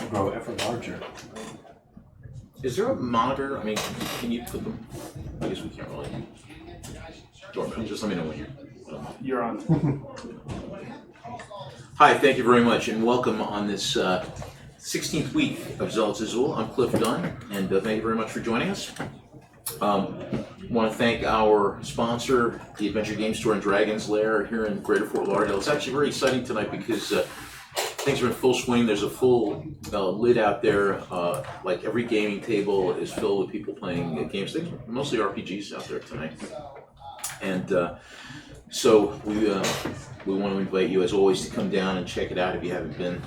grow ever larger. Is there a monitor? I mean, can you put them? I guess we can't really. Doorbell. Just let me know when you're on. Hi, thank you very much, and welcome on this 16th week of Zealots of Zul. I'm Cliff Dunn, and thank you very much for joining us. I want to thank our sponsor, the Adventure Game Store in Dragon's Lair here in Greater Fort Lauderdale. It's actually very exciting tonight because things are in full swing. There's a full lid out there. Like every gaming table is filled with people playing games. Mostly RPGs out there tonight. And so we want to invite you, as always, to come down and check it out if you haven't been.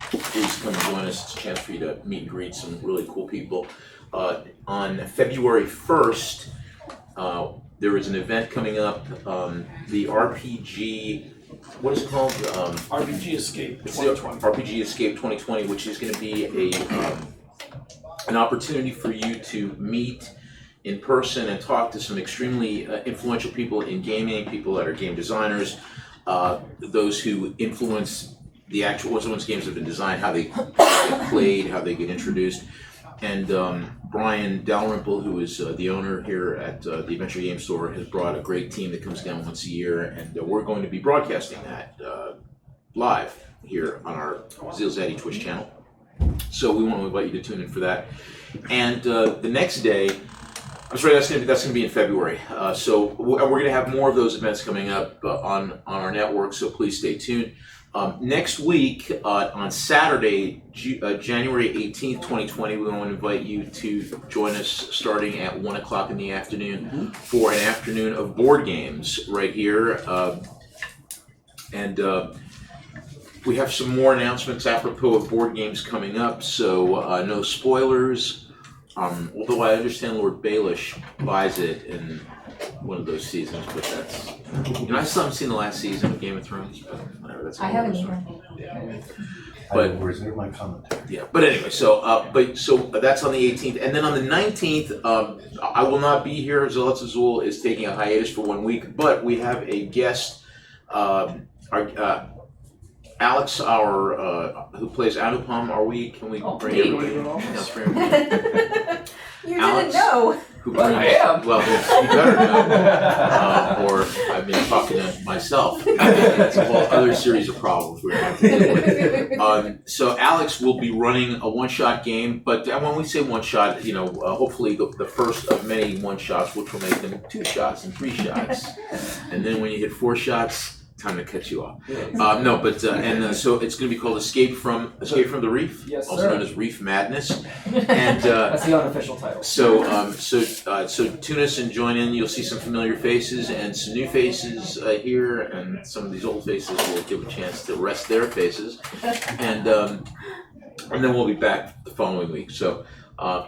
Please come and join us. It's a chance for you to meet and greet some really cool people. On February 1st, there is an event coming up, the RPG, what is it called? RPG Escape 2020. RPG Escape 2020, which is going to be an opportunity for you to meet in person and talk to some extremely influential people in gaming, people that are game designers, those who influence the actual, once someone's games have been designed, how they get played, how they get introduced. And Brian Dalrymple, who is the owner here at the Adventure Game Store, has brought a great team that comes down once a year, and we're going to be broadcasting that live here on our ZealZaddy Twitch channel. So we want to invite you to tune in for that. And the next day, I'm sorry, that's going to be in February. So we're going to have more of those events coming up on our network, so please stay tuned. Next week, on Saturday, January 18th, 2020, we want to invite you to join us starting at 1 o'clock in the afternoon for an afternoon of board games right here. And we have some more announcements apropos of board games coming up, so no spoilers. Although I understand Lord Baelish buys it in one of those seasons, but that's... I still haven't seen the last season of Game of Thrones, but whatever, that's... I haven't either. Yeah. But, I will reserve my commentary. Yeah, but anyway, so that's on the 18th. And then on the 19th, I will not be here. Zealots of Zul is taking a hiatus for 1 week, but we have a guest, Alex, who plays Anupam. Can we bring everybody? You Alex, didn't know. But I am. Well, you better know. Or I've been talking to myself. That's a whole other series of problems we're going to deal with. So Alex will be running a one-shot game, but when we say one-shot, hopefully the first of many one-shots, which will make them 2 shots and 3 shots. And then when you hit 4 shots, time to cut you off. So it's going to be called Escape from the Reef, yes, also known as Reef Madness. And that's the unofficial title. So tune us and join in. You'll see some familiar faces and some new faces here, and some of these old faces will give a chance to rest their faces, and then we'll be back the following week. So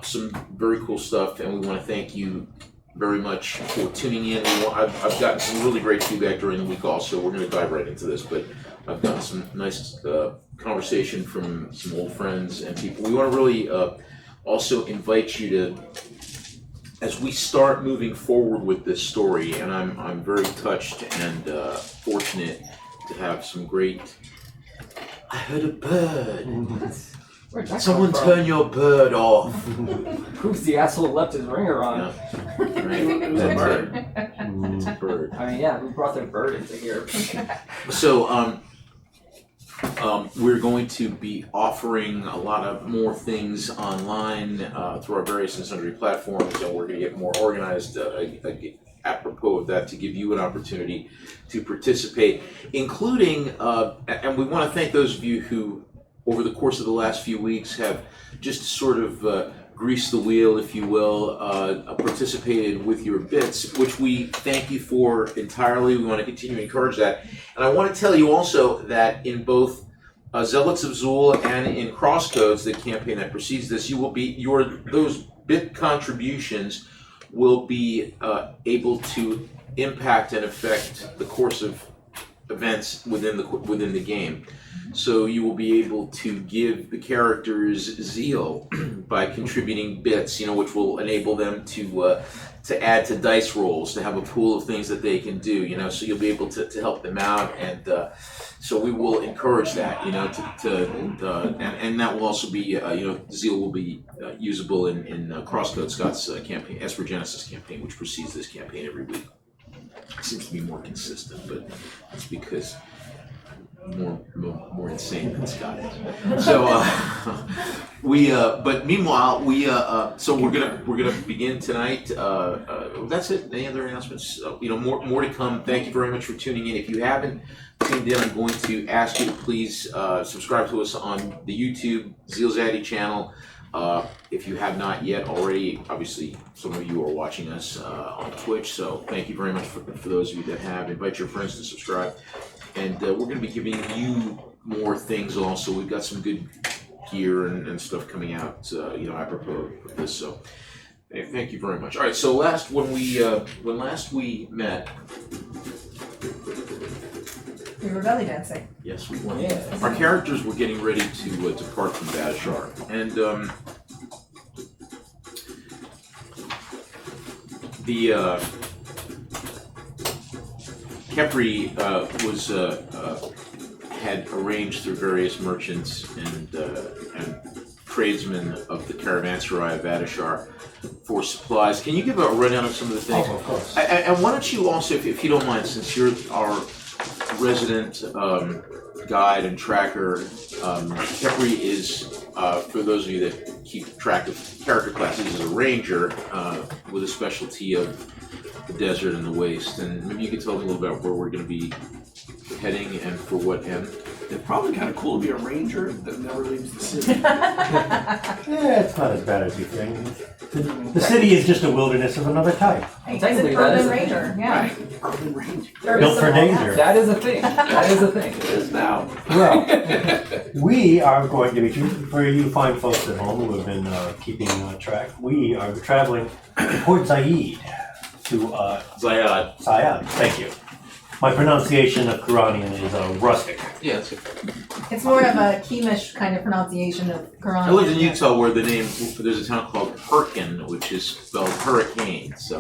some very cool stuff, and we want to thank you very much for tuning in. I've gotten some really great feedback during the week also. We're going to dive right into this, but I've gotten some nice conversation from some old friends and people. We want to really also invite you to, as we start moving forward with this story, and I'm very touched and fortunate to have some great... I heard a bird. Someone turn your bird off. Who's the asshole who left his ringer on? Yeah. Right. It was a bird. It's a bird. I mean, yeah, who brought their bird into here? So, we're going to be offering a lot of more things online through our various and sundry platforms, and we're going to get more organized apropos of that to give you an opportunity to participate, including, and we want to thank those of you who, over the course of the last few weeks, have just sort of greased the wheel, if you will, participated with your bits, which we thank you for entirely. We want to continue to encourage that. And I want to tell you also that in both Zealots of Zul and in Crosscodes, the campaign that precedes this, those bit contributions will be able to impact and affect the course of events within the game. So you will be able to give the characters zeal by contributing bits, which will enable them to add to dice rolls, to have a pool of things that they can do, so you'll be able to help them out, and so we will encourage that, and that will also be, zeal will be usable in Crosscodes Scott's campaign, Esper Genesis campaign, which precedes this campaign every week. It seems to be more consistent, but that's because more insane than Scott is. So but meanwhile so we're gonna begin tonight. That's it. Any other announcements? More to come. Thank you very much for tuning in. If you haven't tuned in, I'm going to ask you to please subscribe to us on the YouTube ZealZaddy channel. If you have not yet already, obviously some of you are watching us on Twitch, so thank you very much for those of you that have. Invite your friends to subscribe. And we're going to be giving you more things also. We've got some good gear and stuff coming out, apropos of this. So thank you very much. All right, so when last we met, We were belly dancing. yes, we were. Yeah. Our characters were getting ready to depart from Badashar, and the Kepri had arranged through various merchants and tradesmen of the caravanserai of Badashar for supplies. Can you give a rundown of some of the things? Oh, of course. And why don't you also, if you don't mind, since you're our resident guide and tracker, Kepri is, for those of you that keep track of character classes, is a ranger with a specialty of the desert and the waste. And maybe you could tell me a little about where we're going to be heading and for what end. It's probably kind of cool to be a ranger that never leaves the city. Yeah, it's not as bad as you think. The city is just a wilderness of another type. It's an Technically, that is urban a thing. ranger, yeah. Right. Urban ranger. Built for danger. That is a thing. That is a thing. It is now. Well, we are going to be, for you fine folks at home who have been keeping track, we are traveling toward Zaid to Zayad. Sayad. Thank you. My pronunciation of Quranian is rustic. Yeah, that's it. It's more of a Kemish kind of pronunciation of Quran. I lived in Utah where there's a town called Perkin, which is spelled hurricane. So,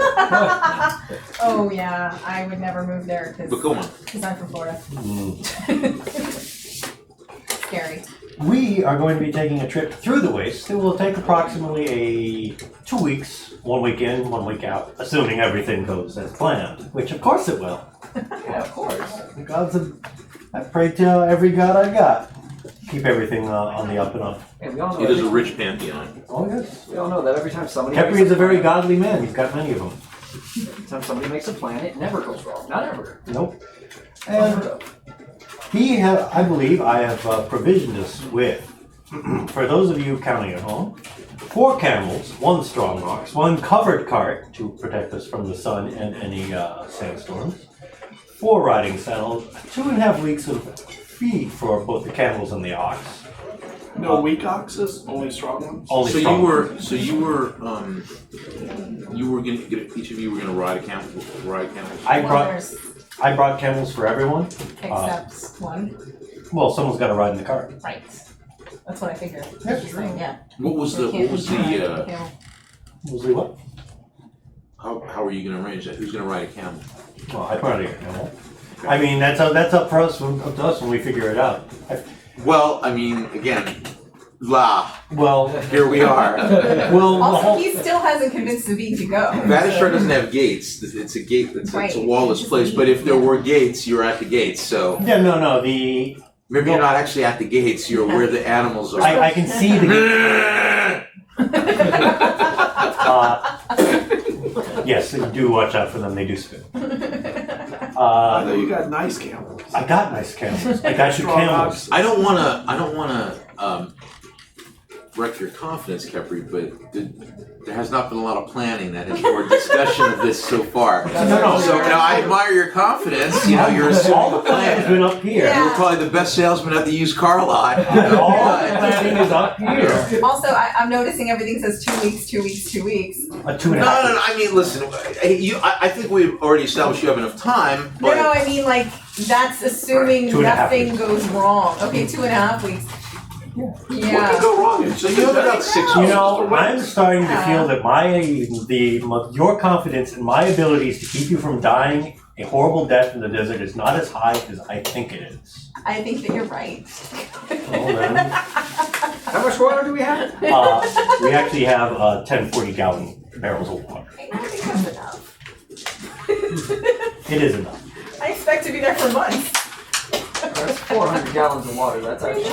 Oh yeah, I would never move there but go on. because I'm from Florida. Scary. We are going to be taking a trip through the waste. It will take approximately 2 weeks, 1 week in, 1 week out, assuming everything goes as planned, which of course it will. Yeah, of course. I prayed to every god I got. Keep everything on the up and up. And we all know. It is a every- rich pantheon. Oh yes. We all know that every time somebody. Kepri makes is a very godly man. He's got many of them. Every time somebody makes a plan, it never goes wrong. Not ever. Nope. Unheard And of. I believe I have provisioned us with, for those of you counting at home, 4 camels, 1 strong ox, 1 covered cart to protect us from the sun and any sandstorms, 4 riding saddles, 2.5 weeks of feed for both the camels and the ox. No weak oxes, only strong ones. Only So strong. you were gonna each of you were gonna ride a camel. There's I brought camels for everyone. except one. Well, someone's got to ride in the cart. Right. That's what I figured. That's Just saying, yeah. What was the Yeah. Usually what? how are you gonna arrange that? Who's gonna ride a camel? Well, I brought a camel. I mean, that's up for us, up to us when we figure it out. Well, I mean, again, Well, here we are. well, the Also, whole, he still hasn't convinced Sabi to go. Badashar doesn't have gates. It's a gate. It's a Right. wallless place. But if there were gates, you're at the gates. So yeah, no, the maybe you're not actually at the gates. You're where the animals are. I can see the. Yes, do watch out for them. They do spit. I know you got nice camels. I got nice camels. I got you Strong camels. oxes. I don't wanna wreck your confidence, Kepri, but there has not been a lot of planning that has more discussion of this so far. No. So I admire your confidence. You know, you're all the assuming the plan's plan. been up here. Yeah. You're probably the best salesman at the used car lot. All the planning is up here. Also, I'm noticing everything says 2 weeks, 2 weeks, 2 weeks. A 2.5. No. I mean, listen. I think we've already established you have enough time. But No, I mean like that's assuming 2.5 nothing weeks. goes wrong. Okay, 2.5 weeks. What could Yeah. go wrong? So you have about 6 You weeks. know, I'm starting to feel that your confidence in my abilities to keep you from dying a horrible death in the desert is not as high as I think it is. I think that you're right. Well then, How much water do we have? we actually have 10 40-gallon barrels of water. I don't think that's enough. It is enough. I expect to be there for months. That's 400 gallons of water. That's actually.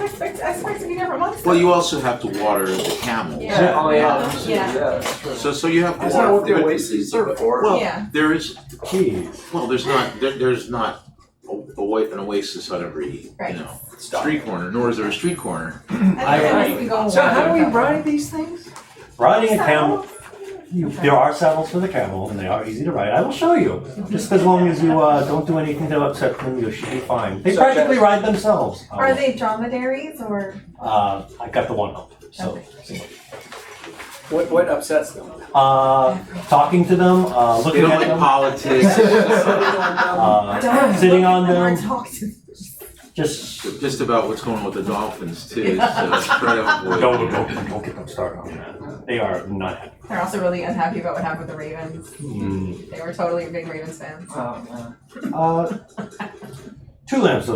I expect to be there for months. Well, you also have to water the camels. Yeah. Oh yeah. Yeah. That's true. So you have Is that what the but oases are for? Well, Yeah. there is. Jeez. Well, there's not an oasis on every Right. street corner, nor is there a street corner. I think we go So how do we water. ride these things? Riding a camel, there are saddles for the camel, and they are easy to ride. I will show you. Just as long as you don't do anything to upset them, you should be fine. They Such practically as- ride themselves. Are they dromedaries or? I got the one up. So, What upsets them? talking to them, They looking don't at like them, politics. sitting on them, Talk to them. Just about what's going on with the dolphins too. So try to avoid. Don't get them started on that. They are not happy. They're also really unhappy about what happened with the Ravens. Mm. They were totally big Ravens fans. Oh man. 2 lamps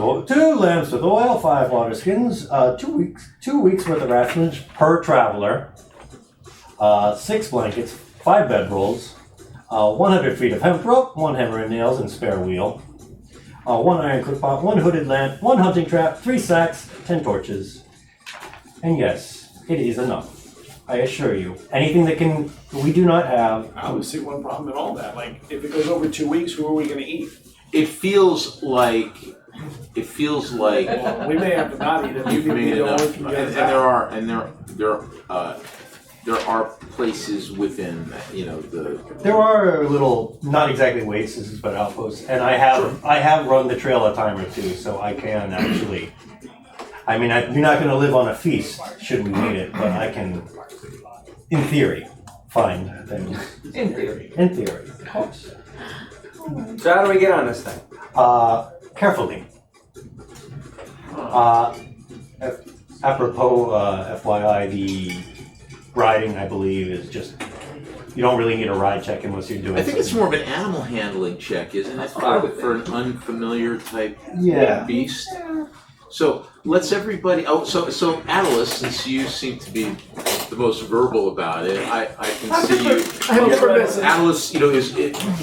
with oil, 5 water skins, 2 weeks worth of rations per traveler, 6 blankets, 5 bedrolls, 100 feet of hemp rope, 1 hammer and nails and spare wheel, 1 iron cookpot, 1 hooded lamp, 1 hunting trap, 3 sacks, 10 torches. And yes, it is enough. I assure you. Anything that we do not have. I don't see one problem in all that. Like, if it goes over 2 weeks, who are we going to eat? It feels like. Well, we may have to not eat it. You've Maybe made the only enough, can and get it there out. are places within the. There are little, not exactly oases, but outposts, and I have run the trail a time or two, so I can actually. I mean, you're not going to live on a feast should we need it, but I can, in theory, find things. In theory. In theory, of course. So how do we get on this thing? Carefully. Apropos, FYI, the riding, I believe, is just, you don't really need a ride check unless you're doing I think it's something. more of an animal handling check, isn't it, That's what I would for an unfamiliar type Yeah. beast? So let's everybody. Oh, so Atlas, since you seem to be the most verbal about it, I can see you. I've never been. Atlas,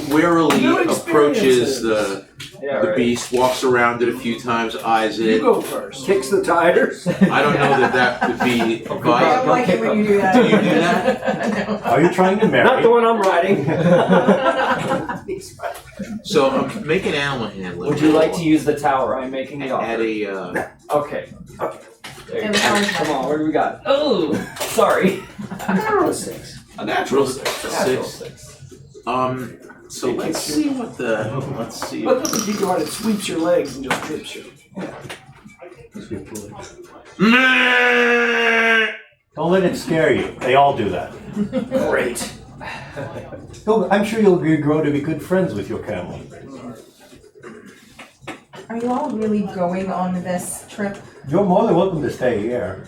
warily No experience approaches in the Yeah, beast, walks around it a few times, eyes You it. go first. Kicks the tires? I don't know that would be I don't advisable. like it when you do that. Do you do that? No. Are you trying to marry? Not the one I'm riding. So make an animal handling. Would you like to use the tower? I'm making the offer. Add a. Okay. There you And go. the Come on, what do we got? Oh, sorry. Natural 6. A natural 6. Natural 6. 6. So let's see what the. Let's see. But look at you go out, it sweeps your legs and just trips you. Don't let it scare you. They all do that. Great. I'm sure you'll grow to be good friends with your camel. Are you all really going on this trip? You're more than welcome to stay here.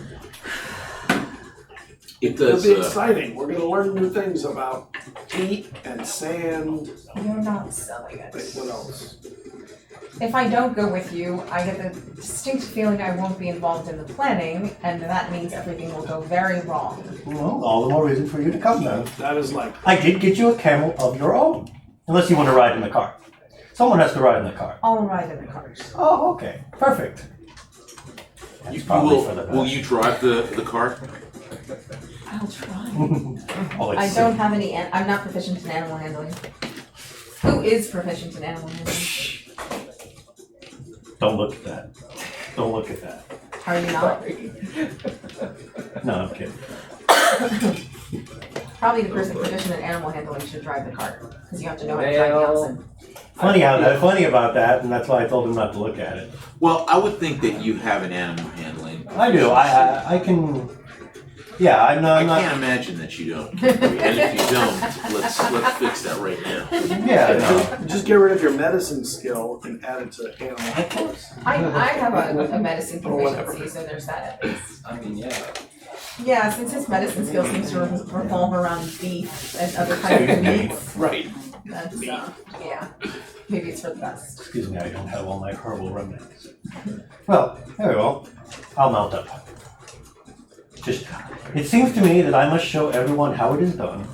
It It'll does. be exciting. We're going to learn new things about heat and sand. You're not selling Wait, it. what else? If I don't go with you, I get the distinct feeling I won't be involved in the planning, and that means everything will go very wrong. Well, all the more reason for you to come then. That is like, I did get you a camel of your own. Unless you want to ride in the car. Someone has to ride in the car. I'll ride in the cars. Oh, okay. Perfect. That's You probably for the will best. you drive the cart? I'll try. Oh, I it's don't have any. I'm not proficient in animal handling. Who is proficient in animal handling? Don't look at that. Don't look at that. Are you not? No, I'm kidding. Probably the person proficient in animal handling should drive the cart, because you have to know how to drive the oxen. Funny about that, and that's why I told him not to look at it. Well, I would think that you have an animal handling. I do. I can. Yeah, I'm I not. can't imagine that you don't. And if you don't, let's fix that right now. Yeah, no. Just get rid of your medicine skill and add it to animal handling. I have a medicine proficiency, so there's that at least. I mean, yeah. Yeah, since his medicine skill seems to revolve around beef and other kinds of meats, Right. that's, yeah, maybe it's for the best. Excuse me, I don't have all my herbal remedies. Well, very well. I'll mount up. Just, it seems to me that I must show everyone how it is done.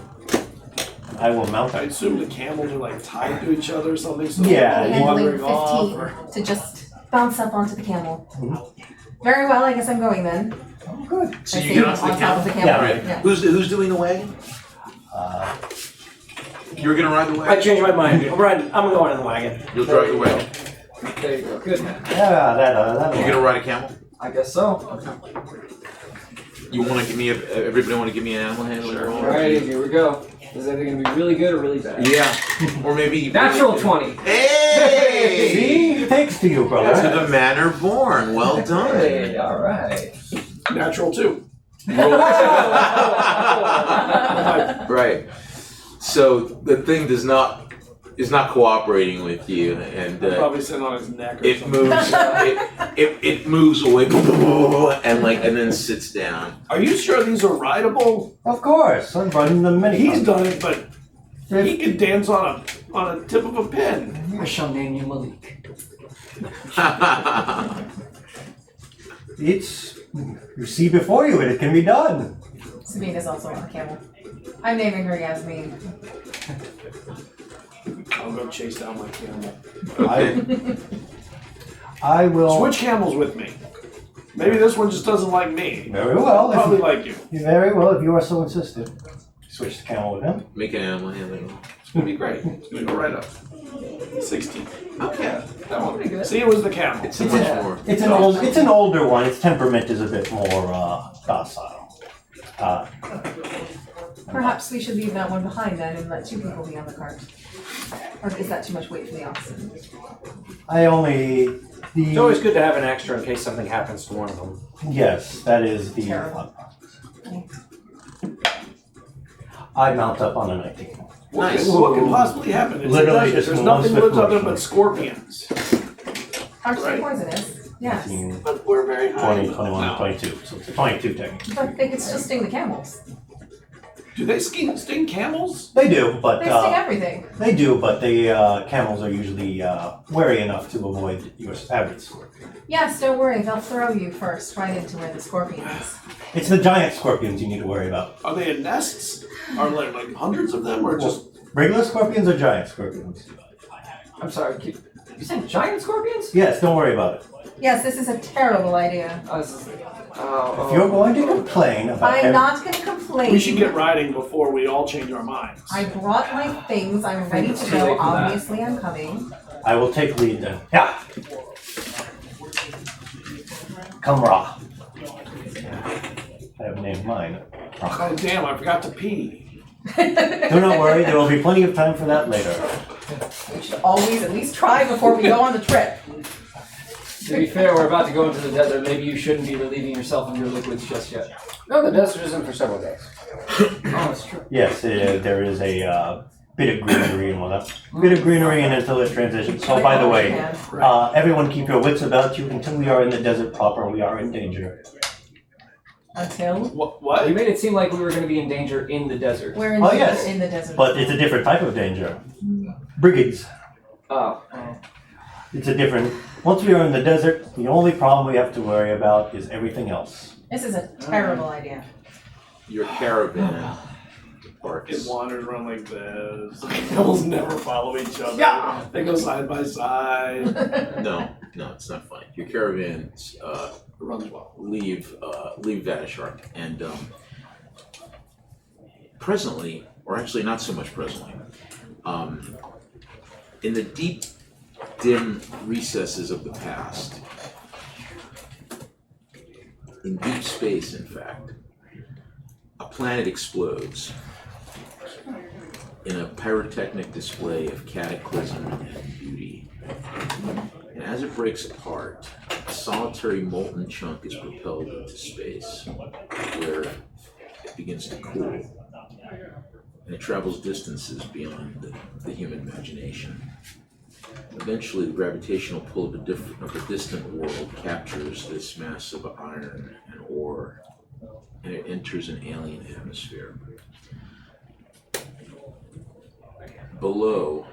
I will mount I up. assume the camels are like tied to each other or something, so Yeah, they're you- wandering Handling off. 15 Or... to just bounce up onto the camel. Mhm. Very well, I guess I'm going then. Oh, good. So I you say get onto the on top of the camel? Yeah, camel. right. Yeah. Who's doing the wagon? You're gonna ride the I wagon? changed my mind. I'm going in the wagon. You'll drive the wagon. There you go. Good. Yeah, that'll. You're gonna ride a camel? I guess so. You wanna give me everybody wanna give me an animal handling roll? Alrighty, here we go. Is that going to be really good or really bad? Yeah. Or maybe Natural 20. Hey! See, thanks to you, brother. To the manner born. Well done. Hey, alright. Natural too. Right. So the thing is not cooperating with you, and Probably sitting on his neck or it something. moves. It moves away, and then sits down. Are you sure these are rideable? Of course, I'm running them many He's times. done it, but he could dance on a tip of a pin. I shall name you Malik. It's, you see before you, it can be done. Sabine is also on the camel. I'm naming her Yasmin. I'll go chase down my camel. I will. Switch camels with me. Maybe this one just doesn't like me. Very well. Probably If like you. you, very well, if you are so insistent. Switch the camel with him. Make an animal handling roll. It's gonna be great. It's gonna go right up. 16. Okay. That one. Pretty good. See, it was the camel. It's much more. It's an older one. Its temperament is a bit more docile. Perhaps we should leave that one behind then and let two people be on the cart. Or is that too much weight for the oxen? It's always good to have an extra in case something happens to one of them. Yes, that is the. Terrible. I mount up on a 19. Nice. What could possibly happen? It's Literally a desert. just There's one nothing swift lives other motion. but scorpions. Are they Right. poisonous? Yes. 19, But we're very high. 20, 21, now. 22. So it's a 22 technically. But they could still sting the camels. Do they sting camels? They do, but They sting everything. the camels are usually wary enough to avoid your average scorpion. Yes, don't worry. They'll throw you first right into where the scorpion is. It's the giant scorpions you need to worry about. Are they in nests? Are there like hundreds of them, or just? Regular scorpions or giant scorpions? I'm sorry, you said giant scorpions? Yes, don't worry about it. Yes, this is a terrible idea. If you're going to complain about I'm not going to complain. We should get riding before we all change our minds. I brought my things. I'm ready It's to too late go. for that. Obviously, I'm coming. I will take lead then. Yeah. Come, Ra. I have named mine. Oh damn! I forgot to pee. Do not worry, there will be plenty of time for that later. We should always at least try before we go on the trip. To be fair, we're about to go into the desert. Maybe you shouldn't be relieving yourself of your liquids just yet. No, the desert isn't for several days. Oh, that's true. Yes, there is a bit of greenery and whatnot. Bit of greenery and until it transitions. So, by the way, everyone keep your wits about you until we are in the desert proper. We are in danger. Until What? You made it seem like we were going to be in danger in the desert. we're in, Oh, the, yes. in the desert. But it's a different type of danger. Brigands. Oh. It's a different. Once we are in the desert, the only problem we have to worry about is everything else. This is a terrible idea. Your caravan It departs. wanders around like this. Camels never follow each other. Yeah. They go side by side. No, it's not funny. Your caravans It runs well. leave Vanishark, and presently, or actually not so much presently, in the deep, dim recesses of the past, In deep space, in fact, a planet explodes in a pyrotechnic display of cataclysm and beauty. And as it breaks apart, a solitary molten chunk is propelled into space, where it begins to cool. And it travels distances beyond the human imagination. Eventually, the gravitational pull of a distant world captures this mass of iron and ore, and it enters an alien atmosphere. Below,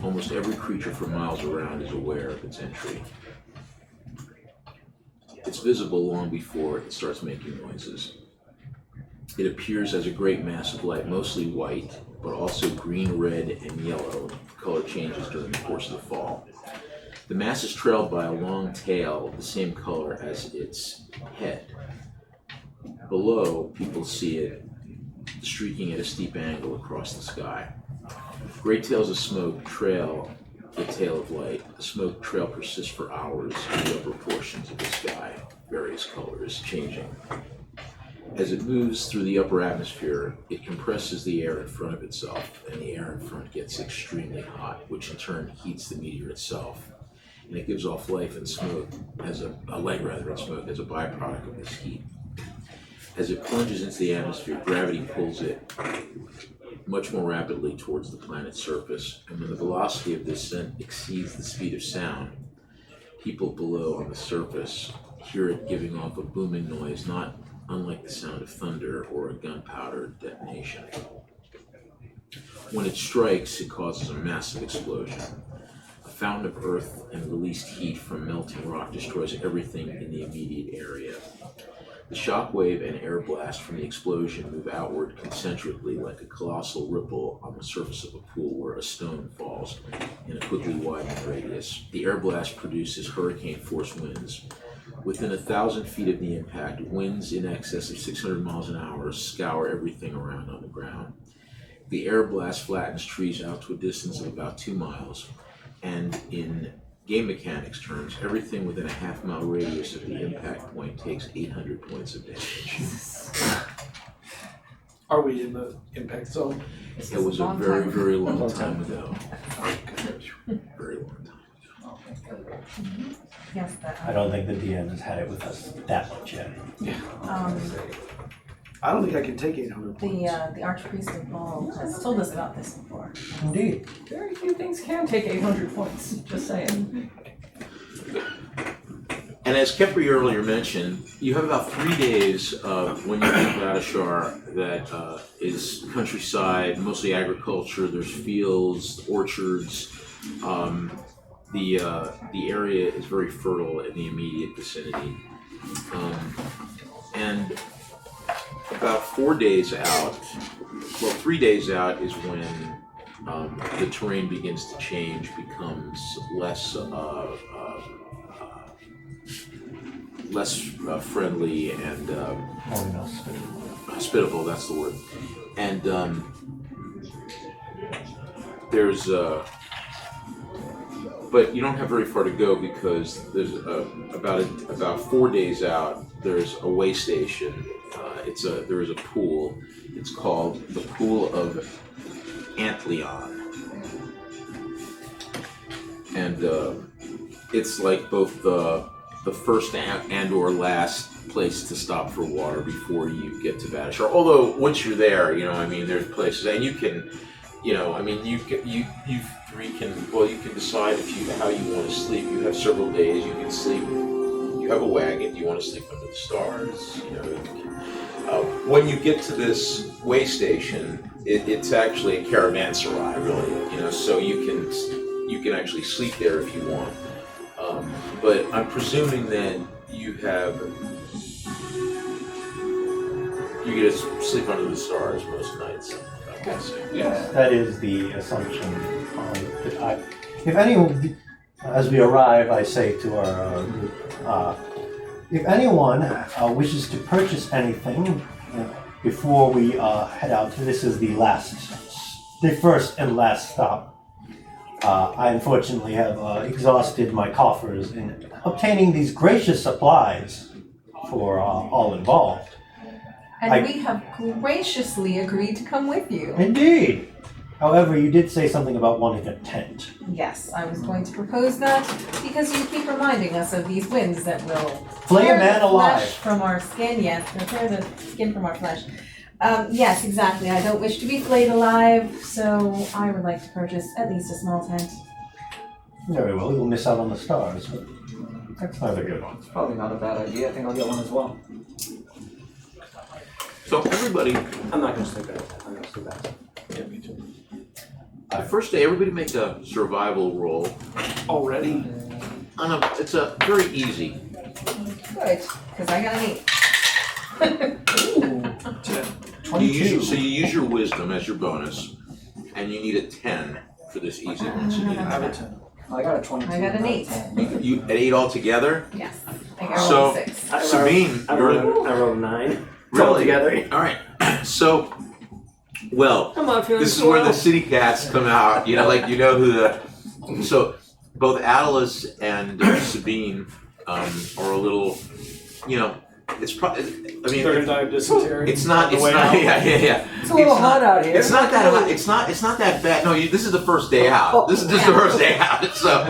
almost every creature for miles around is aware of its entry. It's visible long before it starts making noises. It appears as a great mass of light, mostly white, but also green, red, and yellow. The color changes during the course of the fall. The mass is trailed by a long tail of the same color as its head. Below, people see it streaking at a steep angle across the sky. Great tails of smoke trail the tail of light. The smoke trail persists for hours in the upper portions of the sky, various colors changing. As it moves through the upper atmosphere, it compresses the air in front of itself, and the air in front gets extremely hot, which in turn heats the meteor itself. And it gives off light and smoke as a byproduct of this heat. As it plunges into the atmosphere, gravity pulls it much more rapidly towards the planet's surface, and when the velocity of descent exceeds the speed of sound, people below on the surface hear it giving off a booming noise not unlike the sound of thunder or a gunpowder detonation. When it strikes, it causes a massive explosion. A fountain of earth and released heat from melting rock destroys everything in the immediate area. The shockwave and air blast from the explosion move outward concentrically like a colossal ripple on the surface of a pool where a stone falls in a quickly widening radius. The air blast produces hurricane-force winds. Within 1,000 feet of the impact, winds in excess of 600 miles an hour scour everything around on the ground. The air blast flattens trees out to a distance of about 2 miles, and in game mechanics terms, everything within a half-mile radius of the impact point takes 800 points of damage. Are we in the impact zone? It was a very, very long time ago. Very long time. Yes, that. I don't think the DM has had it with us that much yet. I don't think I can take 800 points. The Archpriest of Baal has told us about this before. Indeed. Very few things can take 800 points, just saying. And as Kepri earlier mentioned, you have about 3 days when you leave Vatishar that is countryside, mostly agriculture. There's fields, orchards. The area is very fertile in the immediate vicinity. And about 4 days out, 3 days out is when the terrain begins to change, becomes less friendly and hospitable, that's the word. And there's but you don't have very far to go because there's about 4 days out, there's a way station. There is a pool. It's called the Pool of Antlion. And it's like both the first and or last place to stop for water before you get to Vatishar. Although once you're there, there's places, and you can, you three can decide how you want to sleep. You have several days. You can sleep. You have a wagon. Do you want to sleep under the stars? When you get to this way station, it's actually a caravanserai, really. So you can actually sleep there if you want. But I'm presuming that you get to sleep under the stars most nights. Yes, that is the assumption. If anyone, as we arrive, I say to our group, if anyone wishes to purchase anything before we head out, this is the first and last stop. I unfortunately have exhausted my coffers in obtaining these gracious supplies for all involved. And we have graciously agreed to come with you. Indeed. However, you did say something about wanting a tent. Yes, I was going to propose that because you keep reminding us of these winds that will Flay a tear man the alive. flesh from our skin. Yes, they'll tear the skin from our flesh. Yes, exactly. I don't wish to be flayed alive, so I would like to purchase at least a small tent. Very well, you'll miss out on the stars, but that's not a good one. It's probably not a bad idea. I think I'll get one as well. So everybody, I'm not going to sleep that. I'm going to sleep that. Yeah, me too. the first day, everybody make a survival roll. Already? It's a very easy. Good, because I got an 8. So you use your wisdom as your bonus, and you need a 10 for this easy one. So you need I have a a 10. 10. I got a 22. I got an 8. You at 8 altogether. Yes, I got So- a 6. Sabine, I you're rolled a 9. really Together. all right. So, well, I'm not feeling this is so where the well. city cats come out. You know, like you know who the. So both Atlas and Sabine are a little. You know, it's probably. I mean, Third time dysentery. it's not. on the It's way not. out. Yeah. It's a little It's hot out here. It's not that hot. It's not that bad. No, this is the first day out. This is just the first day out. So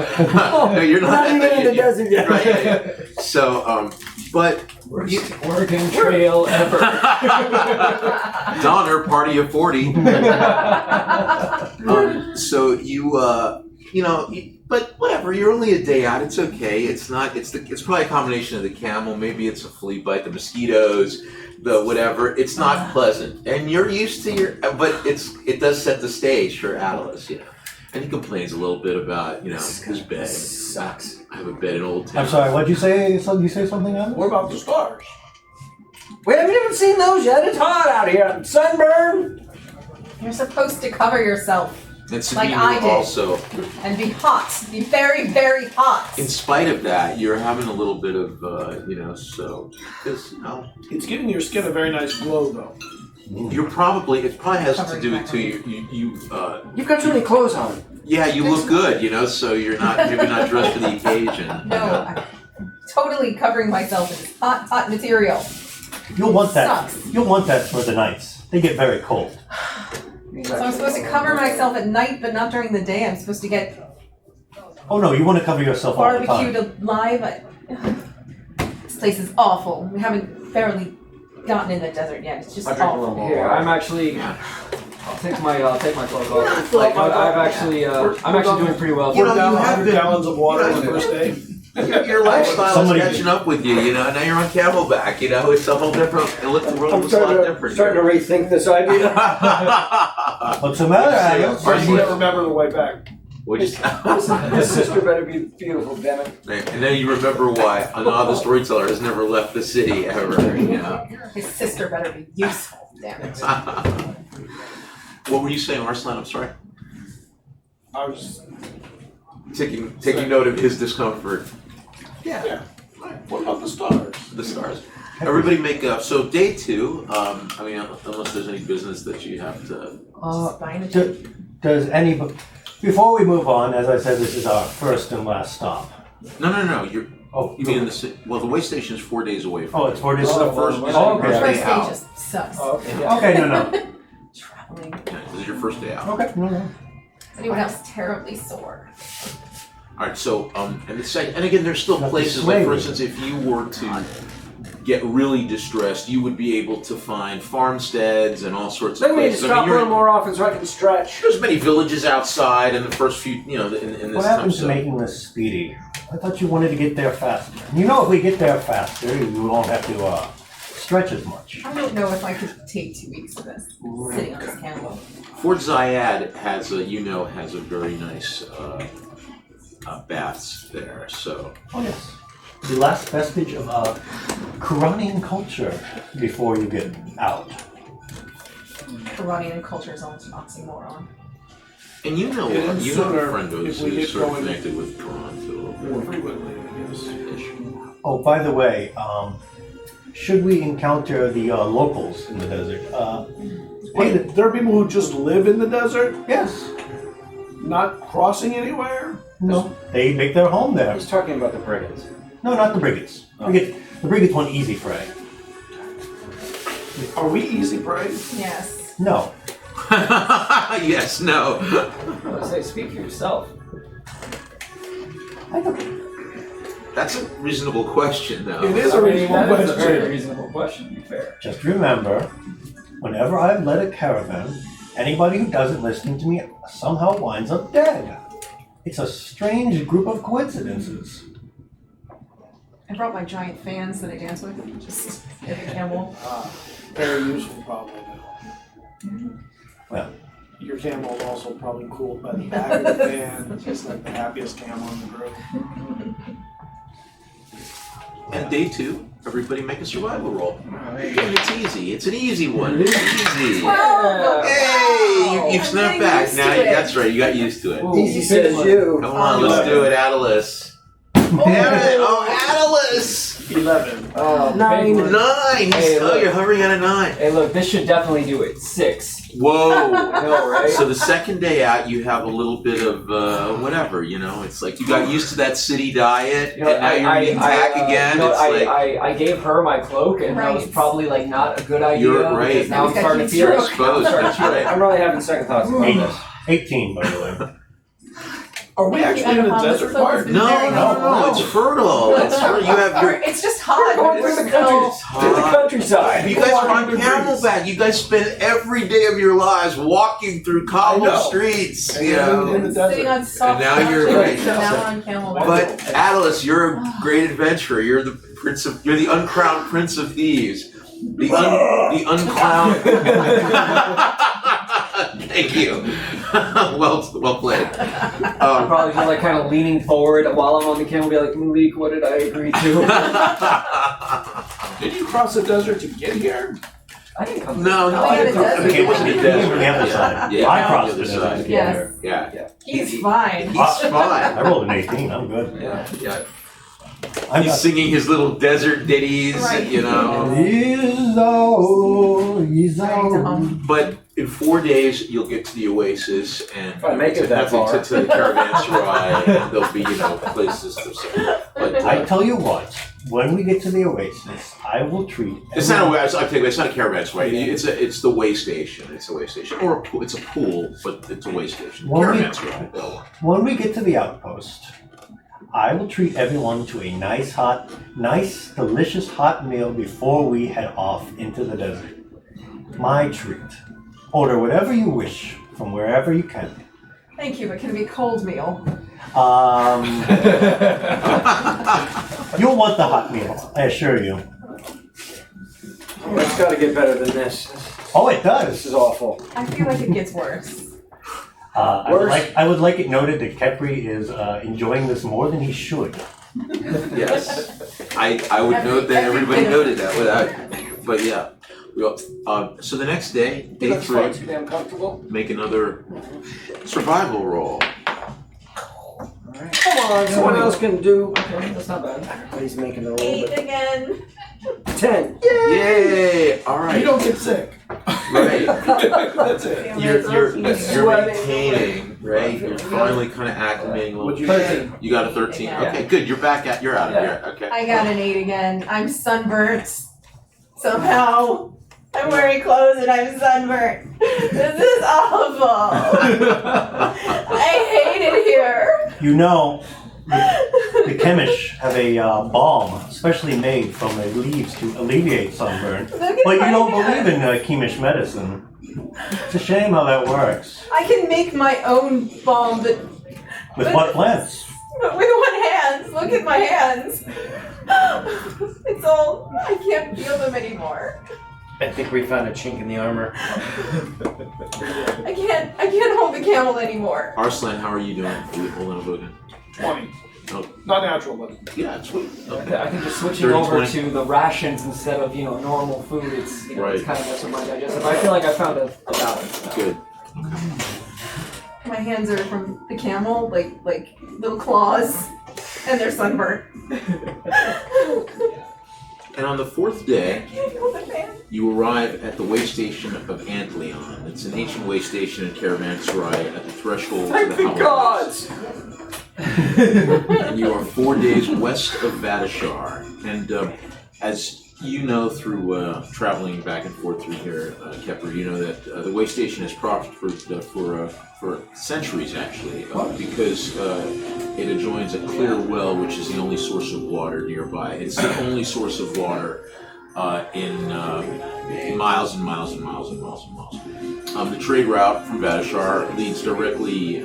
no, you're not. Not even in the desert yet. Right. Yeah. So, but Oregon Trail ever. Donner party of 40. So you know, but whatever. You're only a day out. It's okay. It's not. It's probably a combination of the camel. Maybe it's a flea bite, the mosquitoes, the whatever. It's not pleasant, and you're used to your. But it does set the stage for Atlas, you know. And he complains a little bit about his bed. Sucks. I have a bed in Old Town. I'm sorry, what'd you say? So you say something else? What about the stars? We haven't even seen those yet. It's hot out here. Sunburn. You're supposed to cover yourself And Sabine like I did. also. and be hot. Be very, very hot. In spite of that, you're having a little bit of so because It's giving your skin a very nice glow, though. it probably has to do with too. You've got too many clothes on. Yeah, you look good, so you're maybe not dressed for the occasion. No, I'm totally covering myself in this hot material. You'll want that. Sucks. You'll want that for the nights. They get very cold. So I'm supposed to cover myself at night, but not during the day. I'm supposed to get Oh no, you want to cover yourself all the time. barbecued alive. This place is awful. We haven't barely gotten in the desert yet. It's just I'll drink a little awful. more. Here, I'm actually. I'll take my cloak off. Like, I'm actually doing pretty well. You know, Pour down you have 100 been- gallons of water on the first day. Your lifestyle Somebody- is catching up with you. Now you're on Camelback. It's a whole different. The world I'm looks a lot starting different. to rethink this idea. What's the matter, Adam? Are I you- can't remember the way back. His sister better be beautiful, damn it. And then you remember why another storyteller has never left the city ever. His sister better be useful. Damn it. What were you saying, Arslan? I'm sorry. I was. Taking note of his discomfort. Yeah. What about the stars? The stars. Everybody make up. So day 2. Unless there's any business that you have to. Does anybody? Before we move on, as I said, this is our first and last stop. No. You mean in the city? Well, the way station is 4 days away from. Oh, it's 4 days. This is the first. This is Oh, your first okay. day First day out. just sucks. Oh, okay, yeah. Okay, no. Traveling. Yeah, this is your first day out. Okay, no. Is anyone else terribly sore? All right. So and again, there's still Not places like, for persuaded. instance, if you were to get really distressed, you would be able to find farmsteads and all sorts of Let me places. just stop a little more often so I can stretch. There's many villages outside, and the first few, in this What time. happened to making this speedy? I thought you wanted to get there faster. If we get there faster, we won't have to stretch as much. I don't know if I could take 2 weeks of this, sitting on this camel. Fort Zayad has a very nice baths there. So Oh yes. The last vestige of Quranian culture before you get out. Iranian culture is almost an oxymoron. and Get in you have a sooner friend if who's we get sort of going connected with Toronto. More frequently, I guess. Oh, by the way, should we encounter the locals in the desert? Wait, there are people who just live in the desert, Yes. not crossing anywhere? No. They make their home there. He's talking about the brigands. No, not the Brigates. The Brigates went easy prey. Are we easy prey? Yes. No. Yes, no. Let's say, speak for yourself. I don't. That's a reasonable question, though. It is a reasonable That is a very question. reasonable question, to be fair. Just remember, whenever I've led a caravan, anybody who doesn't listen to me somehow winds up dead. It's a strange group of coincidences. I brought my giant fans that I dance with. Just hit the camel. Very useful, probably. Well, Your camel is also probably cooled by the back of the fan, just like the happiest camel in the group. And day 2, everybody make a survival roll. And it's easy. It's an easy one. It's easy. Hey, you've snapped back. Now that's right. You got used to it. Easy says you. Come on, let's do it, Atlas. Damn it! Oh, Atlas! 11. 9. 9. Hey, Oh, look. you're hovering at a 9. Hey, look, this should definitely do it. 6. Whoa! I know, right? So the second day out, you have a little bit of whatever, you know. It's like you got used to that city diet, You know, and now you're eating tack again. You know, It's like I gave her my cloak, and that was Right. probably like not a good idea. You're right. Because now I'm Because starting to you feel you're exposed. That's right. I'm really having second thoughts about this. 18, by the way. Are we actually in the desert part? No, it's fertile. It's fertile. You have your. It's just hot. Going through the country, It's to the hot. countryside. You guys are on Camelback. You guys spend every day of your lives walking through cobbled I know. streets. And You you're know. in the Sitting desert. on soft And now you're couches, right. so now on camelback. But Atlas, you're a great adventurer. You're the you're the uncrowned prince of thieves. The uncrowned. Thank you. well played. I'm probably just like kind of leaning forward while I'm on the camel, be like, Malik, what did I agree to? Did you cross the desert to get here? I didn't come. No, Oh, yeah, the desert. it wasn't a He desert. went to the other side. Yeah, I crossed the the other desert. side. Yes. Yeah. He's fine. He's fine. I rolled an 18. I'm good. Yeah. I'm He's not. singing his little desert ditties, Right. you know. But in 4 days, you'll get to the Oasis, and If I make it that to far. the caravanserai, and there'll be places to sit. But I tell you what, when we get to the Oasis, I will treat. it's not a it's not a caravanserai. It's the way station. It's a way station, or a pool. It's a pool, but it's a way station. Well, Caravanserai. When we get to the outpost, I will treat everyone to a nice, delicious hot meal before we head off into the desert. My treat. Order whatever you wish from wherever you can. Thank you, but can it be a cold meal? You'll want the hot meal, I assure you. Oh, it's got to get better than this. Oh, it This does. is awful. I feel like it gets worse. I would like it noted that Kepri is enjoying this more than he should. Yes, I would note that everybody noted that without. But yeah, so the next day, day That's far 3, too damn comfortable. make another survival roll. Come on, someone else can do. Okay, that's not bad. He's making a roll. 8 But again. 10. Yay! All right. You don't get sick. Right. That's it. You're Sweating. maintaining, right? You're finally kind of acclimating a little. What'd you get? You got a 13. Yeah. Okay, good. You're back at. You're out of here. Okay. I got an 8 again. I'm sunburnt. Somehow. I'm wearing clothes and I'm sunburnt. This is awful. I hate it here. You know, the Chemish have a balm specially made from the leaves to alleviate sunburn. Look at But you my don't hand. believe in Chemish medicine. It's a shame how that works. I can make my own balm, but With what plants? with one hand. Look at my hands. It's all. I can't feel them anymore. I think we found a chink in the armor. I can't hold the camel anymore. Arslan, how are you doing? Hold on a second. 20. Oh. Not natural, but Yeah, sweet. I think just switching 30, over 20. to the rations instead of normal food, it's it's Right. kind of messing with my digestive. I feel like I found a balance now. Good. My hands are from the camel, like little claws, and they're sunburnt. And on the 4th day, I can't feel the fan. you arrive at the way station of Antleon. It's an ancient way station in Caravanserai at the threshold Thank of the the Howard. gods! And you are 4 days west of Vadashar. And as you know through traveling back and forth through here, Kepler, you know that the way station has prospered for centuries, actually, because it adjoins a clear well, which is the only source of water nearby. It's the only source of water in miles and miles and miles and miles and miles. The trade route from Vadashar leads directly,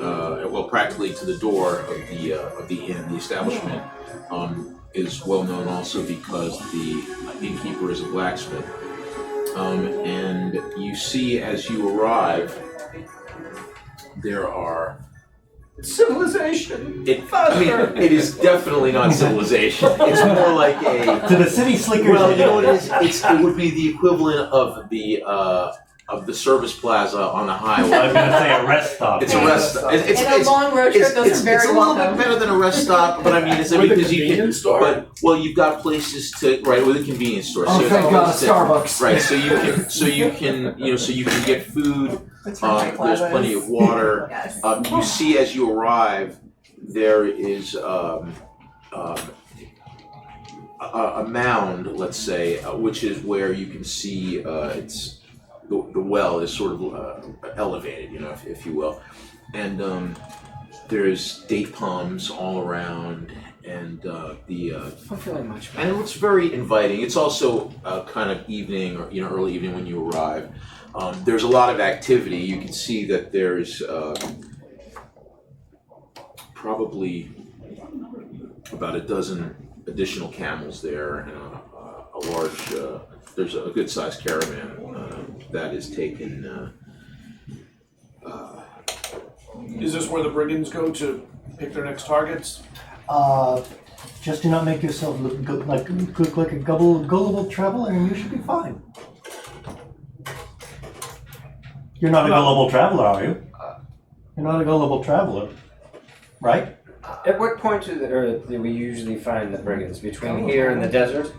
practically to the door of the inn. The establishment is well known also because the innkeeper is a blacksmith. And you see as you arrive, there are Civilization. It is definitely not civilization. It's more like a. To the city slickers. Well, you know what it is? It would be the equivalent of the service plaza on the highway. I was going to say a rest stop. It's a rest stop. In a long road trip, those are very It's a little welcome. bit better than a rest stop, but I mean, it's because you can. But you've got places to with a convenience store. Oh, so thank God, Starbucks. Right, so you can get food. There's plenty of water. Yes. You see as you arrive, there is a mound, let's say, which is where you can see it's the well is sort of elevated, if you will, and there's date palms all around, and I'm feeling much better. and it looks very inviting. It's also kind of evening or early evening when you arrive. There's a lot of activity. You can see that there's probably about a dozen additional camels there, and a large. There's a good-sized caravan that is taken. Is this where the brigands go to pick their next targets? Just do not make yourself look like a gullible traveler, and you should be fine. You're not a gullible traveler, are you? You're not a gullible traveler, right? At what point do we usually find the brigands? Between here and the desert?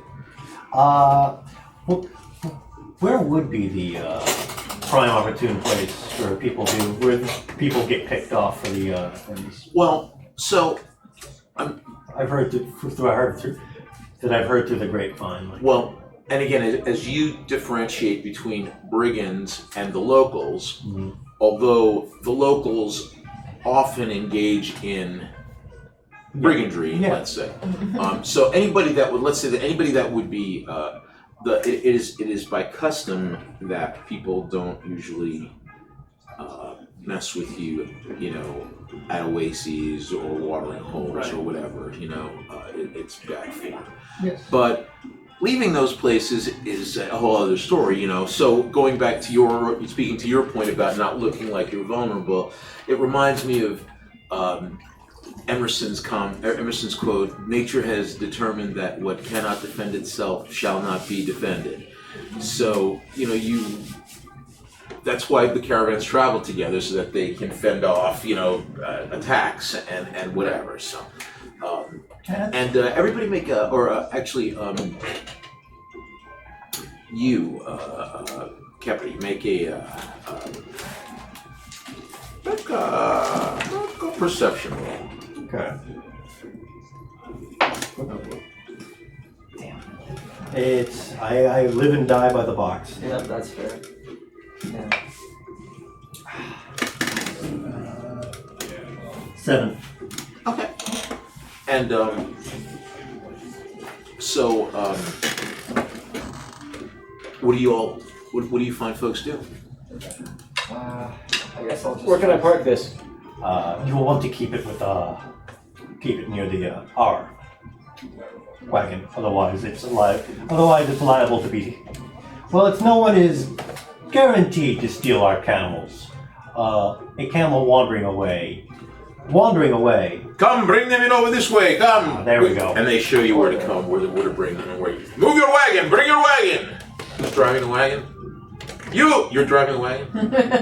Where would be the prime opportune place where people get picked off for the things? Well, so I've heard through the grapevine. well, and again, as you differentiate between brigands and the locals, although the locals often engage in brigandry, let's say. So anybody that would be it is by custom that people don't usually mess with you, at oases or watering holes or whatever. It's bad form. Yes. But leaving those places is a whole other story, So going back to speaking to your point about not looking like you're vulnerable, it reminds me of Emerson's quote: "Nature has determined that what cannot defend itself shall not be defended." So that's why the caravans travel together, so that they can fend off attacks and whatever. So and everybody make Kepler, you make a perception roll. Okay. It's I live and die by the box. Yeah, that's fair. Yeah. 7. Okay. And what do you find folks do? I guess I'll just. Where can I park this? You will want to keep it near the R wagon. Otherwise, it's liable to be. Well, no one is guaranteed to steal our camels. A camel wandering away. Come, bring them in over this way. Come. There we go. And they show you where to come, where to bring them, and where you move your wagon. Bring your wagon. Who's driving the wagon? You're driving the wagon?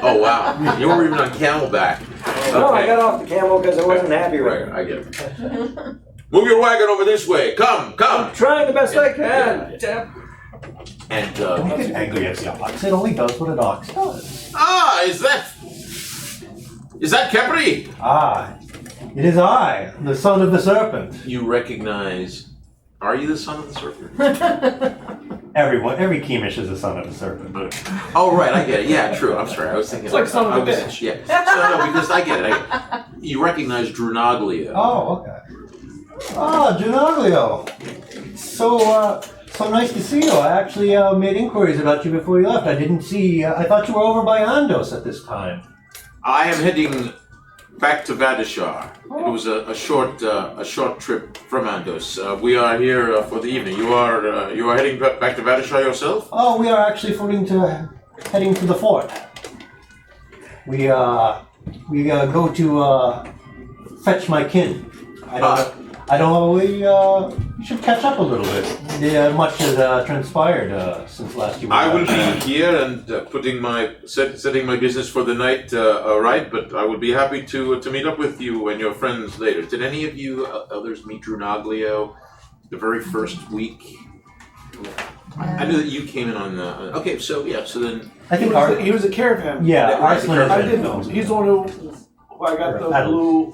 Oh wow! You weren't even on camelback. Okay. No, I got off the camel because I wasn't happy with it. I get it. Move your wagon over this way. Come. I'm trying the best I can. And Don't get angry at the ox. It only does what an ox does. is that Kepri? It is I, the son of the serpent. You recognize. Are you the son of the serpent? Every Keemish is the son of the serpent. Oh, right, I get it. Yeah, true. I'm sorry. I was thinking. It's like son of a I was- bitch. Yeah. So, no, because I get it. You recognize Drunaglio. Oh, okay. Ah, Genaglio. So nice to see you. I actually made inquiries about you before you left. I didn't see. I thought you were over by Andos at this time. I am heading back to Vadishar. It was a short trip from Andos. We are here for the evening. You are heading back to Vadishar yourself? Oh, we are actually heading to the fort. We go to fetch my kin. We should catch up a little bit. Much has transpired since last you were I will back. be here and setting my business for the night right, but I would be happy to meet up with you and your friends later. Did any of you others meet Drunaglio the very first week? I knew that you came in on the... Okay, so then... I think He was a caravan. yeah, Right, Arslan I has didn't. been- He's the one who I got the blue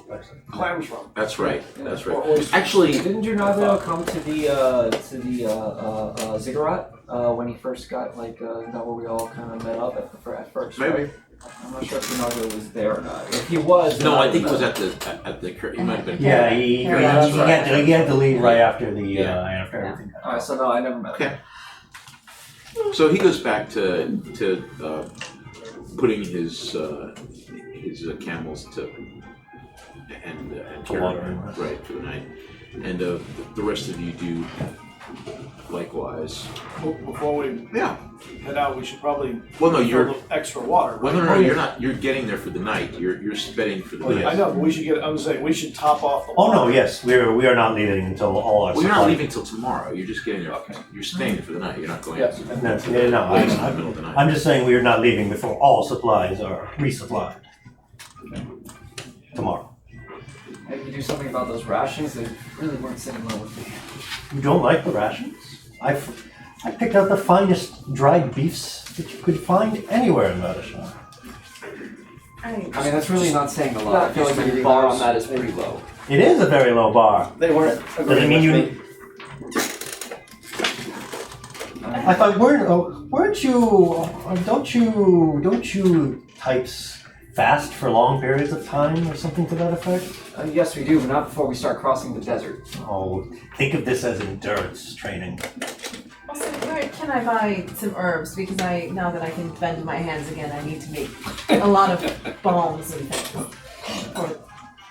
clams from. That's right. That's Or right. oysters. Actually, Didn't Drunaglio come to the ziggurat when he first got got where we all kind of met up at first? maybe. Right? I'm not sure if Drunaglio was there or not. If he was, then No, I would think it was know. at the. He might have been. Yeah, he had to leave right after the Yeah. after everything. All right, so no, I never met. Okay. So he goes back to putting his camels to carrying water. them, right, for the night, and the rest of you do likewise. Before we Yeah. head out, we should probably Well, no, you're. fill the extra water. Well, Right? no, you're not. You're getting there for the night. You're spending for the Oh, night. yes. I know, but we should get. I'm saying we should top off the. Oh water. no, yes, we are not leaving until all our Well, you're not supplies- leaving till tomorrow. You're just getting there. Okay. You're staying there for the night. You're not going. Yes. That's, yeah, no, Leaving in the I'm middle of the night. I'm just saying we are not leaving before all supplies are resupplied. Tomorrow. Maybe do something about those rations. They really weren't sitting well with me. You don't like the rations? I picked out the finest dried beefs that you could find anywhere in Radishar. I mean, that's really not saying a lot. I feel like the bar on that is pretty low. It is a very low bar. They weren't Does it agreeing mean with you? me. I thought weren't you? Don't you types fast for long periods of time or something to that effect? Yes, we do, but not before we start crossing the desert. Oh, think of this as endurance training. Also, where can I buy some herbs? Because now that I can bend my hands again, I need to make a lot of balms and things for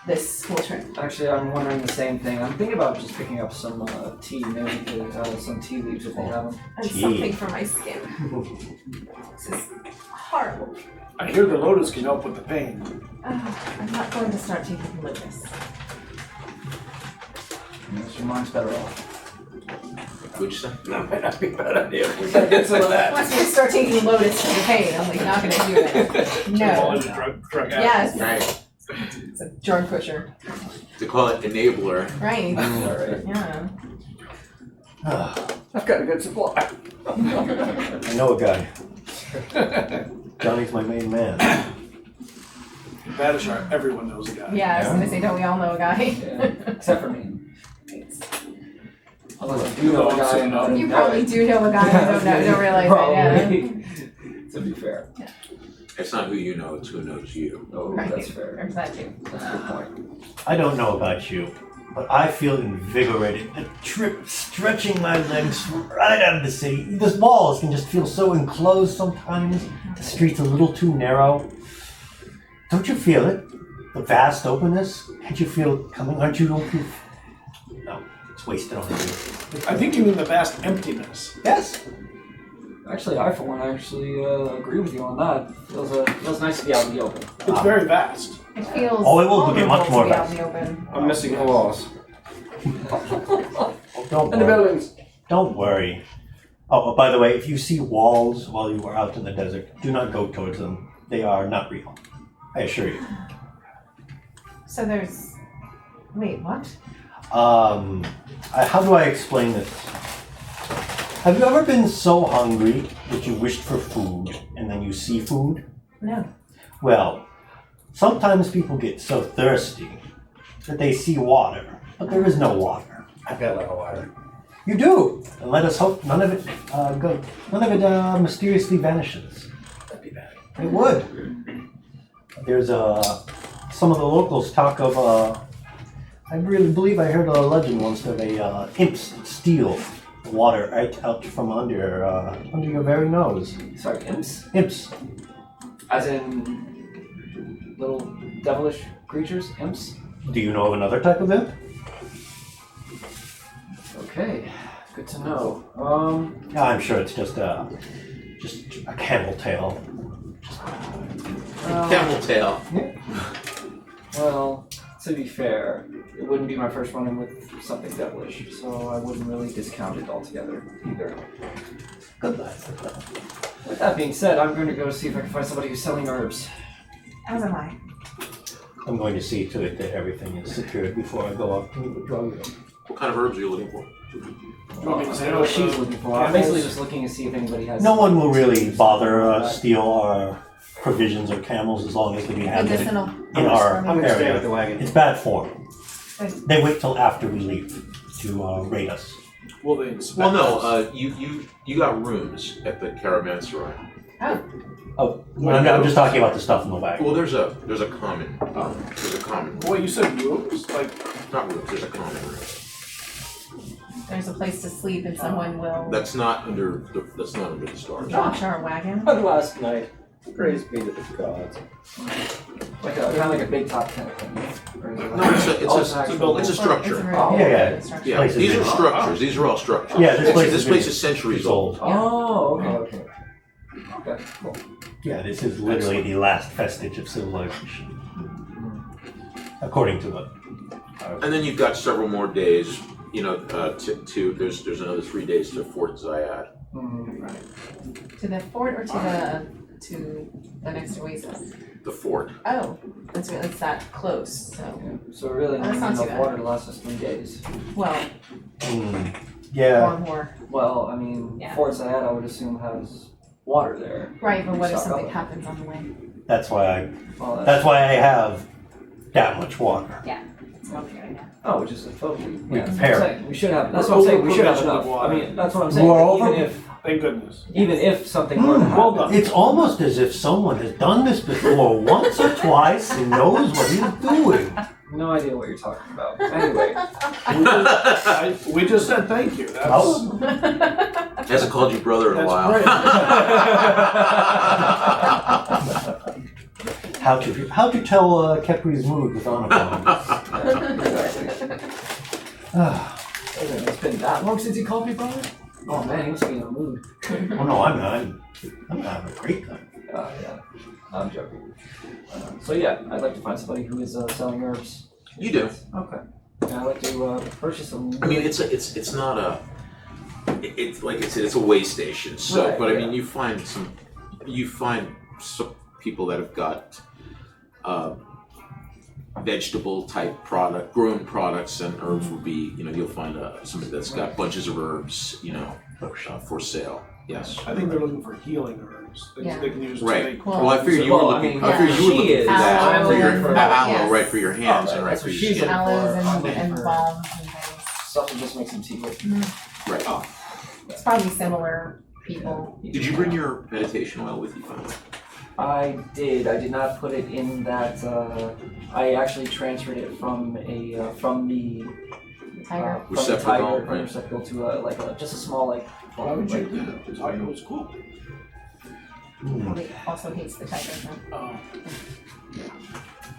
this whole trip. Actually, I'm wondering the same thing. I'm thinking about just picking up some tea, maybe some tea leaves if they have them. And Gee. something for my skin. This is horrible. I hear the lotus can help with the pain. I'm not going to start taking lotus. Your mind's better off. What'd you say? That might not be a bad idea. We gotta get some of that. Once we start taking lotus for the pain, I'm like not going to do it. No. Drug Yes. Right. It's a drug pusher. To call it enabler. Right. Alright. Yeah. I've got a good supply. I know a guy. Johnny's my main man. Badishar, everyone knows a guy. Yeah, I was going to say, don't we all know a guy? Yeah. Except for me. Unless you know a guy and I You probably do know a guy and don't realize it. Probably. To be fair. It's not who you know, it's who knows you. Oh, Right. that's fair. There's that too. That's a good point. I don't know about you, but I feel invigorated. The trip stretching my legs right out of the city. These walls can just feel so enclosed sometimes. The street's a little too narrow. Don't you feel it? The vast openness? Can't you feel it coming? Don't you? No, it's wasted on you. I think you mean the vast emptiness. Yes. Actually, I for one agree with you on that. Feels nice to be out in the open. It's very vast. It feels Oh, it will get much vulnerable more to be out vast. in the open. I'm missing the walls. Don't And the worry. buildings. Don't worry. Oh, by the way, if you see walls while you are out in the desert, do not go towards them. They are not real. I assure you. So there's... Wait, what? How do I explain this? Have you ever been so hungry that you wished for food and then you see food? No. Well, sometimes people get so thirsty that they see water, but there is no water. I've got a lot of water. You do, and let us hope none of it mysteriously vanishes. That'd be bad. It would. There's some of the locals talk of I really believe I heard a legend once of imps that steal water right out from under your very nose. Sorry, imps? Imps. As in little devilish creatures? Imps? Do you know of another type of imp? Okay, good to know. I'm sure it's just a camel tail. Camel tail. Well, to be fair, it wouldn't be my first run-in with something devilish, so I wouldn't really discount it altogether either. Good lad. With that being said, I'm going to go see if I can find somebody who's selling herbs. As am I. I'm going to see to it that everything is secured before I go out to the drug. What kind of herbs are you looking for? want me to I say don't know what those, she's looking for. I'm camels? basically just looking to see if anybody has... No one will really bother steal our provisions or camels as long as we have it Medicinal. in our I'm gonna stay with area. the wagon. It's bad form. Good. They wait till after we leave to raid us. Will they inspect Well, no. us? You got rooms at the caravanserai. Oh, I'm just talking about the stuff in the wagon. Well, there's a common room. What, you said rooms? Like, Not rooms. There's a common room. There's a place to sleep and someone will That's not under the stars. wash our wagon. Last night. Praise be to the gods. Like kind of like a big top tent thing. Or is it like- No, it's Oh, a building. it's a structure. Oh, Yeah. Structure. Yeah, Places these in- are structures. These are all structures. Yeah, this place is centuries old. Oh, okay. Okay, cool. Yeah, this is literally the last vestige of civilization, according to what. And then you've got several more days. You know, there's another 3 days to Fort Zayad. To the fort or to the next oasis? The fort. Oh, it's that close, so, Yeah. So we're really Oh, that's not not too enough bad. water to last us 3 days. well, Yeah, or more. Well, I mean, Yeah. Fort Zayad, I would assume, has water there. Right, but what if Stock something up. happens on the way? that's why Well, I have that much water. Okay. Oh, which is a totally. We yeah, can that's pair what I'm it. saying. We should have. That's what I'm saying. We should have Provision of enough. I water. mean, that's what I'm saying. Moreover- thank goodness. Even if something were to happen. Well done. It's almost as if someone has done this before once or twice and knows what he's doing. No idea what you're talking about. Anyway, We just said thank you. That's, Oh. Hasn't called you brother in a that's while. great. How to tell Kepri's mood with Omicron. exactly. It's been that long since you called me brother? Oh man, he must be in a mood. Oh no, I'm having a great time. Yeah, I'm joking. So yeah, I'd like to find somebody who is selling herbs. You do. Okay. And I'd like to purchase some. I mean, it's not a. It's like I said, it's a way station. So, Right, but I yeah. mean, you find some people that have got vegetable type grown products, and herbs will be. You'll find somebody that's got bunches of herbs. For sale. Yes. I think they're looking for healing herbs. Things Yeah. they can use to Right. make. Well, I figured you were Well, I looking. mean, I figured you were she looking is. for that Aloe for your and- aloe, yes. right for your hands, and right That's for what your she's skin. Aloes and for- balms and things. Stuff that just makes them tea. Right. It's probably similar people. Did you bring your meditation oil with you, finally? I did. I did not put it in that. I actually transferred it from the Tiger. from the Receptacle, tiger right. receptacle to just a small like. Why would you do that? The tiger was cool. Probably also hates the tiger. Huh? Oh.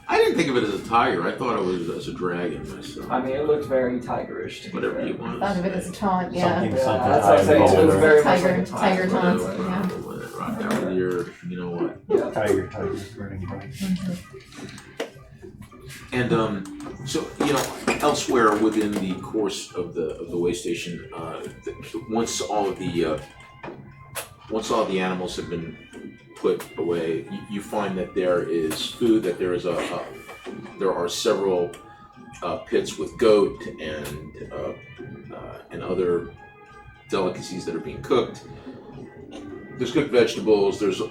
I didn't think of it as a tiger. I thought it was as a dragon myself. I mean, it looked very tigerish. To be Whatever fair. you want. Thought of it as a taunt, yeah. Something, Yeah, something. that's what I'm saying. It was Tiger, very much Tiger- like a tiger taunt. Whatever, Yeah. rock out with your, you know what. Yeah. tiger, burning bright. And so elsewhere within the course of the way station, once all of the animals have been put away, you find that there is food. That there is there are several pits with goat and other delicacies that are being cooked. There's cooked vegetables. There's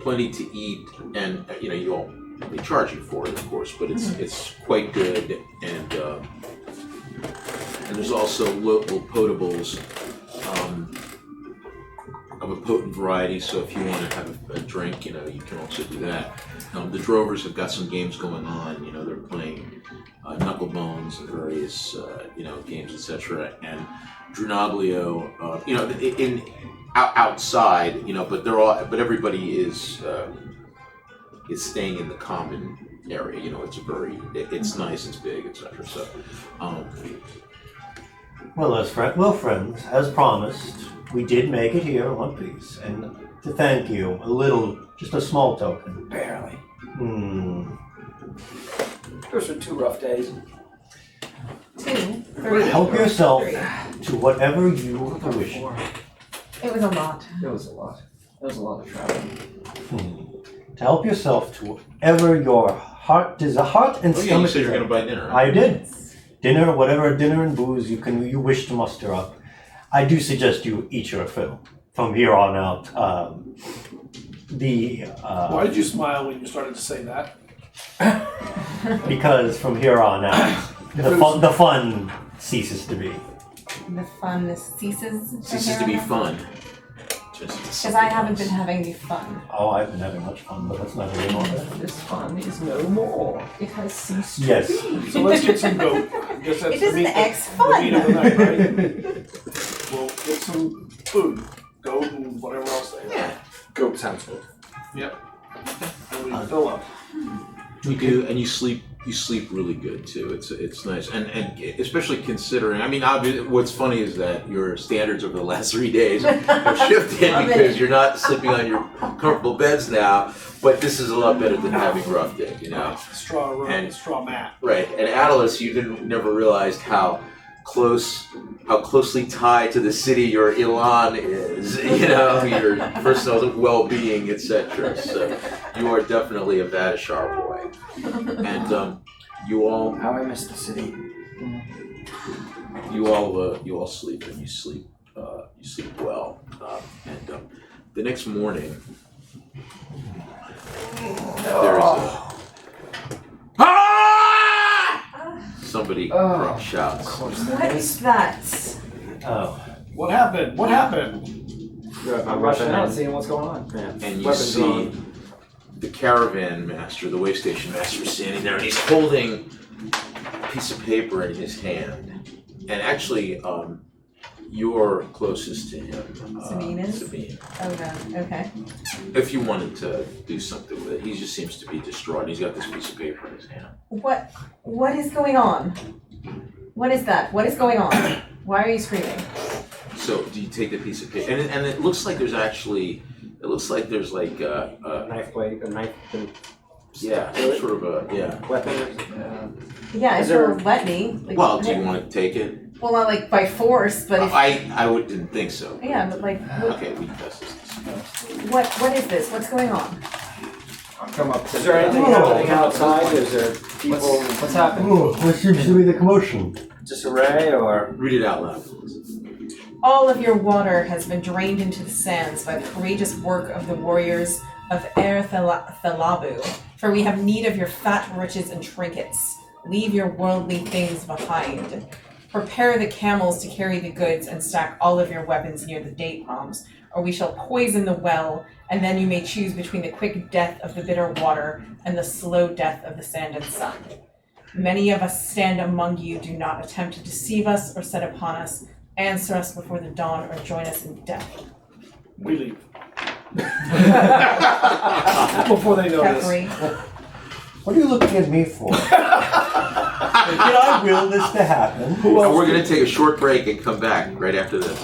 plenty to eat, and you all they charge you for it, of course, but it's quite good, and there's also local potables of a potent variety. So if you want to have a drink, you can also do that. The Drovers have got some games going on. They're playing Knuckle Bones and various games, etc. And Drunaglio, outside, but everybody is staying in the common area. It's nice, it's big, etc. So, Well, friends, as promised, we did make it here in one piece, and to thank you, just a small token. Barely. Those are 2 rough days. 2, 3. Help yourself 3. to whatever you wish. It was a lot. It was a lot. It was a lot of traveling. To help yourself to whatever your heart and oh yeah, you stomach said you're desire. going to buy dinner. Right? I did. Whatever dinner and booze you wish to muster up. I do suggest you eat your fill from here on out. Why did you smile when you started to say that? Because from here on out, the fun ceases to be. The fun ceases. Ceases to be fun. Because I haven't been having any fun. Oh, I've been having much fun, but that's not really more. This fun is no more. It has ceased to Yes. be. So let's get some goat. I guess that's It isn't X the fun. meat of the night, right? We'll get some food, goat and whatever else they have. Goat sounds good. Yep. And we fill up. You do, and you sleep really good too. It's nice, and especially considering. I mean, obviously, what's funny is that your standards over the last 3 days have shifted because you're not sleeping on your comfortable beds now. But this is a lot better than having a rough day, Straw rug, And- straw mat. Right, and Atlas, you never realized how closely tied to the city your Elan is, your personal well-being, etc. So you are definitely a Vadishar boy, and you all miss the city. you all sleep, and you sleep well, and the next morning there is somebody shouts. What is that? Oh. What happened? What happened? I'm rushing out, seeing what's going on. And you Weapons see on. the caravan master, the way station master, standing there, and he's holding a piece of paper in his hand. And actually, you're closest to him, Sabine is? Sabine. Oh god, okay. If you wanted to do something with it, he just seems to be distraught. He's got this piece of paper in his hand. What is going on? What is that? What is going on? Why are you screaming? So, do you take the piece of paper? And it looks like there's like a Knife blade, a knife and sort of a weapon. Yeah, Is if you'll there- let me. Like, Well, do you want to take it? Well, not like by force, but if I didn't think so. yeah, but like Okay, we can test this. what is this? What's going on? Come up. Is there anything happening outside? Is there people? What's happening? Ooh, what seems to be the commotion? Disarray or? Read it out loud. All of your water has been drained into the sands by the courageous work of the warriors of Thalabu, for we have need of your fat riches and trinkets. Leave your worldly things behind. Prepare the camels to carry the goods and stack all of your weapons near the date palms, or we shall poison the well, and then you may choose between the quick death of the bitter water and the slow death of the sand and sun. Many of us stand among you. Do not attempt to deceive us or set upon us. Answer us before the dawn or join us in death. We leave. Before they notice. Jeffrey. What are you looking at me for? Did I will this to happen? We're going to take a short break and come back right after this.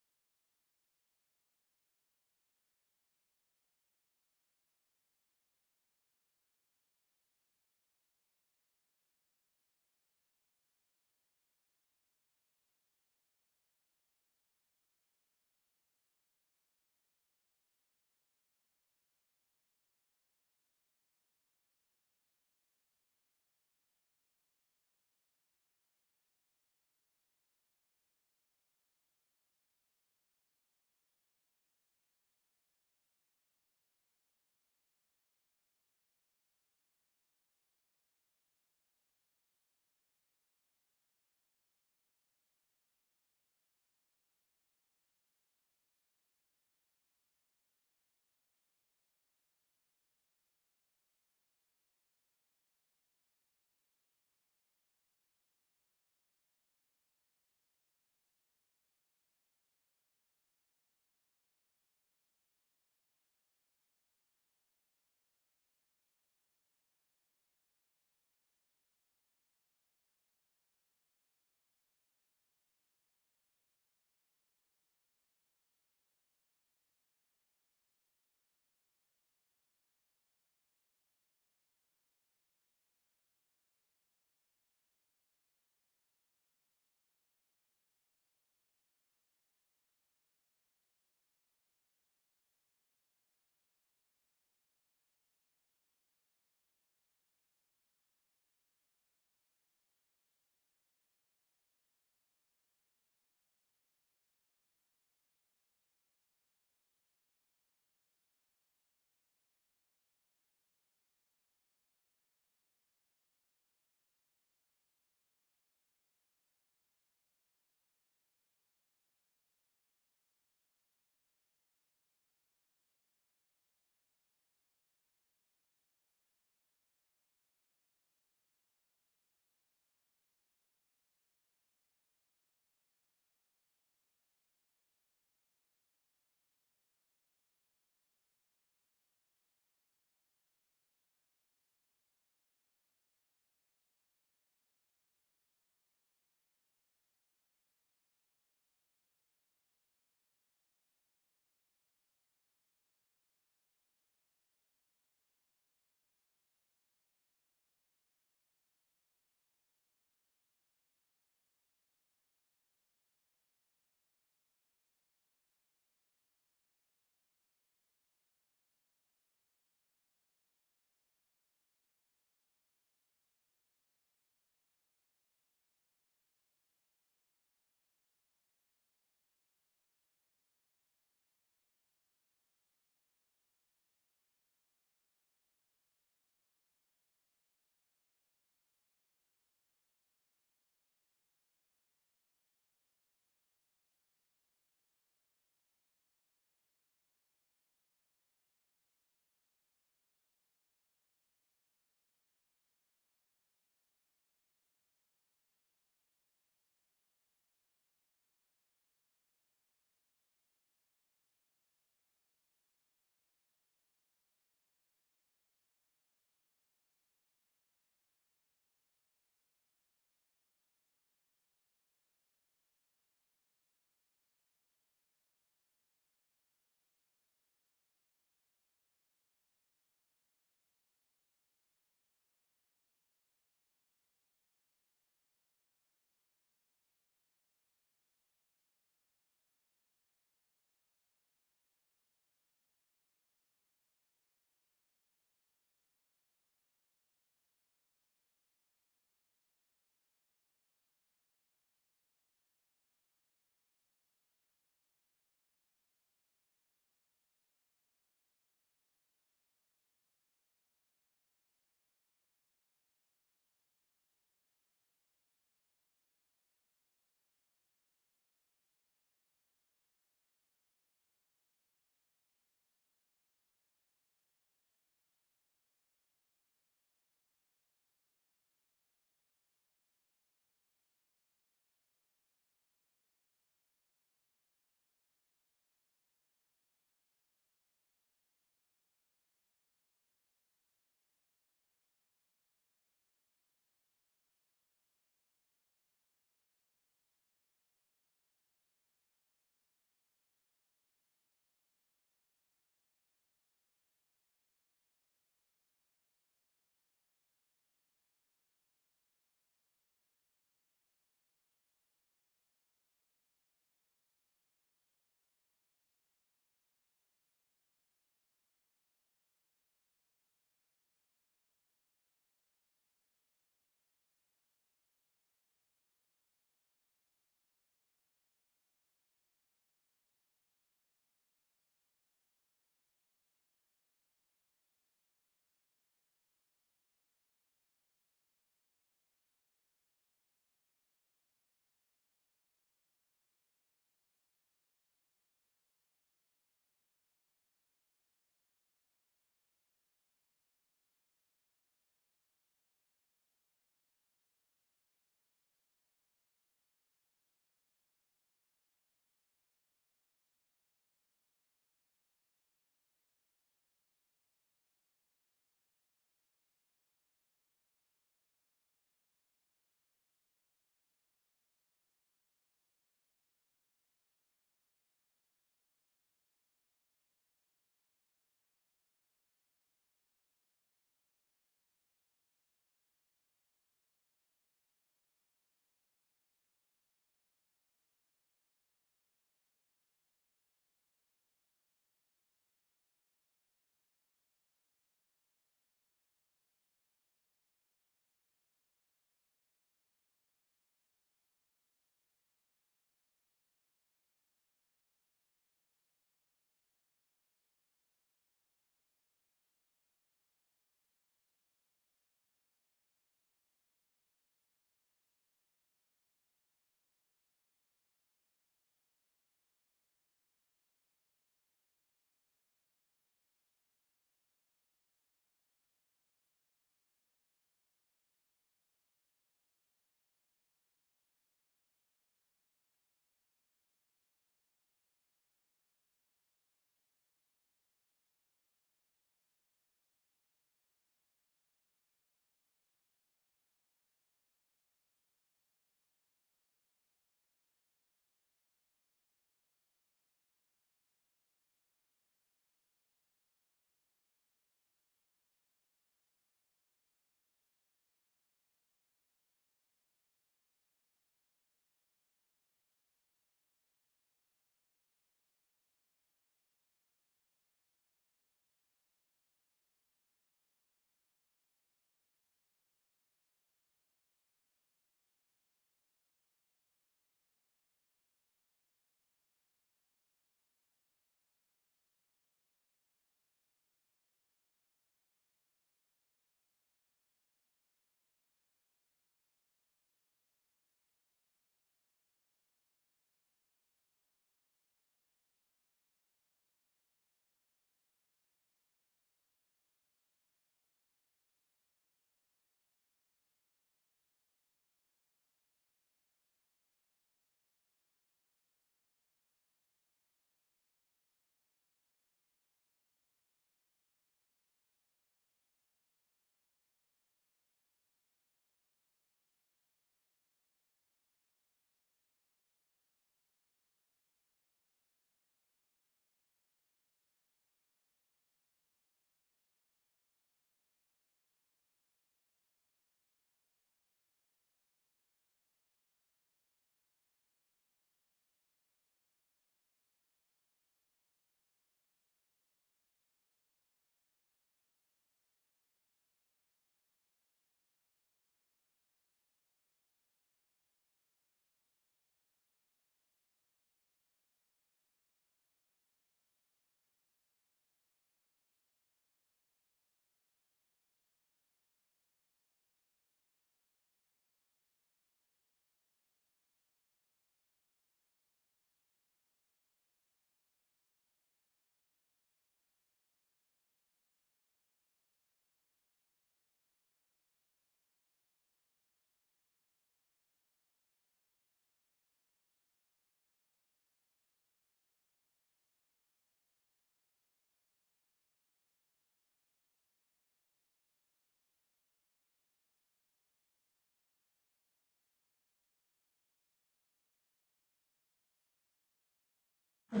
We're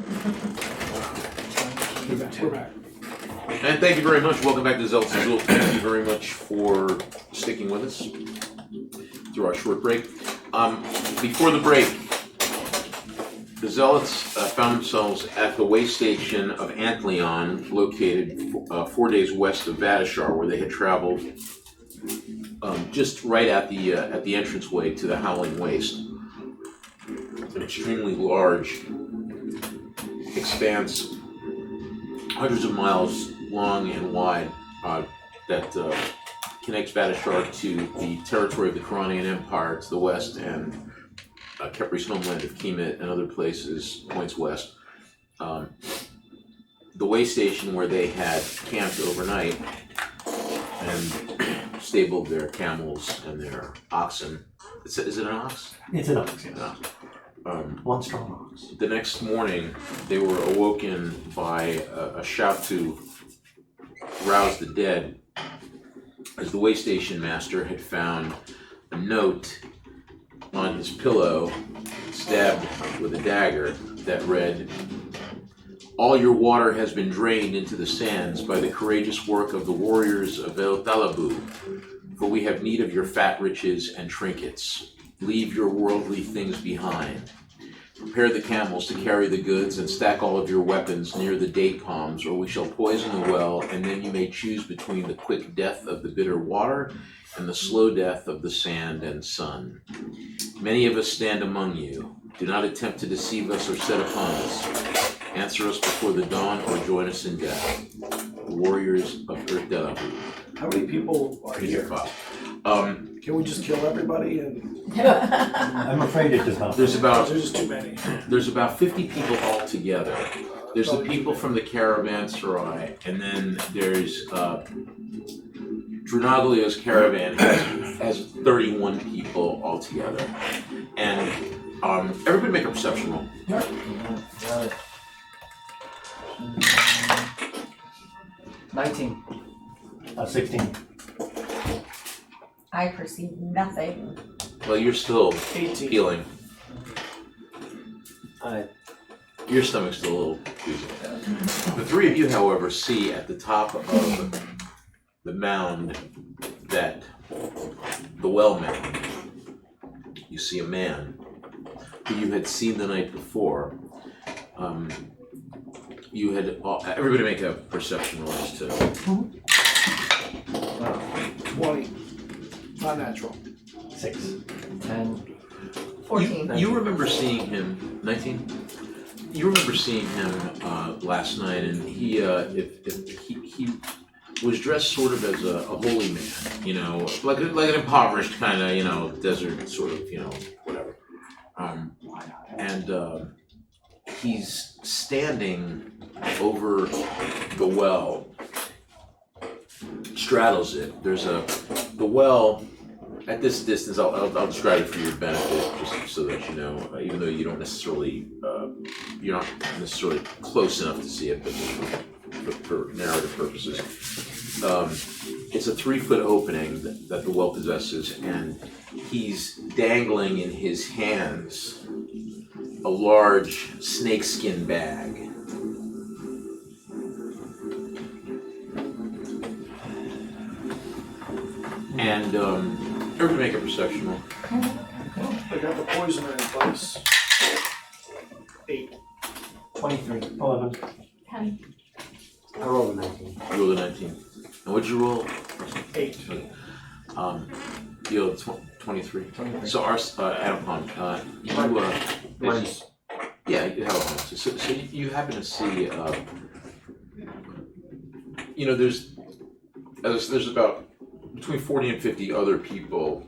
back. And thank you very much. Welcome back to Zealots of Zul. Thank you very much for sticking with us through our short break. Before the break, the Zealots found themselves at the way station of Antleon, located 4 days west of Vadashar, where they had traveled just right at the entranceway to the Howling Waste. An extremely large expanse, hundreds of miles long and wide, that connects Vadashar to the territory of the Coronian Empire to the west, and Kepri's homeland of Kemet and other places, points west. The way station where they had camped overnight and stabled their camels and their oxen. Is it an ox? It's an ox, yes. An ox. One strong ox. The next morning, they were awoken by a shout to rouse the dead, as the way station master had found a note on his pillow, stabbed with a dagger, that read, "All your water has been drained into the sands by the courageous work of the warriors of El Talabu, for we have need of your fat riches and trinkets. Leave your worldly things behind. Prepare the camels to carry the goods, and stack all of your weapons near the date palms, or we shall poison the well, and then you may choose between the quick death of the bitter water and the slow death of the sand and sun. Many of us stand among you. Do not attempt to deceive us or set upon us. Answer us before the dawn or join us in death. The warriors of Erdelabu." How many people are here? Can we just kill everybody? And I'm afraid it does not. There's there's too many. There's about 50 people all together. There's the people from the caravanserai, and then there's Drunaglio's caravan has 31 people all together. And everybody make a perception roll. 19. 16. I perceive nothing. Well, you're still 18. healing. Your stomach's still a little queasy. The three of you, however, see at the top of the mound that the well mound, you see a man who you had seen the night before. You had everybody make a perception roll as to 20. Not natural. 6. 10. 14. You remember seeing him, 19? You remember seeing him last night, and he was dressed sort of as a holy man, you know, like an impoverished kind of, you know, desert sort of, you know, whatever. And he's standing over the well, straddles it. There's the well. At this distance, I'll describe it for your benefit, just so that you know, even though you don't necessarily, you're not necessarily close enough to see it, but just for narrative purposes. It's a 3-foot opening that the well possesses, and he's dangling in his hands a large snakeskin bag. And everybody make a perception roll. They got the poisoner in place. 8. 23. 11. 10. I rolled a 19. You rolled a 19. And what'd you roll? 8. You rolled 23. 23. So our Adapon, Mine's yeah, you have a hunch. So you happen to see, you know, there's about between 40 and 50 other people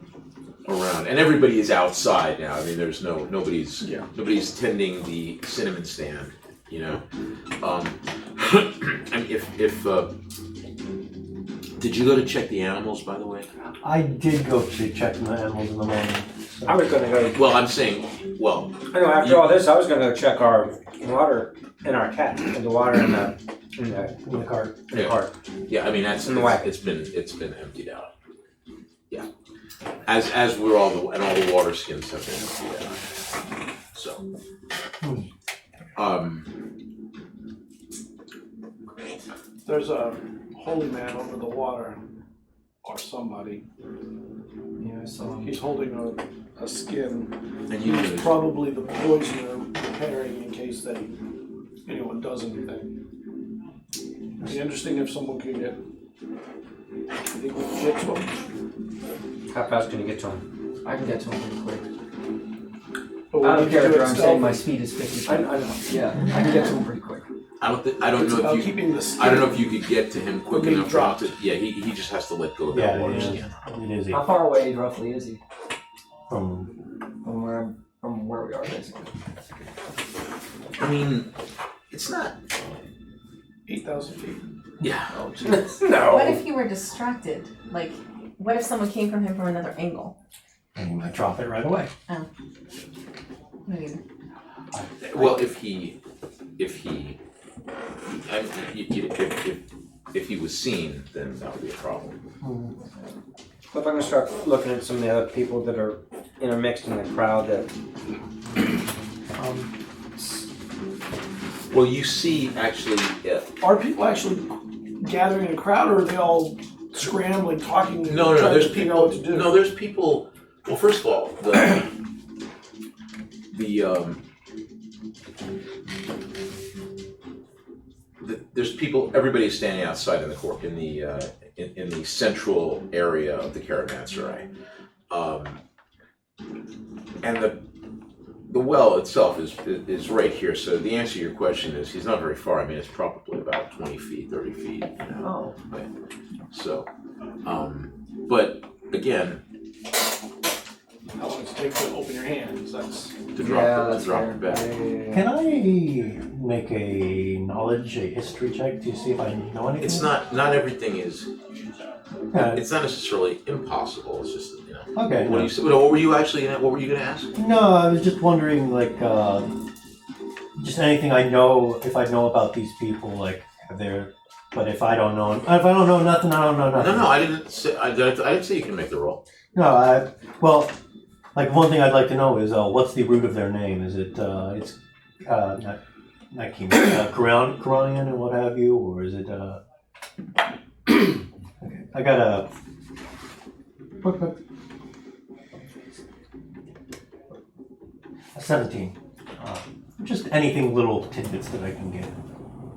around, and everybody is outside now. I mean, there's nobody's tending the cinnamon stand, you know. And if did you go to check the animals, by the way? I did go to check the animals in the morning. So. I was gonna go. Well, I'm saying, well. I know. After all this, I was gonna go check our water in our cat, and the water in the cart. In the cart. Yeah, I mean In the wagon. it's been emptied out. Yeah, as we're all the water skins have been emptied out. So, There's a holy man over the water, or somebody. Yeah, I saw him. He's holding a skin. And you He's know, probably the poisoner preparing in case anyone does anything. It'd be interesting if someone could get. I think we can get to him. How fast can you get to him? I can get to him pretty quick. But we Out need of to do character, it I'm saying my stealthy. speed is 50. I know. Yeah, I can get to him pretty quick. I don't It's know about if you. keeping the skin. I don't know if you could get to him quick When he enough. dropped. Yeah, he just has to let go of that Yeah, water it is. skin. It is How far away roughly is he from from where we are basically? I mean, it's not. 8,000 feet. Yeah. Oh jeez. No. What if you were distracted? Like, what if someone came from him from another angle? and you might drop it right away. I mean, Well, if he, if he was seen, then that would be a problem. If I'm gonna start looking at some of the other people that are intermixed in the crowd that. Well, you see, actually, Are people actually gathering in a crowd, or are they all scrambling, talking, no, trying there's to figure out what to do? No, there's people. Well, first of all, there's people. Everybody's standing outside in the court in the central area of the caravanserai, and the well itself is right here. So the answer to your question is he's not very far. I mean, it's probably about 20 feet, 30 feet. You know? Oh. Right. So, but again, How long does it take to open your hands? That's to drop it back. Can I make a knowledge, a history check to see if I know anything? It's not everything is. Yeah. It's not necessarily impossible. It's just Okay. What no. do you? What were you actually? What were you going to ask? No, I was just wondering, like, just anything I know, if I know about these people, like, but if I don't know nothing, I don't know nothing. No, I didn't say. I didn't say you can make the roll. No, well, like, one thing I'd like to know is, what's the root of their name? Is it, it's, not Quranian and what have you, or is it, okay, I got a 17. Just anything, little tidbits that I can get.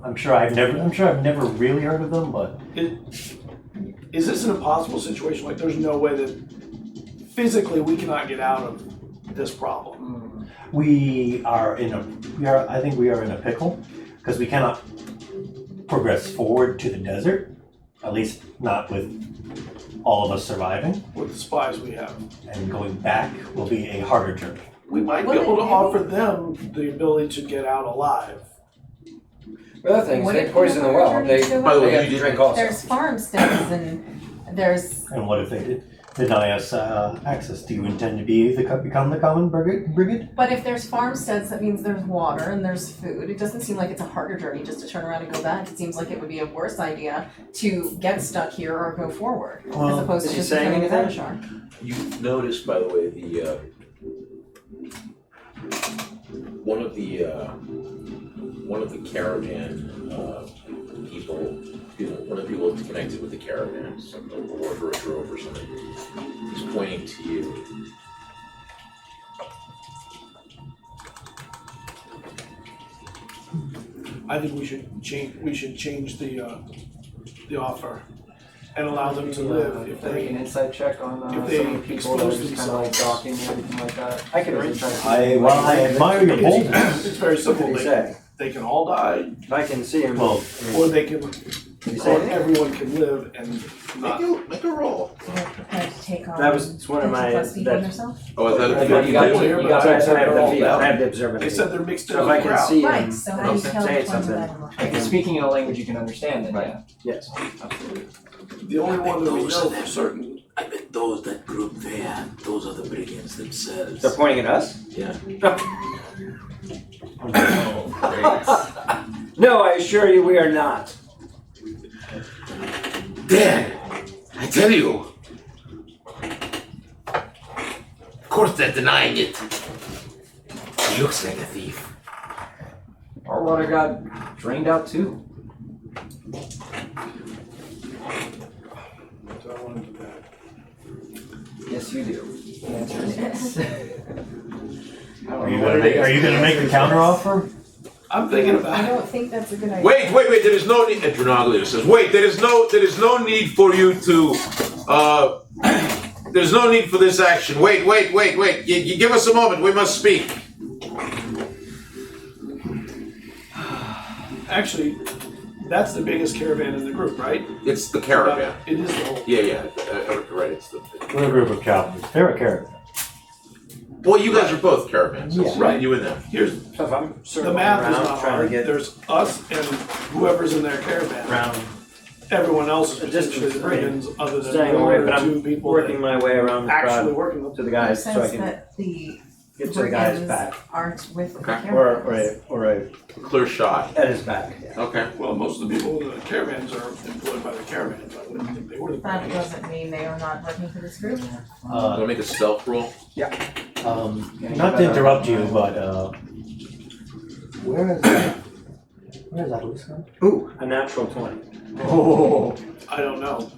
I'm sure I've never really heard of them, but is this an impossible situation? Like, there's no way that physically we cannot get out of this problem. I think we are in a pickle because we cannot progress forward to the desert, at least not with all of us surviving, With the spies we have, and going back will be a harder journey. we might be able to offer them the ability to get out alive. The other thing is Would they it be poison the a well. harder They journey to By the way, have you to did drink also. there's farmsteads and there's And what if they deny us access? Do you intend to become the common brigade? But if there's farmsteads, that means there's water and there's food. It doesn't seem like it's a harder journey just to turn around and go back. It seems like it would be a worse idea to get stuck here or go forward, Well, as opposed is to he just saying becoming a anything? shark. You noticed, by the way, one of the caravan people, one of the people connected with the caravan, a worker, a drove or something, is pointing to you. I think we should change the offer and allow them to live if Make an they. insight check on if some they of the people that are expose just kind of like themselves. docking and everything like that. I can Or is read. it trying to- I admire your boldness. It's very What simple. did he They, say? they can all die, I can see him. Well, or they can, Did he or say anything? everyone can live and not. Make a roll. They're prepared to take on That was one of my. plus people That, themselves. Oh, is that I a got- You got People here, you but got so I have they're the all feet. down. I have the observant. They said they're mixed in So if with I the can crowd. see him, Right, so how do you say tell which one's something. better? If it's speaking in a language you can understand, then Right. yeah, Yes. absolutely. The only one that we know for certain. I bet those that group there, those are the brigands themselves. They're pointing at us? Yeah. No, I assure you we are not. There! I tell you! Of course they're denying it. He looks like a thief. Our water got drained out too. Yes, you do. The answer is yes. Are you gonna make the counter offer? I'm thinking I about it. don't think that's a good idea. Wait, there is no need, Dronaglio says, wait, there is no need for you to, there's no need for this action. Wait, you give us a moment, we must speak. Actually, that's the biggest caravan in the group, right? It's the caravan. It is the whole. Yeah, right, it's the... We're a group of captains. They're a caravan. Well, you guys are both caravans, so Yeah. Right. you and them. Here's So if I'm the circling math is around not trying hard. to get There's us and whoever's in their caravan. around, Everyone else is A distance potentially the for me. brigands, other than staying one away, or but two I'm people working that my way around the actually crowd working with to the In the guys so I sense can that the get to the guy's brigands back. aren't with the Okay. caravans. Or a Clear shot. at his back. Yeah. Okay. Well, most of the people in the caravans are employed by the caravans. I wouldn't think they would. That doesn't mean they are not working for this group. Want to make a stealth roll? Not to interrupt you, but where is that loose gun? Ooh, a natural 20. Oh, I don't know.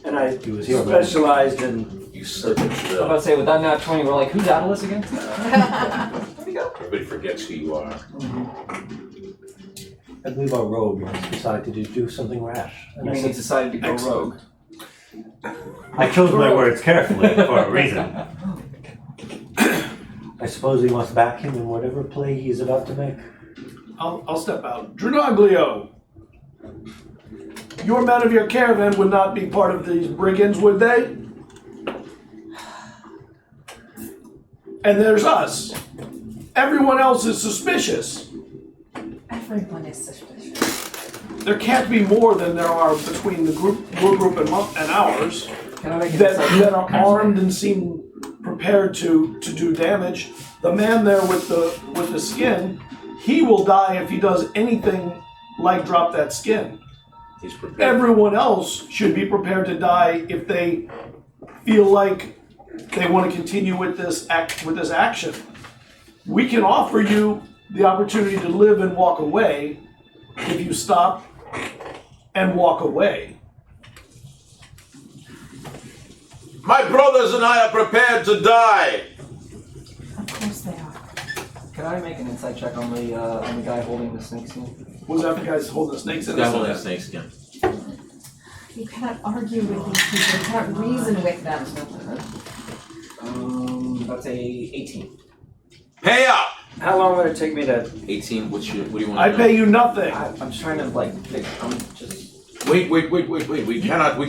And I he was here. specialized in You serpent. I'm about to say, with that nat 20, we're like, who's Atlas again? Everybody forgets who you are. I believe our rogue has decided to do something rash. You And I mean he said, decided to go rogue? I chose my words carefully for a reason. I suppose we must back him in whatever play he's about to make. I'll step out. Dronaglio! Your men of your caravan would not be part of these brigands, would they? And there's us. Everyone else is suspicious. Everyone is suspicious. There can't be more than there are between the group, your group and ours Can I make an that insight? are armed and seem prepared to do damage. The man there with the skin, he will die if he does anything like drop that skin. He's prepared. Everyone else should be prepared to die if they feel like they want to continue with this action. We can offer you the opportunity to live and walk away if you stop and walk away. My brothers and I are prepared to die. Of course they are. Can I make an insight check on the guy holding the snake skin? Was that the guys holding the snakes in Guy his holding a hand? snake skin. You cannot argue with these people. You cannot reason with them. That's a 18. Pay up! how long would it take me to 18, what do you want I to pay you nothing. I'm just trying to I'm just. Wait. We cannot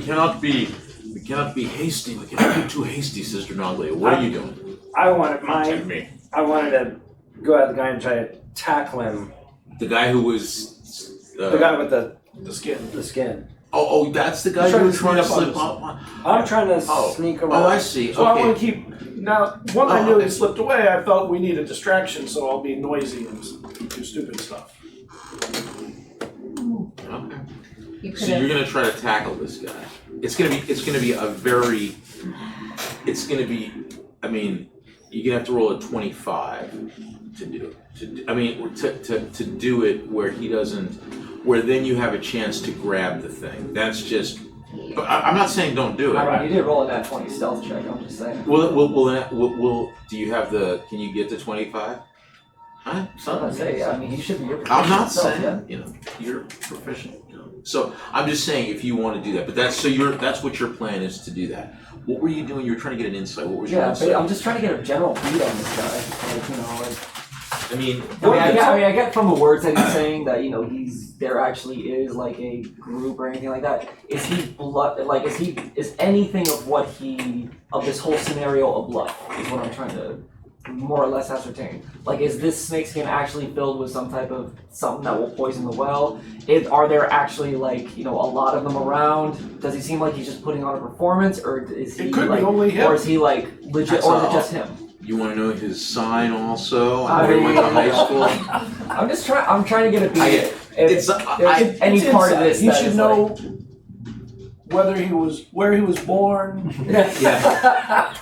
be hasty. We cannot be too hasty, Sister Dronaglio. What are you doing? I wanted Protect me. I wanted to go at the guy and try to tackle him. The guy who was... The guy with the The skin. skin. Oh, that's the guy He's you were trying trying to to sneak slip up up on. I'm trying to Oh. sneak around. Oh, I see. So I want Okay. to keep. Now, when I knew he slipped away, I felt we need a distraction, so I'll be noisy and do stupid stuff. Okay. You could So you're have. gonna try to tackle this guy. It's gonna be a very. It's gonna be. I mean, you're gonna have to roll a 25 to do it. To do it where he doesn't. Where then you have a chance to grab the thing. That's just. I'm not saying don't do it. I mean, you did roll a nat 20 stealth check. I'm just saying. Will do you have the? Can you get to 25? Huh? So I'm gonna say, I mean, you should be. I'm not yourself, saying you're proficient. So I'm just saying if you want to do that, but that's what your plan is to do that. What were you doing? You were trying to get an insight. What was your Yeah, insight? but I'm just trying to get a general beat on this guy. I mean, I get from the words that he's saying that there actually is like a group or anything like that. Is he is anything of this whole scenario a bluff? Is what I'm trying to more or less ascertain. Like, is this snake skin actually filled with something that will poison the well? Are there actually a lot of them around? Does he seem like he's just putting on a performance, or is he It could be only him. or is he legit, That's or is it all. just him? you want to know his sign also? I And where he went to mean- high school? I'm trying to get a beat. I- If it's- there's I- any It's part of inside. this He that should is know where he was born. Yeah.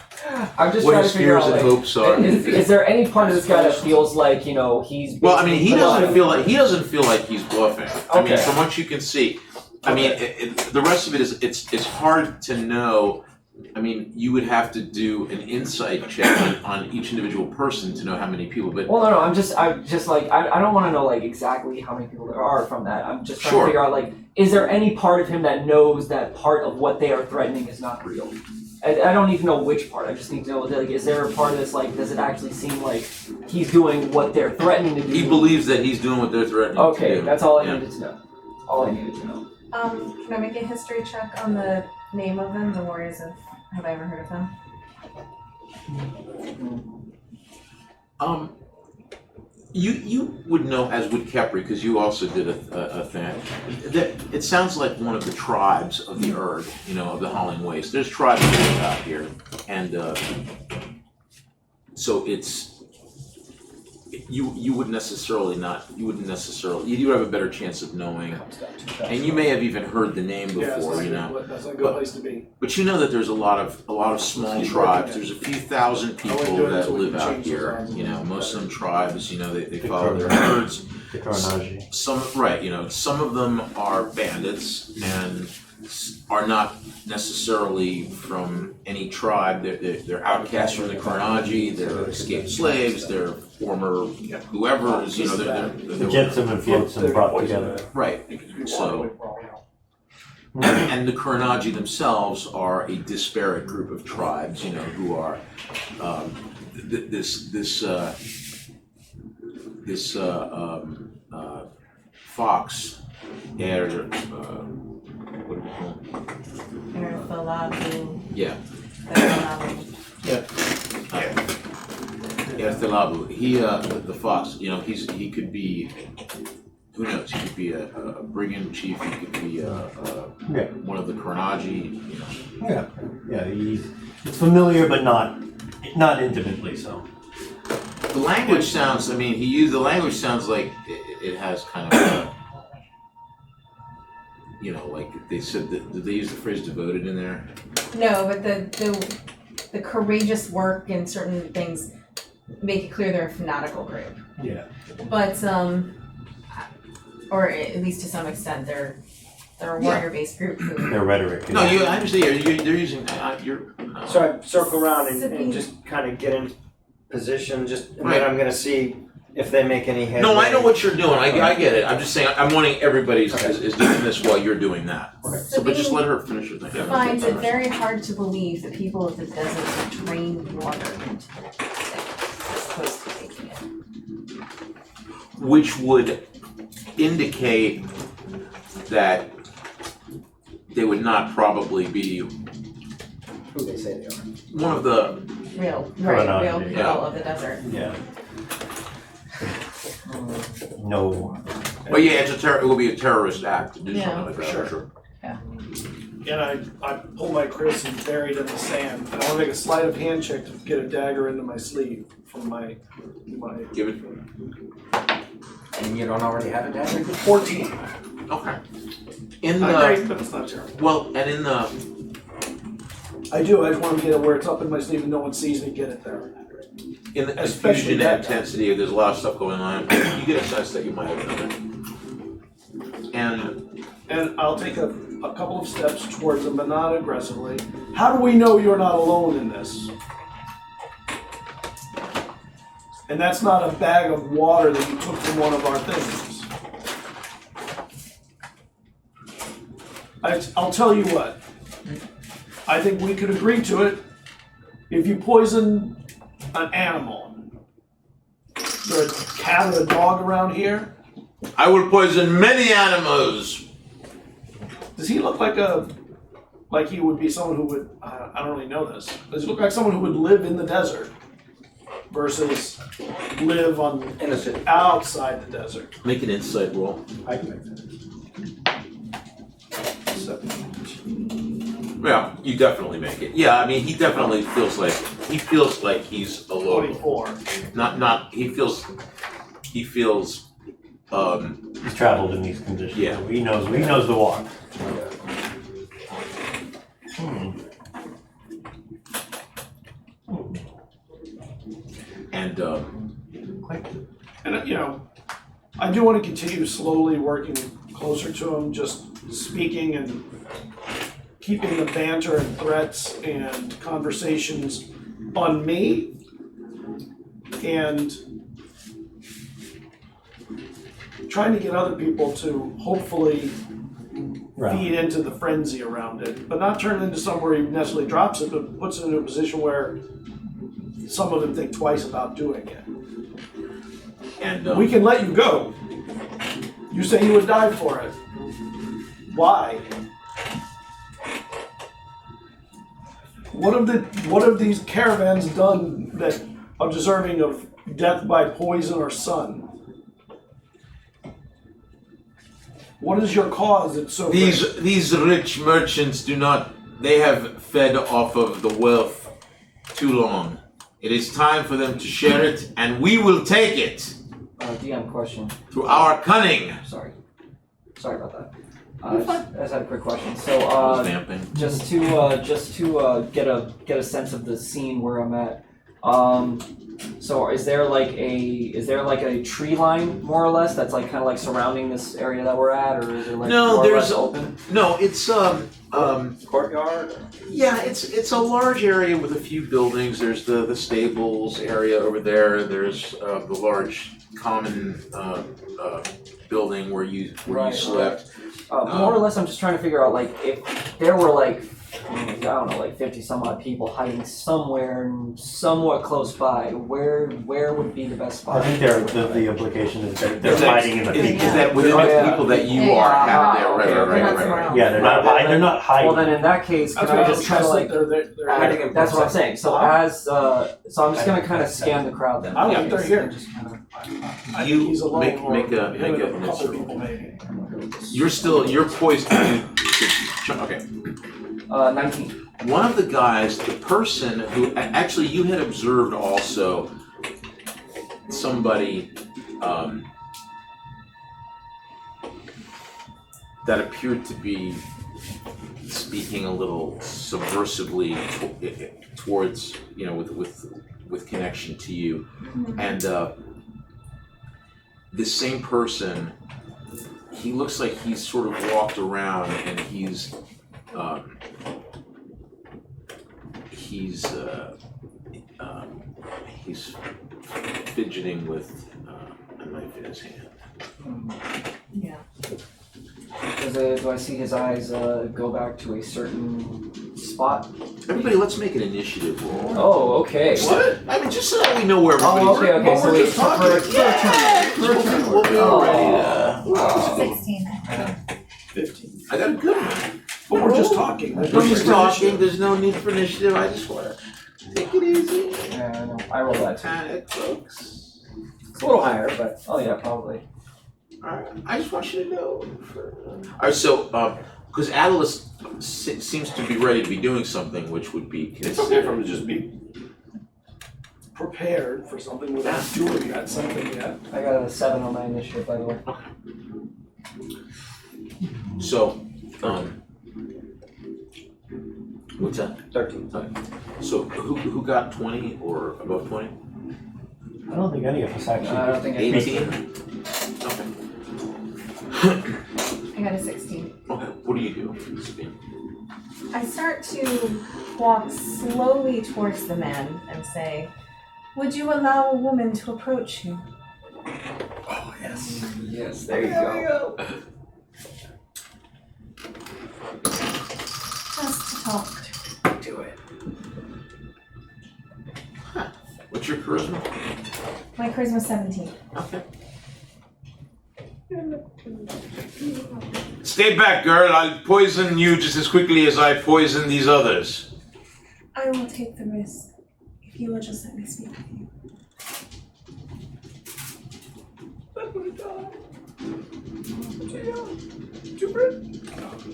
I'm just What trying his to figure fears out, and like, hopes are. is there any part of this guy that feels like he's Well, I mean, he doesn't bluffing? feel like he's bluffing. I mean, Okay. from what you can see, I mean, the rest of it is it's hard to know I mean, you would have to do an insight check on each individual person to know how many people, but Well, no, I'm just like, I don't want to know like exactly how many people there are from that. I'm just trying Sure. to figure out like, is there any part of him that knows that part of what they are threatening is not real? I don't even know which part. I just need to know, like, is there a part of this, like, does it actually seem like he's doing what they're threatening to do? he believes that he's doing what they're threatening to Okay, do. that's all I Yeah. needed to know. All I needed to know. Can I make a history check on the name of them, the Warriors of... Have I ever heard of them? You would know, as would Kepri, because you also did a thing. That it sounds like one of the tribes of the Erd, of the Howling Waste. There's tribes that live out here, and so it's you wouldn't necessarily you have a better chance of knowing, and you may have even heard the name before, That's a good place to be. But you know that there's a lot of small tribes. There's a few thousand people that live out here. Most of them tribes. They follow their herds. The Carnage. Some of them are bandits and are not necessarily from any tribe. They're outcasts from the Carnage. They're escaped slaves. They're former whoever's. The Jetsam and Flotsam brought together. Right. So. And the Carnage themselves are a disparate group of tribes, who are fox, what do we call him? Erthalabu. Yeah. Erthalabu. Erthalabu. He, the fox. He could be. Who knows? He could be a brigand chief. He could be one of the Carnage. Yeah. It's familiar, but not intimately so. The language sounds. The language sounds like it has kind of. Like they said. Did they use the phrase "devoted" in there? No, but the courageous work and certain things make it clear they're a fanatical group. Yeah. But or at least to some extent, they're a warrior-based group. Their rhetoric. No, I understand. They're using. So I circle around and just kind of get in position, and then I'm going to see if they make any headway. No, I know what you're doing. I get it. I'm just saying. I'm wanting everybody is doing this while you're doing that. So, but just let her finish her thing. Finds it very hard to believe that people of the desert have drained water into their sticks as opposed to taking it. Which would indicate that they would not probably be Who they say they are. one of the. Real Carnage, people of the desert. Yeah. No. But yeah, it will be a terrorist act to do something like that. Sure. And I pull my Chris and bury it in the sand. And I want to make a sleight of hand check to get a dagger into my sleeve from my Give it. And you don't already have a dagger? 14. Okay. In Not the great, but it's not terrible. well, and in the I do. I just want to get it where it's up in my sleeve and no one sees me get it there. Especially confusion that and intensity, there's a lot of stuff going on. You get a sense that you might have done it. And I'll take a couple of steps towards them, but not aggressively. How do we know you're not alone in this? And that's not a bag of water that you took from one of our things. I'll tell you what. I think we could agree to it if you poison an animal. Is there a cat or a dog around here? I will poison many animals. Does he look like he would be someone who would, I don't really know this. Does he look like someone who would live in the desert versus live In the city. outside the desert? Make an insight roll. I can make that. Yeah, you definitely make it. Yeah, he definitely feels like he's a local. 24. He feels He's traveled in these conditions. Yeah. So he knows the walk. and I do want to continue slowly working closer to him, just speaking and keeping the banter and threats and conversations on me and trying to get other people to hopefully feed into the frenzy around it, but not turn it into somewhere he necessarily drops it, but puts it into a position where some of them think twice about doing it. And We can let you go. You say you would die for it. Why? What have these caravans done that are deserving of death by poison or sun? What is your cause that's so great? these rich merchants they have fed off of the wealth too long. It is time for them to share it, and we will take it DM question. through our cunning. Sorry about that. I just had a quick question. I So, was vamping. just to get a sense of the scene where I'm at. So is there like a tree line more or less that's like kind of like surrounding this area that we're at, or is it like No, more or there's less open? No, it's Courtyard? yeah, it's a large area with a few buildings. There's the stables area over there. There's the large common building where you slept. More or less, I'm just trying to figure out like if there were like I don't know, like 50 some odd people hiding somewhere somewhat close by, where would be the best spot? I think the implication is they're hiding in the Is people. that within the people that you are have there? Right. Yeah, they're not hiding. Well, then in that case, can That's I what just kind of like they're hiding in that's what I'm saying. So so I'm just gonna kind of scan the crowd then. I think they're here. Just kind of, I You think he's alone make or a him and a couple miserable. people maybe. You're poised to okay. 19. One of the guys, the person who actually you had observed also somebody that appeared to be speaking a little subversively towards with connection to you, and this same person, he looks like he's sort of walked around and he's fidgeting with a knife in his hand. Yeah. Do I see his eyes go back to a certain spot? Everybody, let's make an initiative roll. Oh, okay. What? I mean, just so that we know where everybody's. Oh, okay. Well, So we're we just talking. We'll be all ready to. 16. 15. I got a good one. But we're just talking. We're just talking. There's no need for initiative. I just want to take it easy. Yeah, I know. I rolled that too. Panic, folks. It's a little higher, but oh yeah, probably. Alright, I just want you to know. Alright, so, because Atlas seems to be ready to be doing something, which would be It's okay for him to just be prepared for something without doing that something yet. I got a 7 on my initiative, by the way. So, what's that? 13. Okay. So, who got 20 or above 20? I don't think any of us actually. I don't think I 18? Okay. I got a 16. Okay, what do you do, Sabine? I start to walk slowly towards the man and say, "Would you allow a woman to approach you?" Oh, yes. Yes, there you go. Just to talk. Do it. What's your charisma? My charisma 17. Okay. Stay back, girl. I'll poison you just as quickly as I poison these others. I will take the risk if you will just let me speak with you.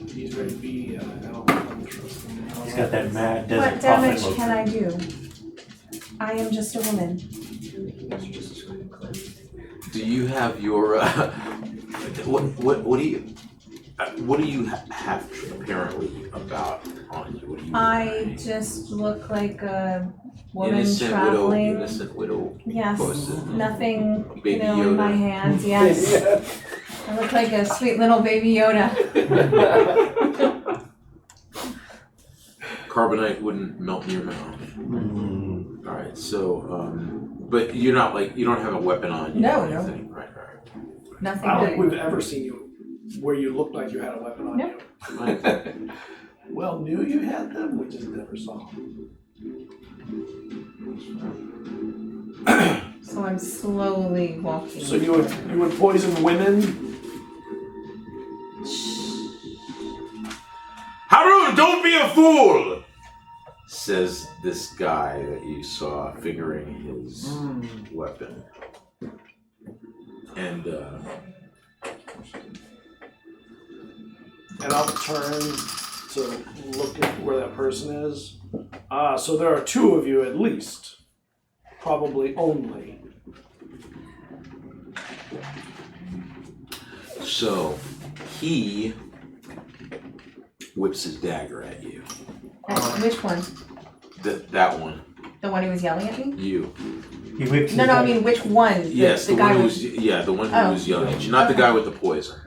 He's ready to be, He's got that mad What desert damage prophet look. can I do? I am just a woman. Do you have your what do you have apparently about on you? What do you I just look like a woman innocent traveling. widow Yes, person. nothing, Baby in my Yoda. hands. Yes, I look like a sweet little baby Yoda. Carbonite wouldn't melt in your mouth. Mm. All right, so, but you're not like, you don't have a weapon on you. No, or no. anything. Right. Nothing. I don't think to- we've ever seen you where you looked like you had a weapon on Nope. you. Right. Well, knew you had them, we just never saw them. So I'm slowly walking. So you would poison women? Harun, don't be a fool! Says this guy that you saw fingering his weapon. And And I'll turn to look at where that person is. So there are two of you at least. Probably only. so he whips his dagger at you. Which one? That one. The one who was yelling at me? You. He whips No, his I head. mean which one? Yes, the guy one who with- was the one who Oh. was yelling at you. Not the guy with the poison.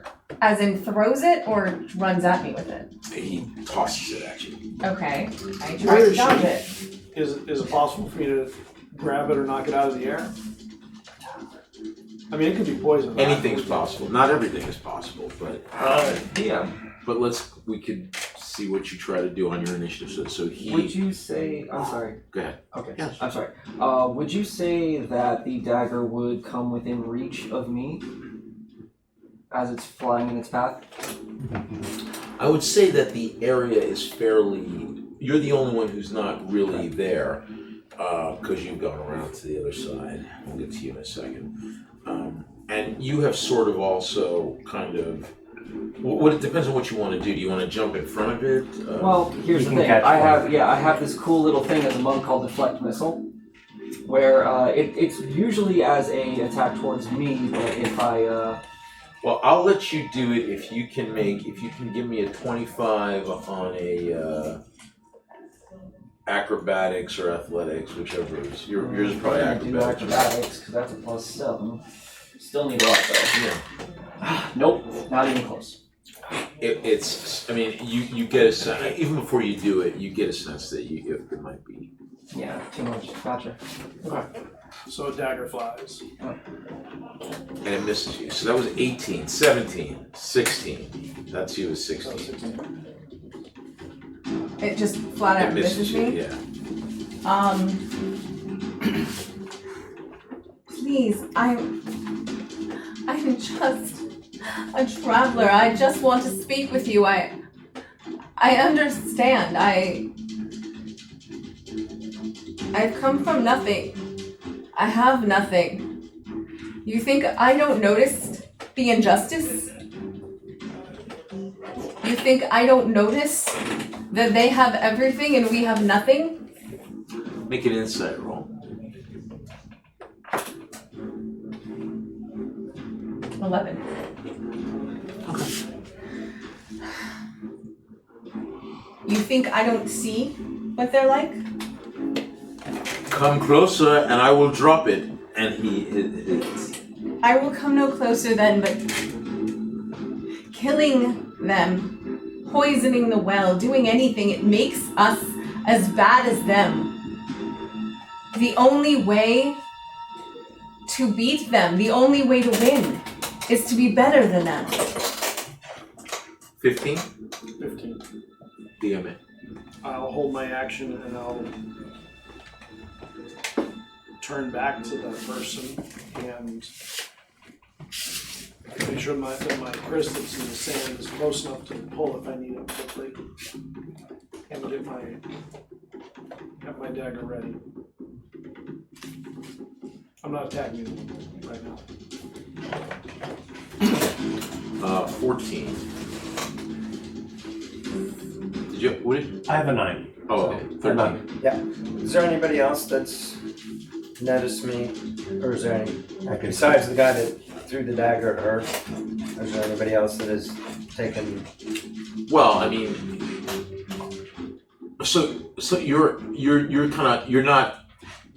As in throws it or runs at me with it? He tosses it at you. Okay. I Where try to is dodge she? it. Is it possible for me to grab it or knock it out of the air? I mean, it could be poison. Anything's possible. Not everything is possible, but Yeah. but we could see what you try to do on your initiative. So he. Would you say? I'm sorry. Go ahead. Okay. Yes. I'm sorry. Would you say that the dagger would come within reach of me as it's flying in its path? I would say that the area is fairly. You're the only one who's not really there, because you've gone around to the other side. We'll get to you in a second. And you have sort of also kind of. What it depends on what you want to do. Do you want to jump in front of it? Well, here's You the can thing. catch I fire. have this cool little thing as a monk called Deflect Missile, where it's usually as a attack towards me, but if I Well, I'll let you do it if you can give me a 25 on a acrobatics or athletics, whichever it is. Yours is probably do acrobatics. acrobatics because that's a +7. Still need a lot though. Yeah. Nope, not even close. It's. I mean, you get a sense even before you do it. You get a sense that it might be. Yeah, too much. Gotcha. Okay. So a dagger flies. And it misses you. So that was 18, 17, 16. That's you as 16. It just flat out It misses you. me? Yeah. Please, I'm just a traveler. I just want to speak with you. I understand. I've come from nothing. I have nothing. You think I don't notice the injustice? You think I don't notice that they have everything and we have nothing? Make an insight roll. 11. You think I don't see what they're like? Come closer, and I will drop it. And he hits. I will come no closer then, but killing them, poisoning the well, doing anything, it makes us as bad as them. The only way to beat them, the only way to win, is to be better than them. 15? 15. DM it. I'll hold my action and I'll turn back to that person and make sure that my crest that's in the sand is close enough to pull if I need it quickly. And get my dagger ready. I'm not attacking you right now. 14. Did you? What did? I have a 9. Oh, okay. 13. Yeah. Is there anybody else that's noticed me? Or is there any, besides the guy that threw the dagger at her, is there anybody else that has taken... Well, I mean, so you're kind of, you're not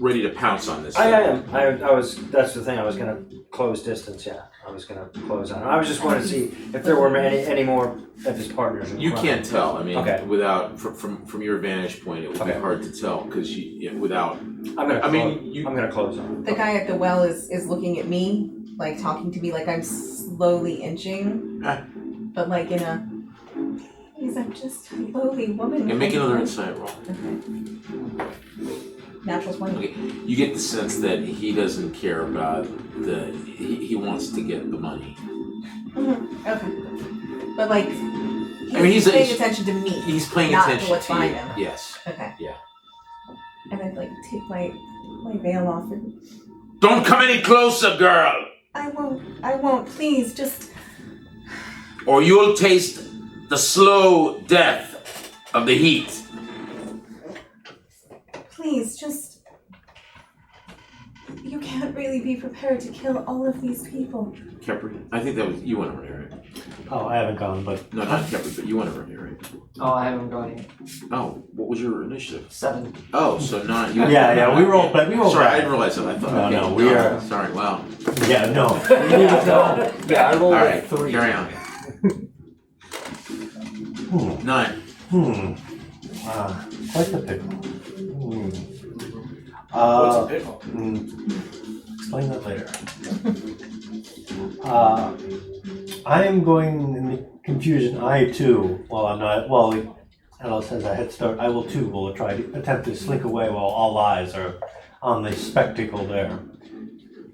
ready to pounce on this. I am. I was. That's the thing. I was gonna close distance. Yeah, I was gonna close on. I was just wanting to see if there were any more of his partners. You can't tell. I mean, Okay. without from your vantage point, it would be Okay. hard to tell because without. I'm gonna. I'm gonna close on. The guy at the well is looking at me, like talking to me, like I'm slowly inching, Ah. but like in a. Please, I'm just a lowly woman. And make another insight roll. Okay. Natural 20. Okay. You get the sense that he doesn't care about he wants to get the money. Mm-hmm. Okay. But like, he's he's paying attention to me. He's paying not attention to what's to behind you. him. Yes. Okay. Yeah. And I'd like take my veil off and Don't come any closer, girl, I won't, please, just or you'll taste the slow death of the heat. please, just you can't really be prepared to kill all of these people. Kepri, I think that was you went over here, right? Oh, I haven't gone, but No, not Kepri, but you went over here, right? Oh, I haven't gone yet. Oh, what was your initiative? 7. Oh, so not you. yeah, we rolled back. We rolled Sorry, I back. didn't realize that. I thought. No, okay, no, we are- Sorry. Wow. Yeah, no. Yeah, I rolled All a right. 3. Carry on. 9. Quite the pickle. What's a pickle? Explain that later. I am going in the confusion. I too, while I'm not, well, Alice has a head start. I will too will try to attempt to slink away while all eyes are on the spectacle there,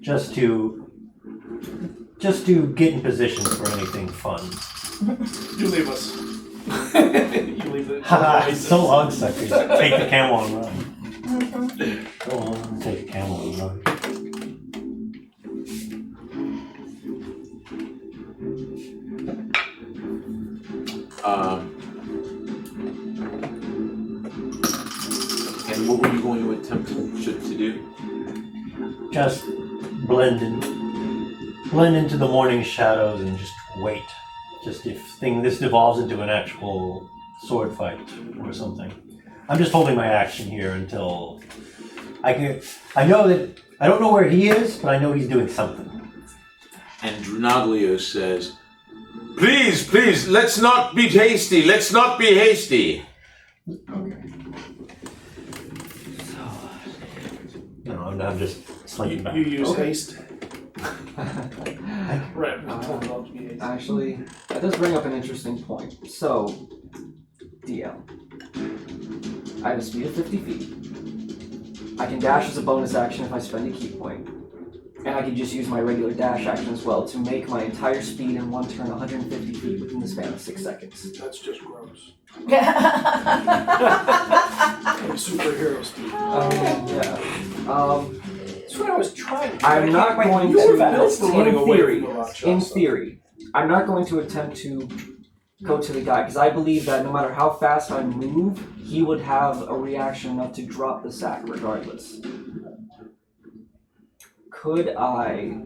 just to get in position for anything fun. You leave us. You leave the. Haha, so long, suckers. Take the camel and run. Go on, take the camel and run. And what were you going to attempt to do? Just blend into the morning shadows and just wait. Just if this devolves into an actual sword fight or something. I'm just holding my action here until I don't know where he is, but I know he's doing something. And Drunaglio says, Please, let's not be hasty. Let's not be hasty. No, I'm just slinking back. You use Okay. haste. Right, we told him not to be hasty. Actually, that does bring up an interesting point. So, DL. I have a speed of 50 feet. I can dash as a bonus action if I spend a key point. And I can just use my regular dash action as well to make my entire speed in one turn 150 feet within the span of 6 seconds. That's just gross. Yeah. Like superhero speed. That's what I was trying to do. I'm not going You were to, built for running away in from the Rakshasa. theory, I'm not going to attempt to go to the guy, because I believe that no matter how fast I move, he would have a reaction enough to drop the sack regardless. Could I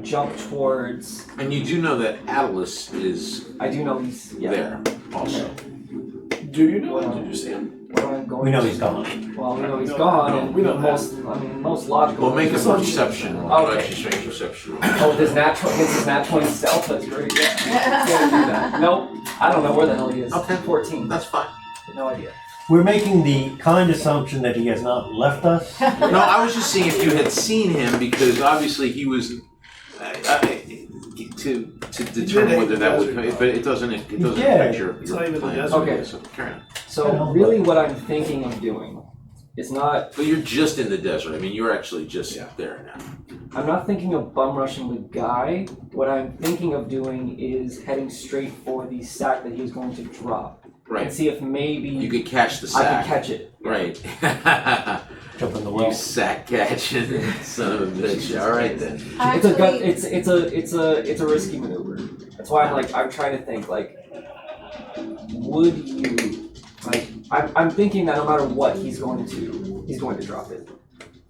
jump towards, And you do know that Atlas is I do know he's, yeah. there also. Do you know? Did you see him? What I'm going We know to- he's gone. Well, we know he's No, gone, no, and we know that. most logical. Well, make a So- perception roll. Okay. Actually, strength perception roll. Oh, his nat 20 stealth, that's great. Yeah. Can't do that. Nope. I don't know where the hell he is. Okay. 14. That's fine. No idea. We're making the kind assumption that he has not left us. No, I was just seeing if you had seen him because obviously he was to determine whether that would, but it doesn't Yeah. affect your It's not even the plans. desert. Okay. So carry on. So really what I'm thinking of doing is not, But you're just in the desert. I mean, you're actually just there now. I'm not thinking of bum rushing the guy. What I'm thinking of doing is heading straight for the sack that he's going to drop. And Right. see if maybe You could catch the I sack. can catch it. Right. Jump in the You well. sack catching son of a bitch. All right then. It's a gut, it's a risky maneuver. That's why I'm trying to think would you I'm thinking that no matter what he's going to drop it.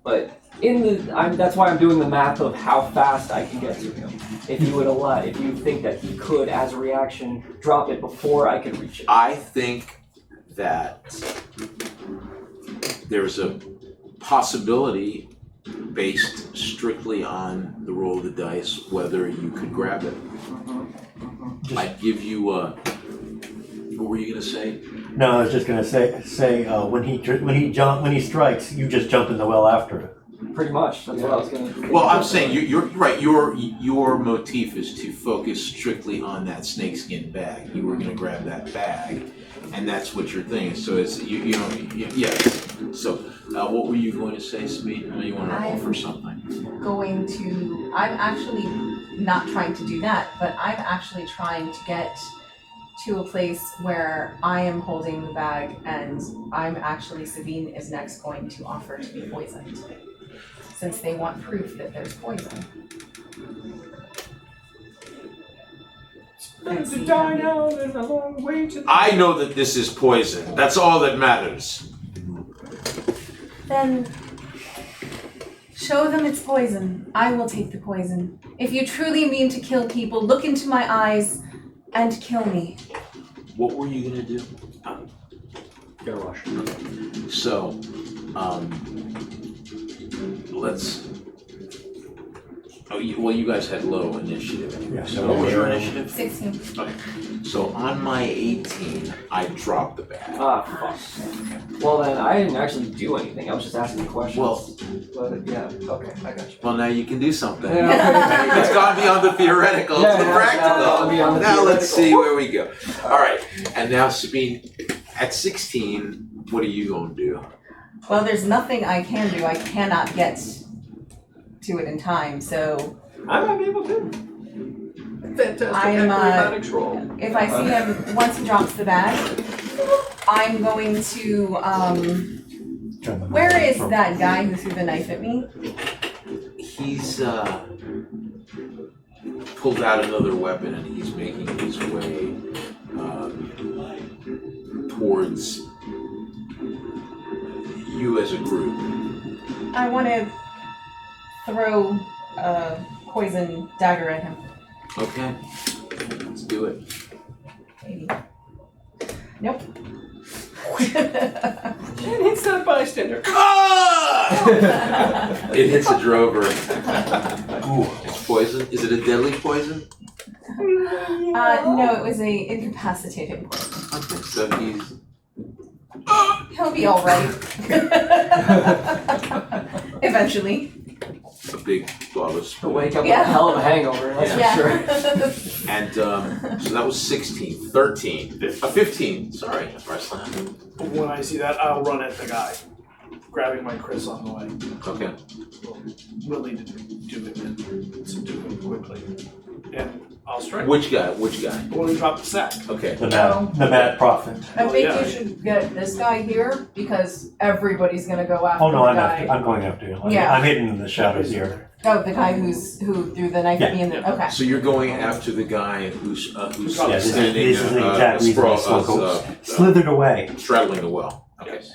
But that's why I'm doing the math of how fast I can get to him. If you think that he could, as a reaction, drop it before I could reach it. I think that there's a possibility based strictly on the roll of the dice whether you could grab it. I'd give you what were you gonna say? No, I was just gonna say when he strikes, you just jump in the well after it. Pretty much. That's what I was gonna. Well, I'm saying you're right. Your motif is to focus strictly on that snakeskin bag. You were going to grab that bag, and that's what your thing is. So it's yes. So what were you going to say, Speed? I know you want to offer something. I'm actually not trying to do that, but I'm actually trying to get to a place where I am holding the bag and I'm actually, Sabine is next going to offer to be poisoned, since they want proof that there's poison. To die now and a long way to. I know that this is poison. That's all that matters. Then show them it's poison. I will take the poison. If you truly mean to kill people, look into my eyes and kill me. What were you going to do? Go rush. So, let's. Oh, you guys had low initiative. Yeah, So what was your initiative? 16. Okay. So on my 18, I dropped the bag. Ah, fuck. Well then, I didn't actually do anything. I was just asking questions. Well- but yeah, okay, I got you. Well, now you can do something. Yeah. It's gone beyond the theoretical to the Yeah, practical. beyond the Now let's theoretical. see where we go. All right. And now, Sabine, at 16, what are you going to do? Well, there's nothing I can do. I cannot get to it in time, so I might be able to. Fantastic I'm, acrobatics roll. if I see him, once he drops the bag, I'm going to, where is that guy who threw the knife at me? He's pulled out another weapon and he's making his way towards you as a group. I want to throw a poison dagger at him. Okay, let's do it. Maybe. Nope. And it's not bystander. It hits a drover. Ooh. It's poison. Is it a deadly poison? No, it was a incapacitating poison. Okay, so he's He'll be all right. Eventually. a big blob of To wake up with Yeah. a hell of a hangover, that's Yeah. for sure. And so that was 16, 13, 15. Sorry, Arslan. When I see that, I'll run at the guy, grabbing my Chris on the way. Okay. Willing to do it and subdue him quickly. And I'll strike. Which guy? Which guy? The one who dropped the sack. Okay. The mad prophet. I think yeah. you should get this guy here because everybody's gonna go after Oh no, the guy. I'm going after you. Yeah. I'm hidden in the shadows here. Oh, the guy who threw the knife at me in the okay. So you're going after the guy who's Yeah, this is standing the exact reason I slithered away. straddling the well. Okay. Yes.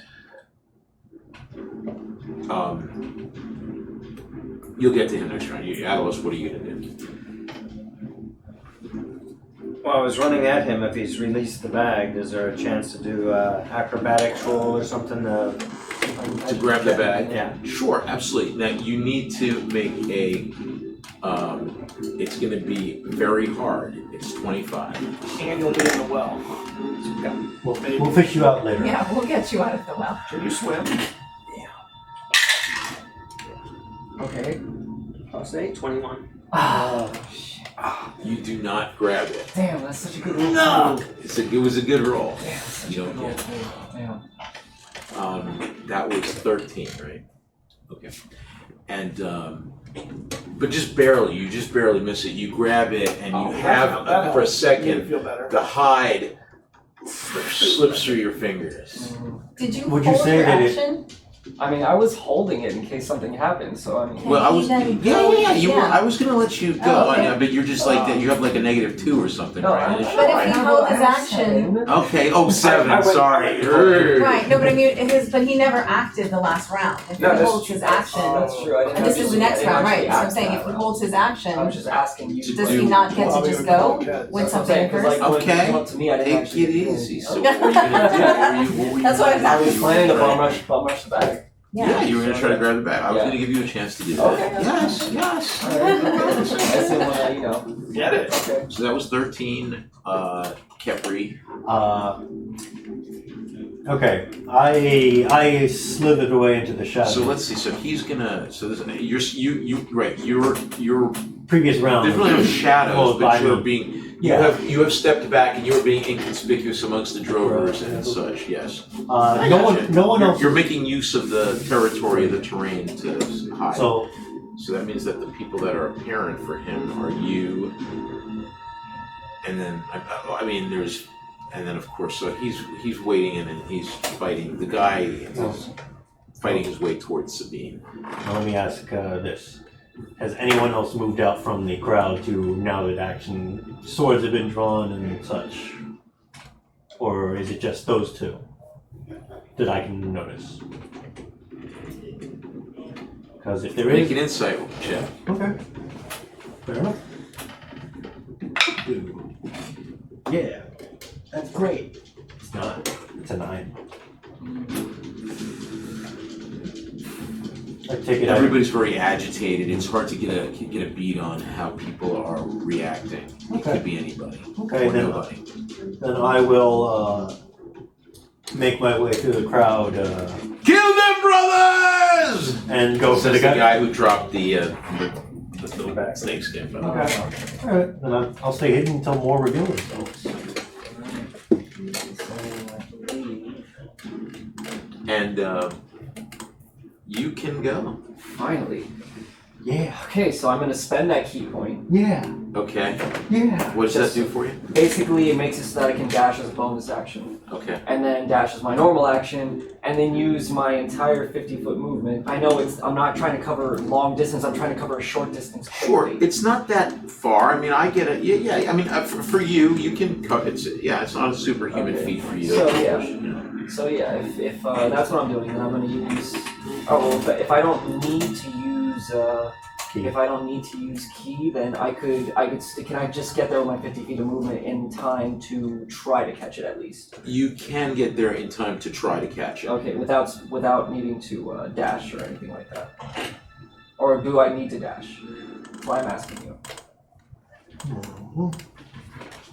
You'll get to him next round. Atlas, what are you gonna do? Well, I was running at him. If he's released the bag, is there a chance to do acrobatics roll or something? To grab the bag? Yeah. Sure, absolutely. Now you need to make a. It's going to be very hard. It's 25. And you'll be in the well. We'll fish you out later. Yeah, we'll get you out of the well. Can you swim? Okay. Plus 8, 21. Oh, shit. You do not grab it. Damn, that's such a good roll. No. It was a good roll. Damn, that's such You a don't good get roll. it. Damn. That was 13, right? Okay. And but just barely. You just barely miss it. You grab it, and you have for a You second feel better. the hide slips through your fingers. Did you Would you hold say your that it- action? I mean, I was holding it in case something happened, so I mean. Well, I was. Then Yeah. go- You were. yeah. I was gonna let you go, Oh, okay. but you're just like that. You have like a -2 or something, No, right? I'm It's- sure But if I he have- held I his have action- 7. Okay. Oh, 7. I went- Sorry. Right, no, but I mean, but he never acted the last round. If No, he that's holds his true. action, That's true. I didn't and this is the actually- next I didn't round, right? actually So I'm act saying that if he round. holds his I was action, just asking you. does he not get to just go when That's what I'm something saying, 'cause, occurs? like, when it Okay. came up to me, I didn't Take actually it do easy. So Okay. what were you gonna do? What were you That's what I was I was planning to bum Right. rush the bag. Yeah, you were gonna try to grab the bag. I was Yeah. gonna give you a chance to do that. Okay. Yes. Yes. Alright. I just didn't wanna, you know. Get it. Okay. So that was 13. Kepri. Okay, I slithered away into the shadows. So let's see. So he's gonna. So this, you right. You're. Previous round. There's really no shadows, Well, but I you're mean, being. yeah. You have stepped back and you're being inconspicuous amongst the drovers and such. Yes. I no gotcha. one else. You're making use of the territory, the terrain to hide. So So that means that the people that are apparent for him are you, and then I mean there's, and then of course so he's waiting and he's fighting the guy is fighting his way towards Sabine. now let me ask this: has anyone else moved out from the crowd to now that action swords have been drawn and such, or is it just those two that I can notice? Because if there Make is, an insight check. okay, fair enough. Yeah, that's great. It's not. It's a 9. I take it. Everybody's very agitated. It's hard to get a beat on how people are reacting. It Okay. could be anybody Okay, or then nobody. I will make my way through the crowd Kill them, brothers! and go for Says the guy. who dropped the snakeskin. Okay. All right, then I'll stay hidden until more reveal themselves. And you can go. Finally. Yeah. Okay, so I'm gonna spend that key point. Yeah. Okay. Yeah. What does Just- that do for you? Basically, it makes it so that I can dash as a bonus action, Okay. and then dash as my normal action, and then use my entire 50-foot movement. I know I'm not trying to cover long distance. I'm trying to cover a short distance. Sure. quickly. It's not that far. I mean, I get it. Yeah. I mean, for you, you can cut. It's not a superhuman Okay. feat for you. So, to yeah. push, you know. So yeah, if that's what I'm doing, then I'm gonna use. Oh, well, if I don't need to use. Key. If I don't need to use key, then I could. Can I just get there with my 50 feet of movement in time to try to catch it at least? You can get there in time to try to catch it. Okay, without needing to dash or anything like that. Or do I need to dash? That's why I'm asking you.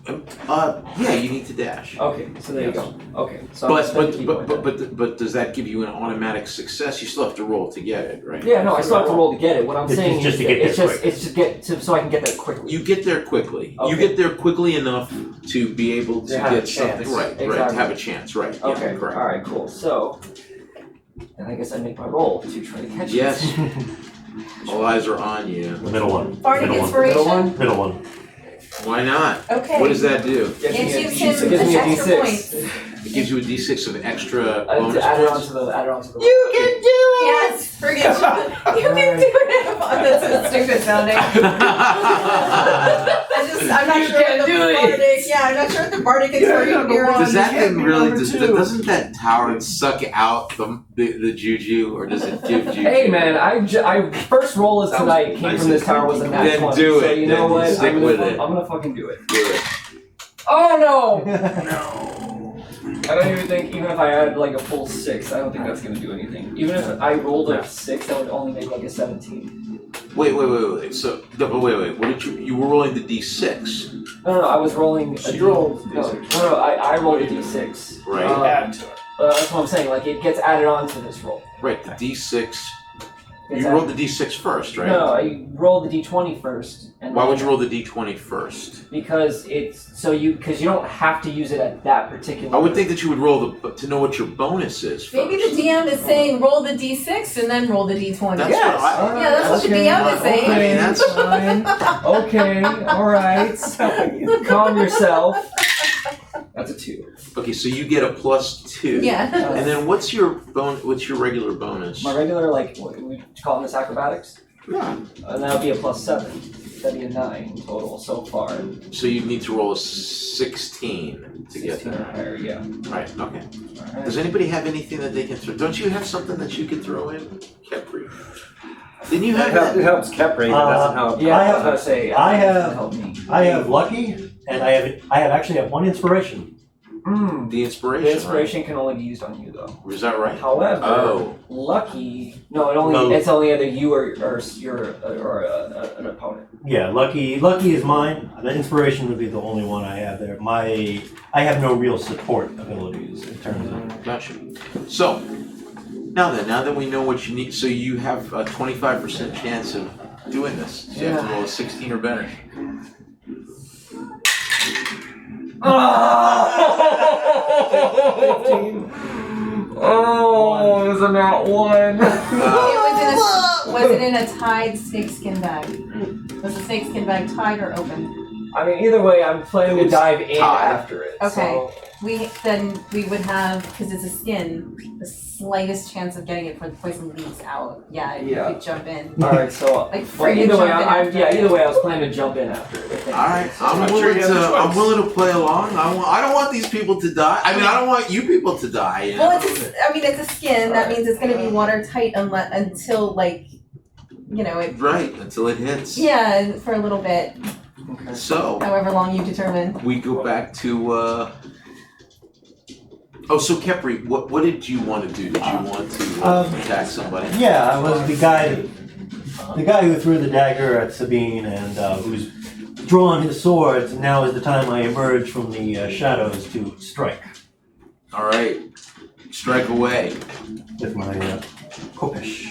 Yeah, you need to dash. Okay, so there you go. Okay, so I'm gonna spend the key point then. But does that give you an automatic success? You still have to roll to get it, right? Yeah, no, I still have to roll to get it. What I'm It's saying just is to get it's there just quick. it's just get to so I can get there quickly. You get there quickly. You Okay. get there quickly enough to be able to To have a get something chance. right, to Exactly. have a chance, right? Okay, Yeah, correct. alright, cool. So, and I guess I make my roll to try to catch Yes. it. All eyes are on you. The middle one. Bardic Middle one. inspiration. Middle one. Why not? Okay. What does that do? Gives me It a gives D- him gives me a extra D6. points. It gives you a D6 of extra To bonus add it points. onto the You can do it! Yes, forget you. You can do it. That's so stupid sounding. I'm not sure what the bardic. Yeah, I'm not sure what the bardic inspiration but you're why- on. Does that You can't thing be really? number 2. Doesn't that tower suck out the juju, or does it give juju? Hey man, I first roll is tonight came from this tower was a nat Then 20. do So it, you know then what? stick with it. I'm gonna fucking do it. Do it. Oh no! I don't even think, even if I add like a full 6, I don't think that's gonna do anything. Even if I rolled a 6, that would only make like a 17. Wait. So, no, but wait. What did you were rolling the D6, No, I was rolling. So you rolled No, D6. no, I rolled a D6. right? Add to it. That's what I'm saying. Like it gets added on to this roll. Right. The D6. Gets You added- rolled the D6 first, right? No, I rolled the D20 first. And Why then- would you roll the D20 first? Because it's so because you don't have to use it at that particular. I would think that you would roll to know what your bonus is first. Maybe the DM is saying roll the d6 and then roll the d20. That's Yes. what I- Yeah, that's what the DM is saying. I mean, that's fine. Okay, all right. Calm yourself. That's a 2. Okay, so you get a +2. Yeah. And then what's your regular bonus? My regular, like, what we call this acrobatics? Yeah. And that would be a +7. That'd be a 9 total so far. So you need to roll a 16 to get 16 or there. higher, yeah. Right, okay. Alright. Does anybody have anything that they can throw? Don't you have something that you could throw in? Kepri. Didn't you have It that? helps Kepri, but doesn't help. Yeah, I I was have- about to say, I it doesn't have- help me. I have lucky, and I have one inspiration. The inspiration. The inspiration can only be used on you, though. Right? Is that right? However, Oh. lucky. No, No. it's only either you or an opponent. Yeah, lucky is mine. The inspiration would be the only one I have there. I have no real support abilities in terms of. Gotcha. So, now that we know what you need, so you have a 25% chance of doing this. So you have to roll a 16 or better. Oh, there's a nat 1. Was it in a tied snakeskin bag? Was the snakeskin bag tied or open? I mean, either way, I'm planning to dive in tied. after it. Okay. So. We would have, because it's a skin, the slightest chance of getting it for the poison leaks out. Yeah, you Yeah. could jump in. All right, so Like well, freaking either way, jump in after either it. way, I was planning to jump in after it. All right, I'm sure you have a choice. I'm willing to play along. I don't want these people to die. I mean, I don't want you people to die. You know? Well, it's a skin. That means it's going to be watertight until like, it. Right, until it hits. Yeah, for a little bit, Okay. So however long you determine. we go back to. Oh, so Kepri, what did you want to do? Did you want to attack somebody? Yeah, I was the guy who threw the dagger at Sabine and who's drawn his swords. And now is the time I emerge from the shadows to strike All right, strike away. with my kopish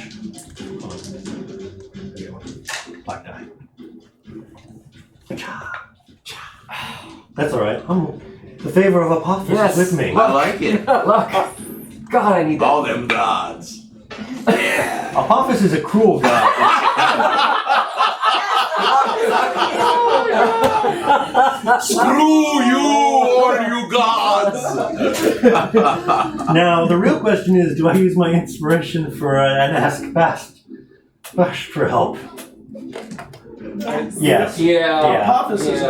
black die. That's all right. The favor of Apophis Yes. is with me. I like it. Look, God, I need that. All them gods. Yeah. Apophis is a cruel god. Screw you, all you gods. Now, the real question is, do I use my inspiration and ask Bash for help? Yes. Yeah. Apophis is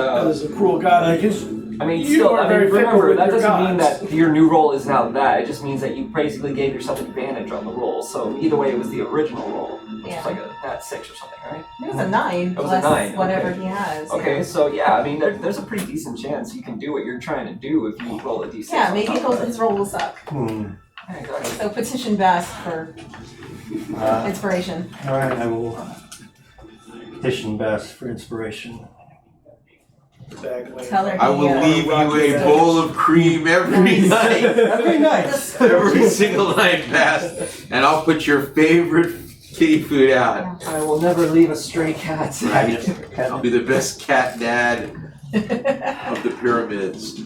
a cruel god. Because I mean, You still, are I very mean, fickle remember, with that your doesn't mean gods. that your new roll is now that. It just means that you basically gave yourself advantage on the roll. So either way, it was the original roll, which was like a nat 6 or something, right? It was a 9 It was a plus 9, whatever okay. he has. Okay, so yeah, I mean, there's a pretty decent chance you can do what you're trying to do if you roll a d6. Yeah, on maybe top of his roll will suck. that. Yeah, exactly. So petition Bass for inspiration. All right, I will petition Bass for inspiration. Tell her I will he, leave you a bowl of cream every night. Very nice. Every single night, Bass. And I'll put your favorite kitty food out. I will never leave a stray cat. Right? I'll be the best cat dad of the pyramids.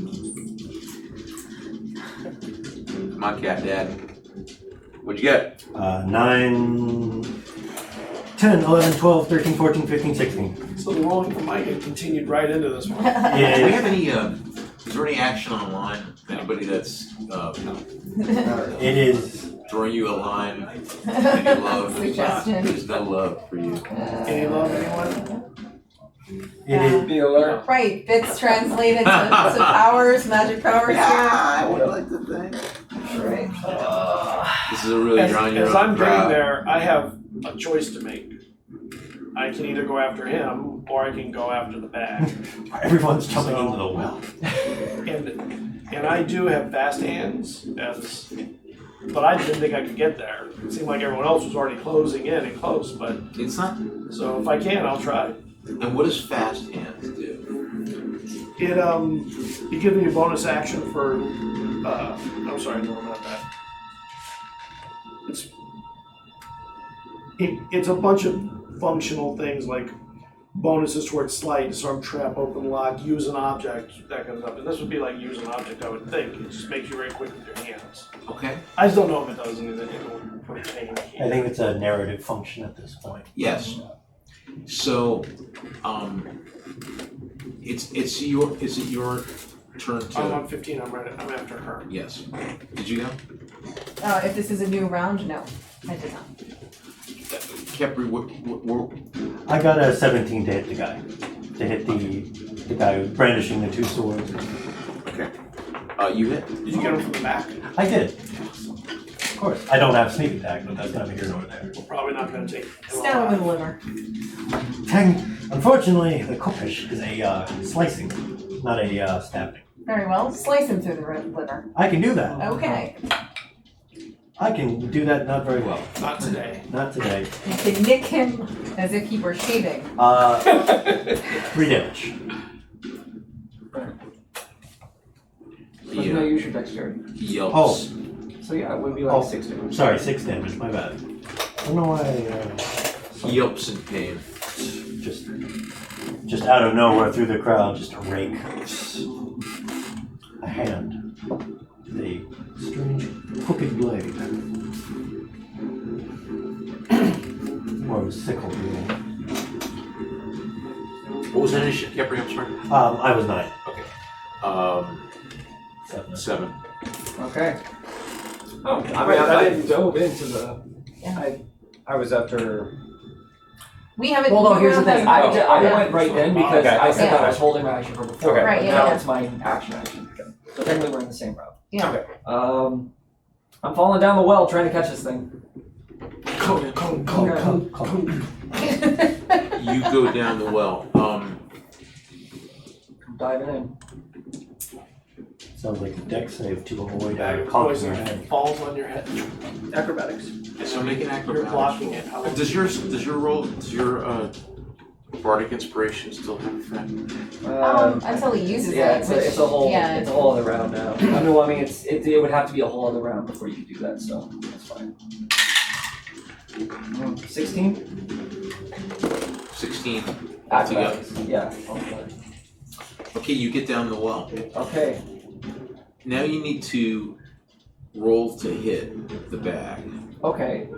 Come on, cat dad. What'd you get? 9, 10, 11, 12, 13, 14, 15, 16. So the rolling for Mike had continued right into this one. Do we Yeah. have any, is there any action online? Anybody that's It is. throwing you a line? Any love? Suggestion. There's no love for you. Any love, anyone? It is. Be alert. Right, bits translated to powers, magic powers here. I would like to think. Right. This is a really drawing your As own I'm getting crowd. there, I have a choice to make. I can either go after him or I can go after the bag. Everyone's jumping into the well. And I do have fast hands, but I didn't think I could get there. It seemed like everyone else was already closing in and close, but It's not. so if I can, I'll try. And what does fast hands do? It gives me a bonus action for I'm sorry, no, not that. It's a bunch of functional things like bonuses towards sleight, disarm, trap, open, lock, use an object, that kind of stuff. And this would be like use an object, I would think. It just makes you very quick with your hands. Okay. I just don't know if it does anything. It will pertain here. I think it's a narrative function at this point. Yes. So, is it your turn I'm to. on 15. I'm after her. Yes. Did you go? If this is a new round, no, I did not. Kepri, what? I got a 17 to hit the guy. To hit the guy who's brandishing the two swords. Okay. You hit. Did you get him from the back? I did. Of course. I don't have sneak attack, but that's neither here nor there. We're probably not going to take him Stab him in the liver. Unfortunately, the cookish is a slicing, not a stabbing. Very well. Slice him through the liver. I can do that. Okay. I can do that not very well. Not today. Not today. You can nick him as if he were shaving. 3 damage. So you know, use your dexterity. He yelps. Oh. So yeah, it would be like Oh. 6 damage. Sorry, 6 damage, my bad. I don't know why He yelps in pain. just out of nowhere through the crowd, just a rake. A hand. The strange crooked blade. More of a sickle, really. What was that initiative, Kepri? I'm sorry. I was 9. Okay. 7. Okay. Oh, I mean, I didn't- dove into the. I was after. We haven't. Well, no. Here's the thing. I Yeah. went right then because Okay. I said that I Yeah. was holding my action from before. Okay. Right, But yeah, now yeah. it's my action. So technically we're in the same route. Yeah. I'm falling down the well trying to catch this thing. Come. You go down the well. I'm diving in. Sounds like a deck save to avoid Bag of conking poison your head. falls on your head. Acrobatics. So make an acrobatics. You're blocking roll. it. How Does your bardic inspiration still have effect? Until he uses Yeah, it. it's which, a whole Yeah. it's a whole other round now. I mean, it would have to be a whole other round before you could do that, so that's fine. 16? 16. Acrobatics. Yeah. Okay, you get down the well. Okay. Now you need to roll to hit the bag. Okay.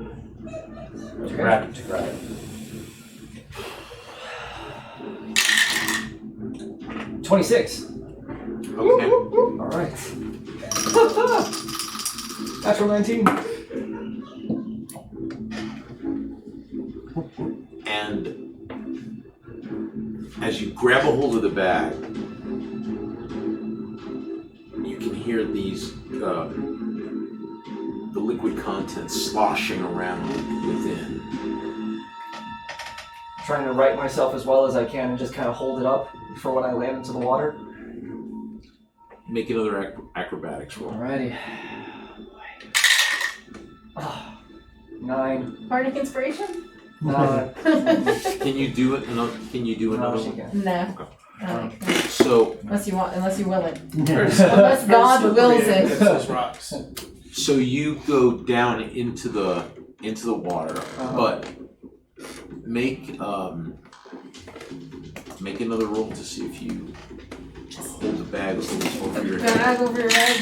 To grab it. 26. Okay. All right. Natural 19. And as you grab a hold of the bag, you can hear these the liquid contents sloshing around within. Trying to right myself as well as I can and just kind of hold it up for when I land into the water. Make another acrobatics roll. Alrighty. 9. Bardic inspiration? Can you do it? Can you do another No, she one? can't. No. So Unless you will it. There's Unless God wills creative it. with those rocks. so you go down into the water, but make another roll to see if you hold the bag over your head. Bag over your head.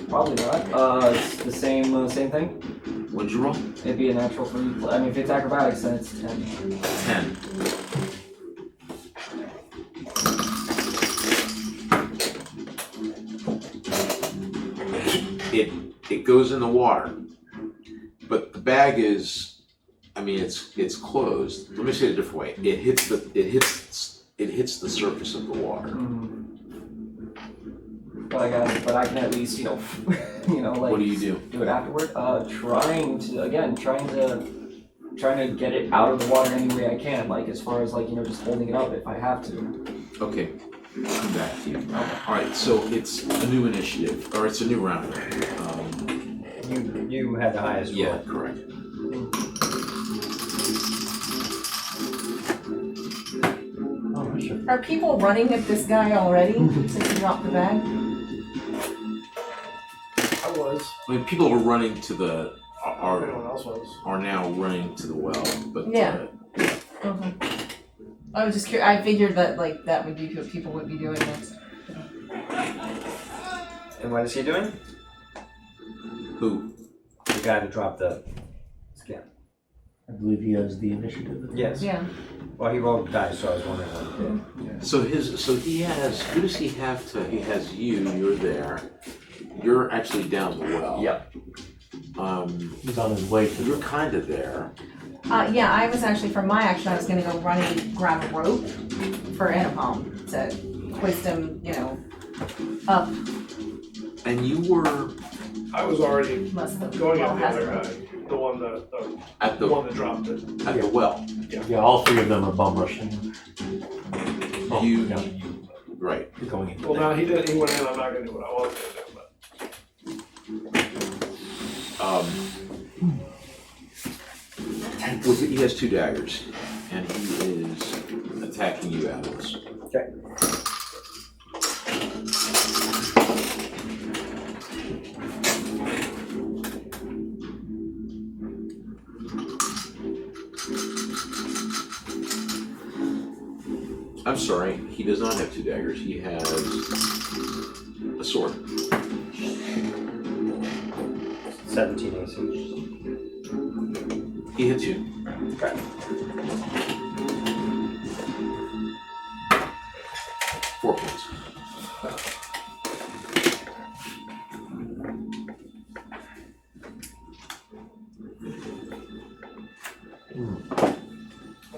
Probably not. It's the same thing. What'd you roll? It'd be a natural for you. I mean, if it's acrobatics, then it's 10. 10. It goes in the water, but the bag is, I mean, it's closed. Let me say it a different way. It hits the surface of the water. But I can at least, like. What do you do? Do it afterward. Trying to get it out of the water any way I can. Like as far as just holding it up if I have to. Okay, I'll come back to you. All right, so it's a new initiative, or it's a new round. You had the highest roll. Yeah, correct. Oh, sure. Are people running at this guy already since he dropped the bag? I was. I mean, people are running to the Everyone else was. are now running to the well, but Yeah. Okay. I was just curious. I figured that that would be what people would be doing next. And what is he doing? who? The guy that dropped the skin. believe he has the initiative. Yes. Yeah. Well, he rolled dice, so I was wondering what he did. So he has, who does he have to, he has you, you're there. You're actually down the well. Yep. He's on his way to You're kind of there. Yeah, I was actually, for my action, I was gonna go run and grab a rope for Anapalm to hoist him, up. And you were I was already Must have going well at the has other it. guy, the one that, at the the one that dropped it. at the well. Yeah, all three of them are bum rushing. Oh, You yeah, right. you're going into Well, there. now he went in, I'm not gonna do what I was gonna do, He has 2 daggers, and he is attacking you, Atlas. Okay. I'm sorry, he does not have 2 daggers. He has a sword. 17 AC. He hits you. Okay. 4 points. I'm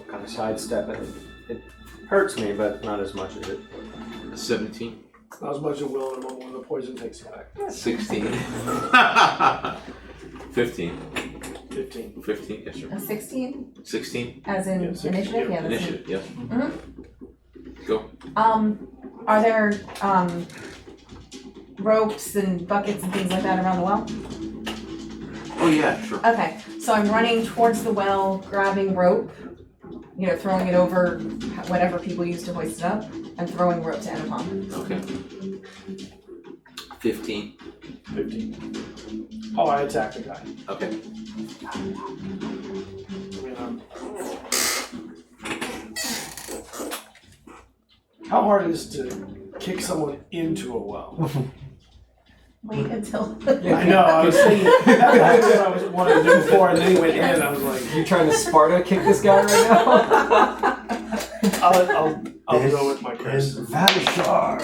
kind of sidestepping it. It hurts me, but not as much as it. 17. Not as much as will in a moment when the poison takes effect. 16. 15. 15. 15, yes sir. A 16, 16. as in Yeah, 16, initiative? yeah. Yeah, that's Initiative, yes. Mhm. Go. Are there, ropes and buckets and things like that around the well? Oh yeah, sure. Okay, so I'm running towards the well, grabbing rope, throwing it over whatever people use to hoist it up, and throwing rope to Anapalm. Okay. 15. 15. Oh, I attacked the guy. Okay. I mean, how hard it is to kick someone into a well? Wait until. I know, I was thinking, that's what I was wanted to do before, and then he went in, and I was like, You trying to Sparta kick this guy right now? I'll go with my curse. Is Vadishar.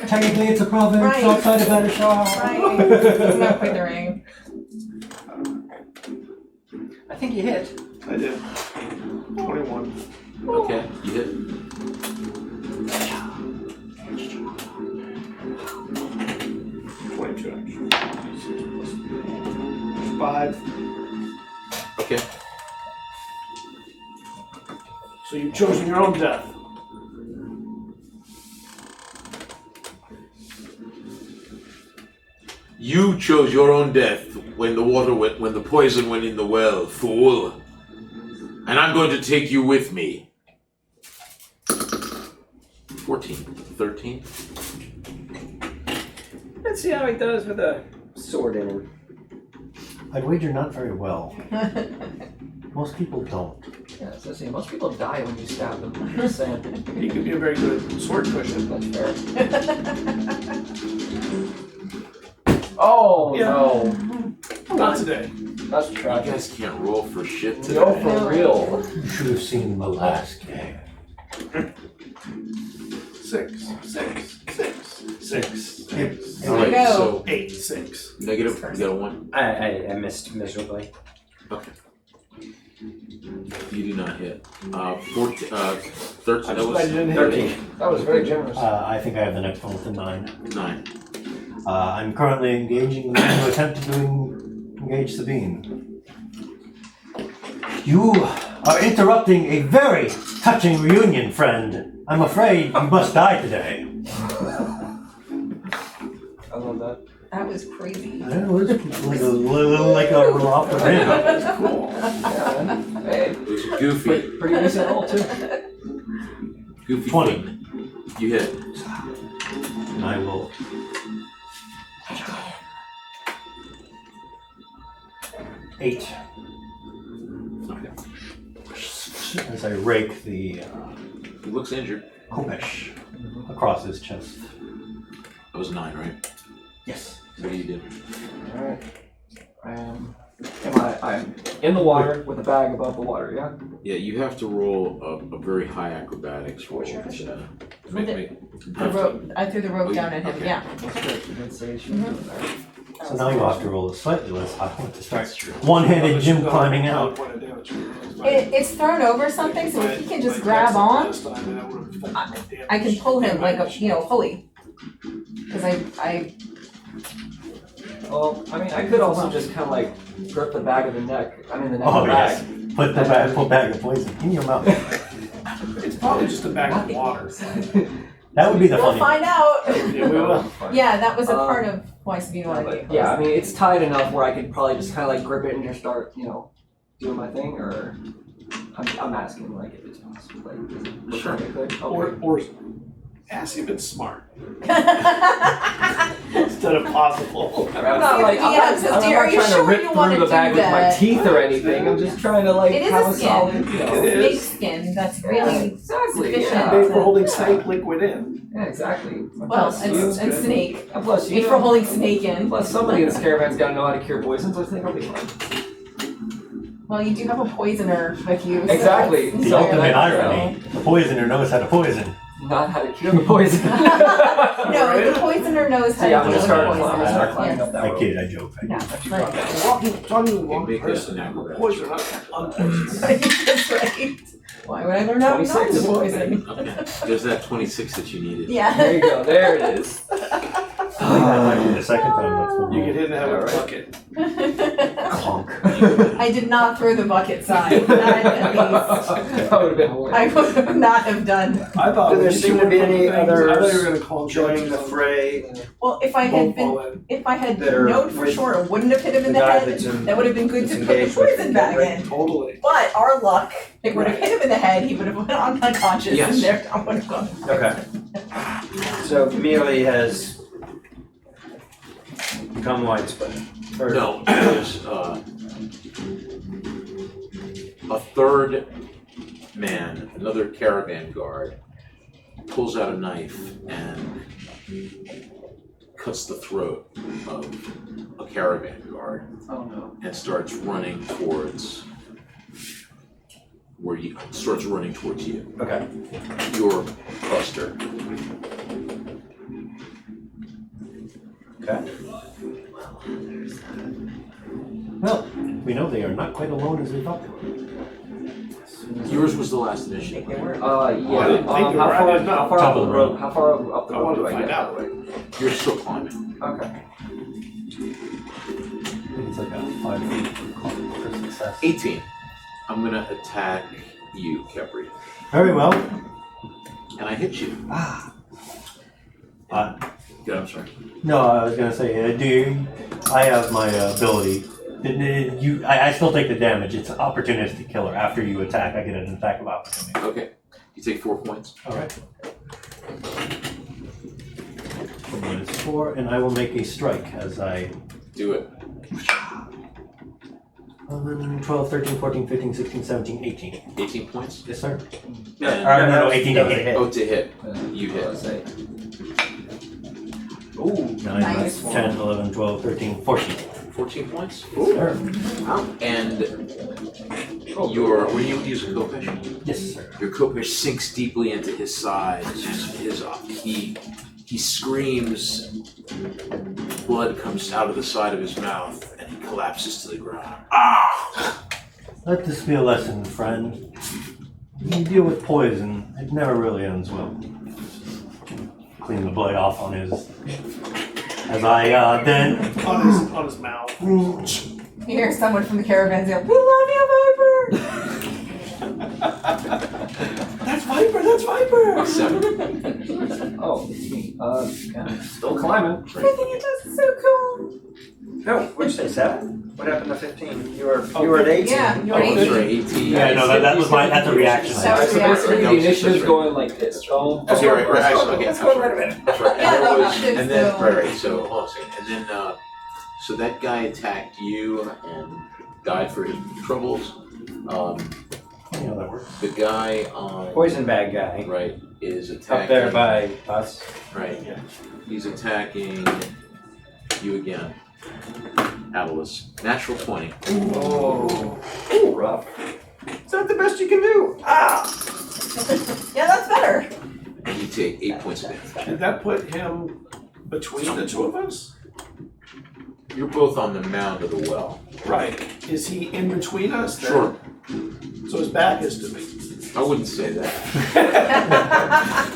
Technically, it's a province Right. outside of Vadishar. Right, it's not withering. I think you hit. I did. 21. Okay, you hit. 22 actually. 5. Okay. So you've chosen your own death. You chose your own death when the poison went in the well, fool. And I'm going to take you with me. 14. 13. Let's see how he does with a sword in him. I'd wager not very well. Most people don't. Yeah, so see, most people die when you stab them. I'm just saying. He could be a very good sword cushion. That's fair. Oh Yeah. no, Not today. that's You tragic. guys can't roll for shit today. No, for real. You should have seen the last game. 6. 6. 6. 6. 6. All right, Go. so 8. 6. negative. You got a 1. I missed miserably. Okay. You do not hit. 14. 13. I'm That glad you was didn't hit 13. me. That was very generous. I think I have the next one with a 9. 9. I'm currently engaging the man who attempted to engage Sabine. You are interrupting a very touching reunion, friend. I'm afraid you must die today. I love that. That was crazy. I know, it's like a little off the rim. That's cool. Yeah, man. Hey, It was goofy. pretty decent roll too. Goofy. 20. Queen. You hit. And I will. 8. Okay. As I rake the He looks injured. kopesh across his chest. That was 9, right? Yes. So what do you do? Alright. I'm in the water with a bag above the water, yeah? Yeah, you have to roll a very high acrobatics roll. Sure. Make- I threw the rope down at him, Okay. yeah. That's good. You did say she was doing that. So now you have to roll a slightly less high one to start one-handed Jim climbing out. It's thrown over something, so if he can just grab on, I can pull him like a, fully. Because I Well, I mean, I could also just kind of like grip the bag of the neck. I mean, the neck Oh of the yes, bag. put the bag of poison in your mouth. It's probably just a bag of water. That would be the we'll funny. find out. Yeah, we will. Yeah, that was a part of why Sabine wanted to get Yeah, I mean, it's tied enough where I could probably just kind of like grip it and just start, doing my thing. Or I'm asking like if it's possible. Like, does it look like it could? Okay. Or ask if it's smart instead of possible. I mean, I'm not like Yeah, I'm so not are you trying to sure rip you through wanna the bag do with my that? teeth or anything. I'm just trying to like It is have a a skin. solid, It snake is. skin that's really exactly. sufficient. Yeah. Made for holding snake liquid in. Yeah, exactly. well, Plus, and snake. and plus, Made for holding snake in. Plus, somebody in this caravan's got to know how to cure poisons. I think I'll be fine. Well, you do have a poisoner with you. Exactly. So The So, ultimate like, irony. The poisoner knows how to poison. Not how to cure the poison. No, the poisoner knows how So yeah, I'm to gonna deal start, with I'm gonna start poison. climbing up that I rope. kid, I joke. Yeah, Talking to one Make this person, an acrobat. poison, unpoisoned. That's right. Why would I learn how not 26. to poison? Okay, there's that 26 that you needed. Yeah. There you go. There it is. I think that might be the second time that's been You get hit in the head with a Alright. bucket. Clonk. I did not throw the bucket side. That at least. That would have been hilarious. I would not have done. I thought Do there when seem you to be went any from things, I thought you others were gonna call them joining the judges. fray? Well, if I Won't had been, fall in. if I had That are known for with sure it wouldn't have hit him in the the guy head, that's in- that would have been good to that's put the engaged with poison the bag right- in. Totally. But our luck, it would have Right. hit him in the head. He would have went on unconscious, Yes. and there I would have gone. Okay. So Mealy has become widespread. Or- No, there's a third man, another caravan guard, pulls out a knife and cuts the throat of a caravan guard Oh no. and starts running towards you. Okay. Your cluster. Okay. Well, we know they are not quite alone as we thought they were. Yours was the last initiative. They were. Yeah. I didn't think you How were. I far? didn't know. How far Top up of the the rope? rope. How far up the I rope wanted do to I find get? out. By the way? You're still climbing. Okay. I think it's like a 5 feet for success. 18. I'm gonna attack you, Kepri. Very well. And I hit you. Good, I'm sorry. No, I was gonna say, I have my ability. I still take the damage. It's opportunistic killer. After you attack, I get an attack of opportunity. Okay. You take 4 points. All right. Minus 4, and I will make a strike as I. Do it. 11, 12, 13, 14, 15, 16, 17, 18. 18 points. Yes, sir. And, No, 18 to hit. oh, to hit. You hit. Say. Ooh, 9, Nice. 10, 11, 12, 13, 14. 14 points. Sir. And your, were you use a Kopesh? Yes, sir. Your Kopesh sinks deeply into his side. He screams. Blood comes out of the side of his mouth, and he collapses to the ground. Ah! Let this be a lesson, friend. When you deal with poison, it never really ends well. Clean the blood off on his. As I then. On his mouth. You hear someone from the caravan go, "We love you, Viper." That's Viper, that's Viper! 7. Oh, it's me. Yeah, still climbing. Everything he does is so cool. No, what'd you say, 7? What happened to 15? You were at 18. Yeah, you're Oh, at that's 18. right, 18. Yeah, no, that's a reaction. That was So basically, Yeah, the that's initiative's right. going like this. Oh, Okay, right, okay, let's I'm go. sorry. Wait a minute. That's right. Yeah, And, there no, was, there's and then, no- right, so hold on a second. And then, so that guy attacked you and died for his troubles. Yeah, that works. The guy on Poison bag guy. right is attacking. Up there by us. Right. He's attacking you again. Atlas. Natural 20. Oh, rough. Is that the best you can do? Ah! Yeah, that's better. And you take 8 points of damage. Did that put him between the two of us? You're both on the mound of the well. Right. Is he in between us then? Sure. So his back is to me. I wouldn't say that.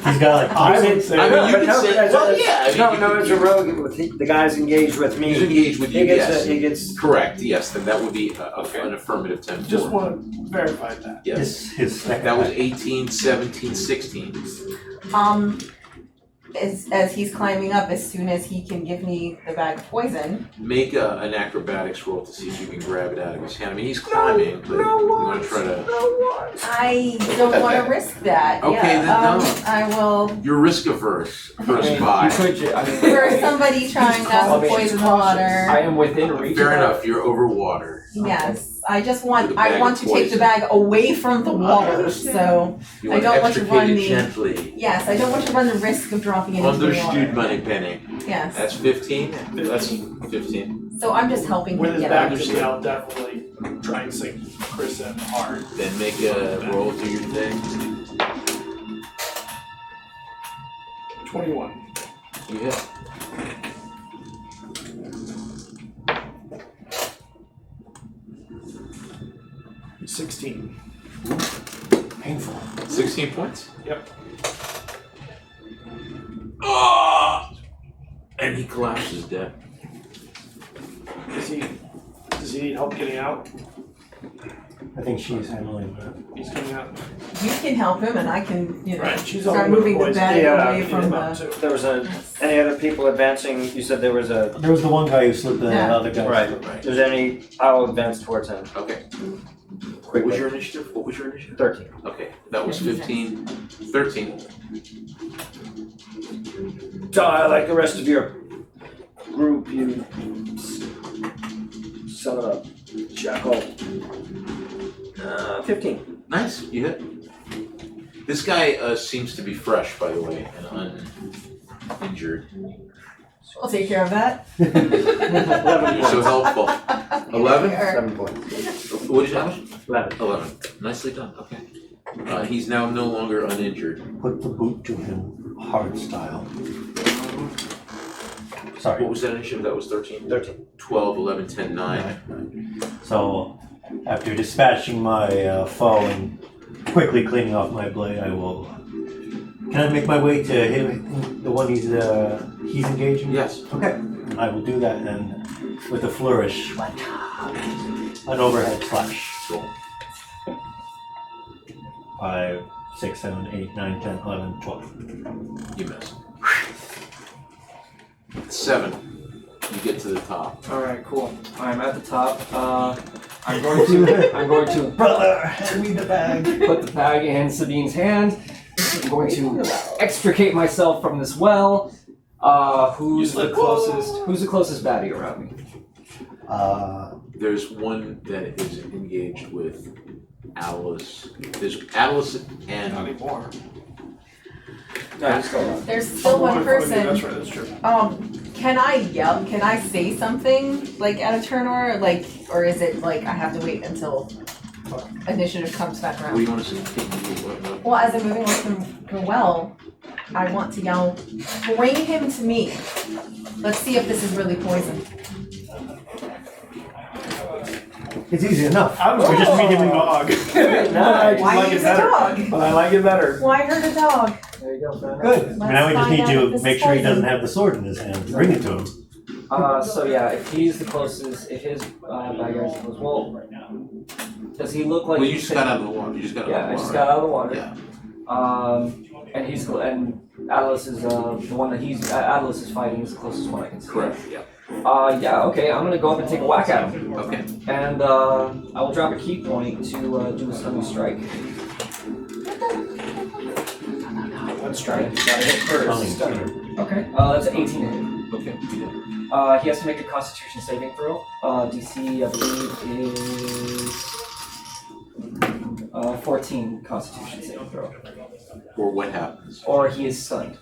He's got like I would say I mean, you But could no, say, as- well, as- yeah. I mean, no, you no, could- as a rogue, with the guy's engaged with me. He's engaged with you, He gets, yes. he gets. Correct, yes, then that would be Okay. an affirmative 10. Just want to verify that. Yes. his second That was attack. 18, 17, 16. As he's climbing up, as soon as he can give me the bag of poison. Make an acrobatics roll to see if you can grab it out of his hand. I mean, he's climbing, but you want to try to... I don't want to risk that. Okay, yeah, then don't. I will. You're risk averse, I first mean, buy. you could I mean, For somebody trying not to poison the water. I am within reach. Fair of that. enough, you're over water. Yes, I just With want. a bag I want of to take the poison. bag away from the water. So You I want don't to want to extricate run it the- gently. yes, I don't want to run the risk of dropping it into the Understood, water. money penny. Yes. That's 15? That's 15. So I'm just helping With him his get back out. to me, I'll definitely try and sink Chris in hard. Then make a roll, do your thing. 21. You hit. He's 16. Painful. 16 points? Yep. Oh! And he collapses dead. Does he need help getting out? I think she's handling that. He's coming out. You can help him, and I can, Right, she's start on the moving the poison. bag Yeah, away Get from him out the. too. There was any other people advancing? You said there was a. There was the one guy who slipped the Yeah. other guy. Right. Right. There's any? I'll advance towards him. Okay. What Quickly. was your initiative? What was your initiative? 13. Okay, that was 15. 13. So, like the rest of your group, you son of a jackal. 15. Nice, you hit. This guy seems to be fresh, by the way, and uninjured. I'll take care of that. 11 So helpful. 11? 7 points. What did you have? 11. 11. Nicely done, okay. He's now no longer uninjured. Put the boot to him, hard style. Sorry. What was that initiative? That was 13? 13. 12, 11, 10, 9. So, after dispatching my foe and quickly cleaning off my blade, I will. Can I make my way to him, the one he's engaging? Yes. Okay, I will do that, and with a flourish, an overhead slash. Cool. 5, 6, 7, 8, 9, 10, 11, 12. You miss. 7. You get to the top. All right, cool. I'm at the top. I'm going to Brother, hand me the bag. put the bag in Sabine's hand. I'm going to extricate myself from this well. Who's the closest baddie around me? There's one that is engaged with Alice. There's Alice Not and anymore. No, he's still on. There's still one That's person. right, that's true. Can I yell? Can I say something like at a turn or is it like I have to wait until initiative comes back what do around? you want to say? Well, as I'm moving away from the well, I want to yell, "Bring him to me. Let's see if this is really poison." It's easy enough. I was We're just medium dog. Nice. I just Why like use it a better. dog? But I like it better. Why hurt a dog? There you go. fair enough. Good. Now we just find need out if to this make is sure he poison. doesn't have the sword in his hand. Bring it to him. So yeah, if he's the closest, if his bad guy is the closest, well, does he look like? Well, you just got out of the water. You just got out Yeah, of I the just water. got out of the water. Yeah. And Alice is the one that Alice is fighting is the closest one I can see. Correct. Yeah. Yeah. Okay, I'm gonna go up and take a whack at him, Okay. and I will drop a key point to do a stunning strike. Let's try it. Gotta hit first. Stunning. Okay. That's an 18 to hit. Okay. You did. He has to make a Constitution saving throw. DC, I believe, is 14 Constitution saving throw, Or what happens? or he is stunned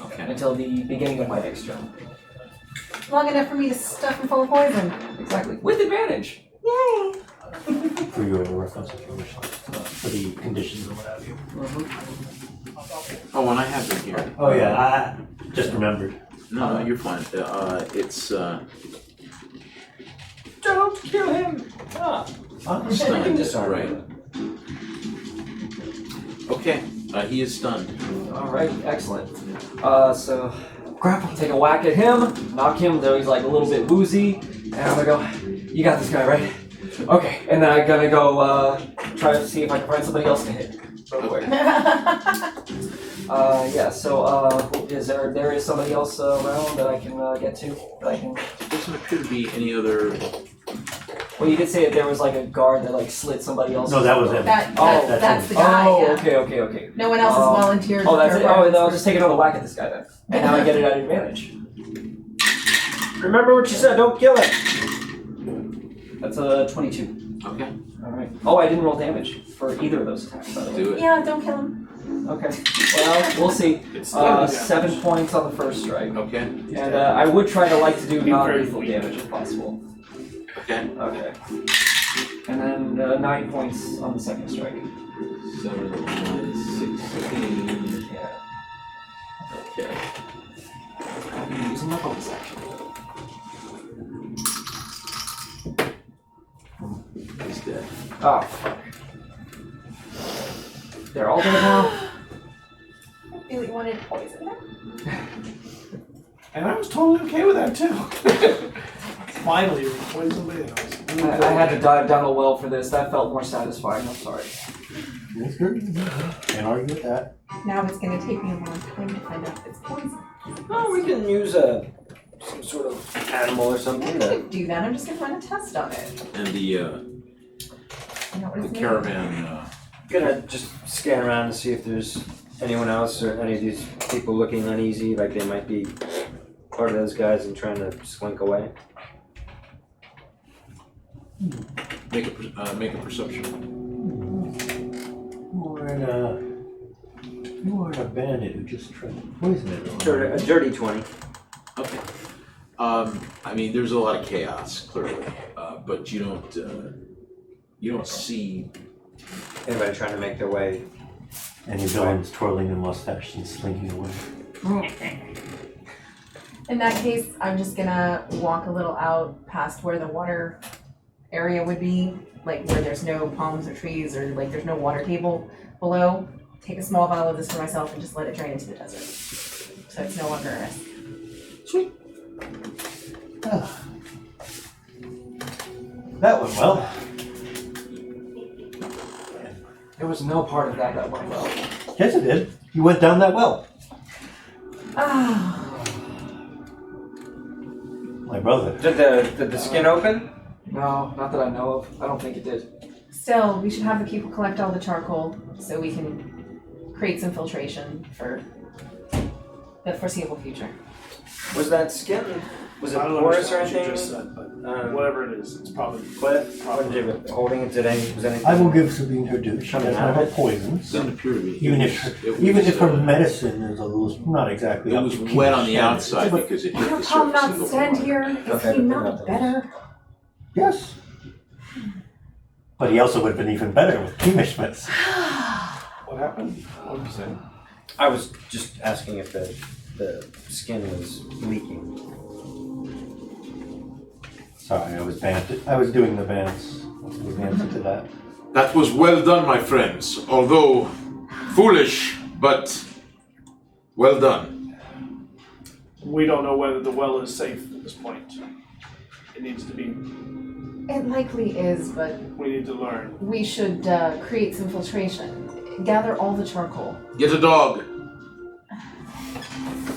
Okay. until the beginning of my next turn. long enough for me to stuff him full of poison. Exactly. With advantage. Yay! For your reference if you wish, for the conditions or what have you. Oh, and I have them here. Oh yeah, I just remembered. No, you're fine. It's Don't kill him! stunned. Right. Okay. He is stunned. Alright, excellent. So grapple, take a whack at him, knock him though he's like a little bit woozy, and I'm gonna go, you got this guy, right? Okay, and then I'm gonna go try to see if I can find somebody else to hit. Real quick. Yeah, so there is somebody else around that I can get to? That I can... There doesn't appear to be any other. Well, you did say that there was like a guard that like slit somebody else's No, that was him. That's that's the guy, Oh, yeah. okay. No one else has volunteered. Oh, that's to it. throw Oh, then I'll weapons just take another whack at this guy then. And now I get it at advantage. Remember what you said, don't kill him! That's a 22. Okay. Alright. Oh, I didn't roll damage for either of those attacks, by the way. Do it. Yeah, don't kill him. Okay. Well, we'll see. It's still 7 points on the first strike. Okay. And I would try to like to do Be very non-lethal weak. damage if possible. Okay. Okay. And then 9 points on the second strike. 7, 16. Yeah. Okay. I'll be using my bonus action. He's dead. Oh, fuck. They're all dead now? I really wanted poison. And I was totally okay with that too. Finally, you're poison somebody else. I had to dive down a well for this. That felt more satisfying. I'm sorry. That's good. Can't argue with that. Now it's going to take me a long time to find out if it's poison. Oh, we can use some sort of animal or I'm something not that... going to do that. I'm just going to run a test on it. And the Find out what it's made of. caravan. Gonna just scan around to see if there's anyone else or any of these people looking uneasy, like they might be part of those guys and trying to slink away. Make a perception. You are a bandit who just tried to poison it. A dirty 20. Okay. I mean, there's a lot of chaos, clearly, but you don't see. Anybody trying to make their way? And your villain's twirling the mustache and slinking away. In that case, I'm just going to walk a little out past where the water area would be, like where there's no palms or trees or like there's no water table below. Take a small vial of this for myself and just let it drain into the desert. So it's no longer a risk. Sweet. That went well. There was no part of that went well. Yes, it did. You went down that well. Ah, My brother. Did the skin open? No, not that I know of. I don't think it did. still, we should have the people collect all the charcoal so we can create some filtration for the foreseeable future. Was that skin? Was it I don't porous or understand what you anything? just said, but whatever it is, it's probably Cliff, what did you holding it today? Was anything? I will give Sabine her due. She Coming does out not of have poisons. Doesn't appear to be. Even if her medicine is a little, not exactly. It up was to wet on the standards. outside But because it hit How the come surface not of the stand water. here? Is Okay, he not better? Yes. But he also would have been even better with chemish medicine. what happened? What did you say? I was just asking if the skin was leaking. Sorry, I was doing the bands. The answer to that. That was well done, my friends. Although foolish, but well done. We don't know whether the well is safe at this point. It needs to be. It likely is, but We need to learn. we should create some filtration. Gather all the charcoal. Get a dog.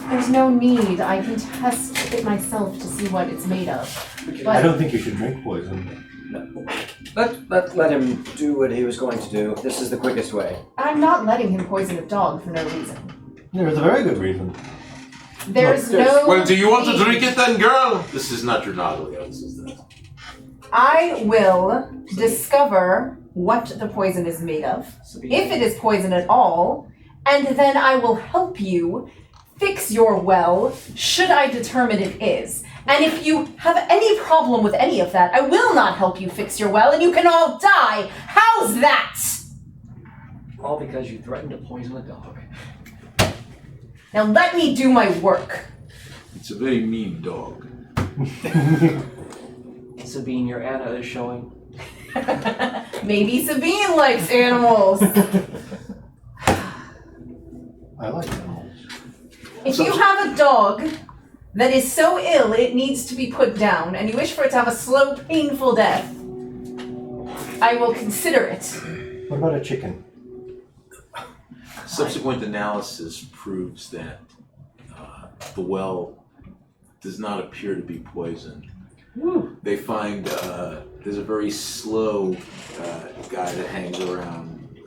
There's no need. I can test it myself to see what it's made of. I But don't think you should drink poison. Let him do what he was going to do. This is the quickest way. I'm not letting him poison a dog for no reason. There's a very good reason. There's no. Well, do you want to need. drink it then, girl? This is not your Natalia. This is that. I will discover what the poison is made of, if it is poison at all, and then I will help you fix your well should I determine it is. And if you have any problem with any of that, I will not help you fix your well, and you can all die. How's that? All because you threatened to poison a dog. Now let me do my work. It's a very mean dog. Sabine, your Anna is showing. Maybe Sabine likes animals. I like animals. If you have a dog that is so ill it needs to be put down, and you wish for it to have a slow, painful death, I will consider it. What about a chicken? Subsequent analysis proves that the well does not appear to be poisoned. Woo. They find there's a very slow guy that hangs around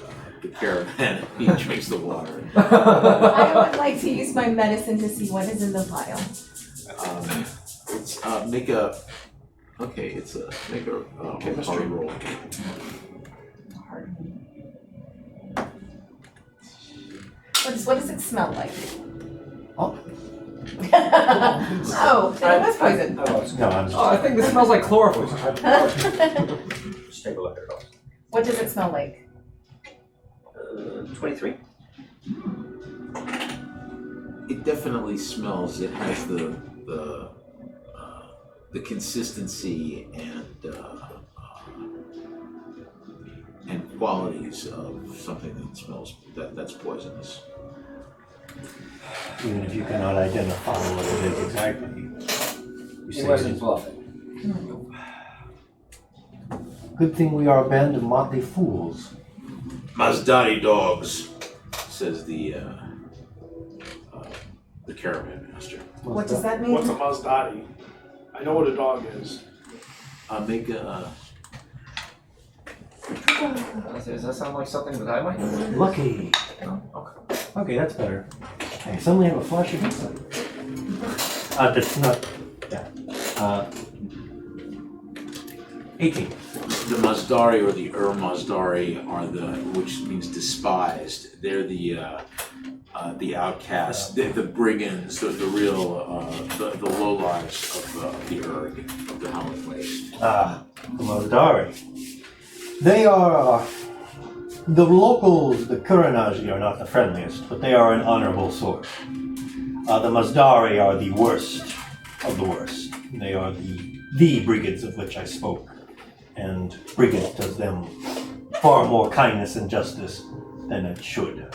the caravan. He drinks the water. I would like to use my medicine to see what is in the vial. It's make a Chemistry. hard roll. What does it smell like? Oh, Oh, then it was poison. no, I'm Oh, I think this smells like chloroform. Just take a look at it all. What does it smell like? 23. It definitely smells. It has the consistency and qualities of something that smells that's poisonous. even if you cannot identify what it is exactly. You He say wasn't it is- bluffing. Good thing we are a band of motley fools. Mazdari dogs, says the caravan master. What does that mean? What's a Mazdati? I know what a dog is. Make a Does that sound like something that I might know? Lucky. No? Okay. Okay, that's better. I suddenly have a flash of insight. That's not. Yeah. 18. the Mazdari or the Mazdari are which means despised. They're the outcasts, the brigands, the real the lowlives of the of the Howling Waste. The Mazdari. They are, the locals, the Kuranaji are not the friendliest, but they are an honorable sort. The Mazdari are the worst of the worst. They are the brigands of which I spoke. And brigand does them far more kindness and justice than it should.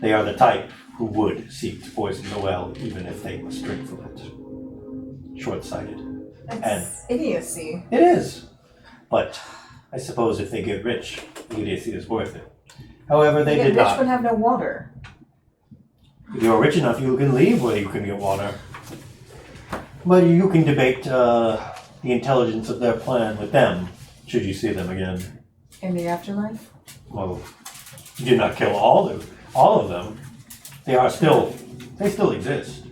They are the type who would seek to poison the well, even if they must drink from it. Short-sighted. That's idiocy. It is. But I suppose if they get rich, the idiocy is worth it. However, they did rich not. would have no water. If you're rich enough, you can leave where you can get water. But you can debate the intelligence of their plan with them, should you see them again. In the afterlife? Well, you did not kill all of them. They still exist.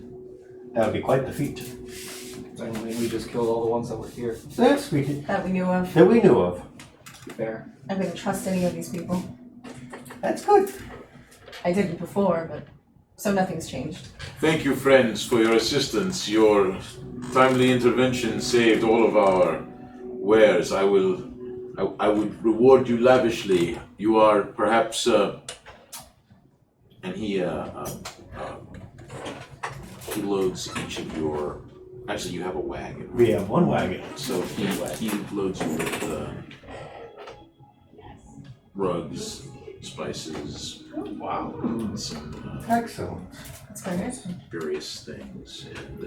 That would be quite the feat. I mean, we just killed all the ones that were here. Yes, we did. That we knew of. That we knew of. Fair. I wouldn't trust any of these people. That's good. I didn't before, but so nothing's changed. Thank you, friends, for your assistance. Your timely intervention saved all of our wares. I would reward you lavishly. You are perhaps, and he loads each of your. Actually, you have a wagon. We have one wagon. So he loads you with rugs, spices, Wow. some Excellent. That's very nice. various things, and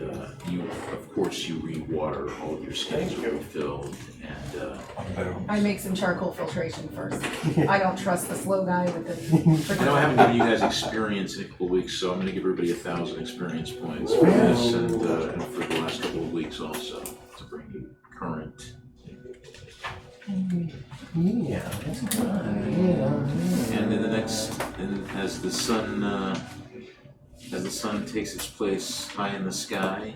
you re-water. All of your skins are refilled, and I make some charcoal filtration first. I don't trust the slow guy with the... I know I haven't given you guys experience in a couple of weeks, so I'm going to give everybody 1,000 experience points for this, and for the last couple of weeks also to bring you current. Yeah, that's good. Yeah. And in the next, and as the sun takes its place high in the sky,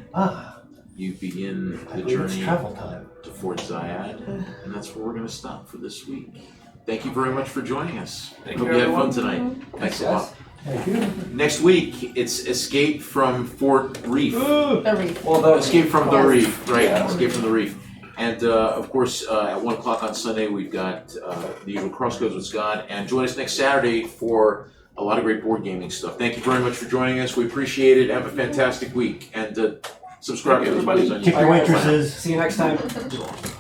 you begin I the believe it's journey travel time. to Fort Zayad, and that's where we're going to stop for this week. Thank you very much for joining us. Thank Hope you, you had fun everyone. tonight. Thanks a lot. Thank you. Next week, it's Escape from Fort Reef. The reef. Well, the Escape from the Yes. Reef, right? Yeah. Escape from the Reef. And of course, at 1 o'clock on Sunday, we've got the usual Crosscodes with Scott. And join us next Saturday for a lot of great board gaming stuff. Thank you very much for joining us. We appreciate it. Have a fantastic week. And subscribe to Thank you, everybody. us on Tip your YouTube. waitresses. See you next time.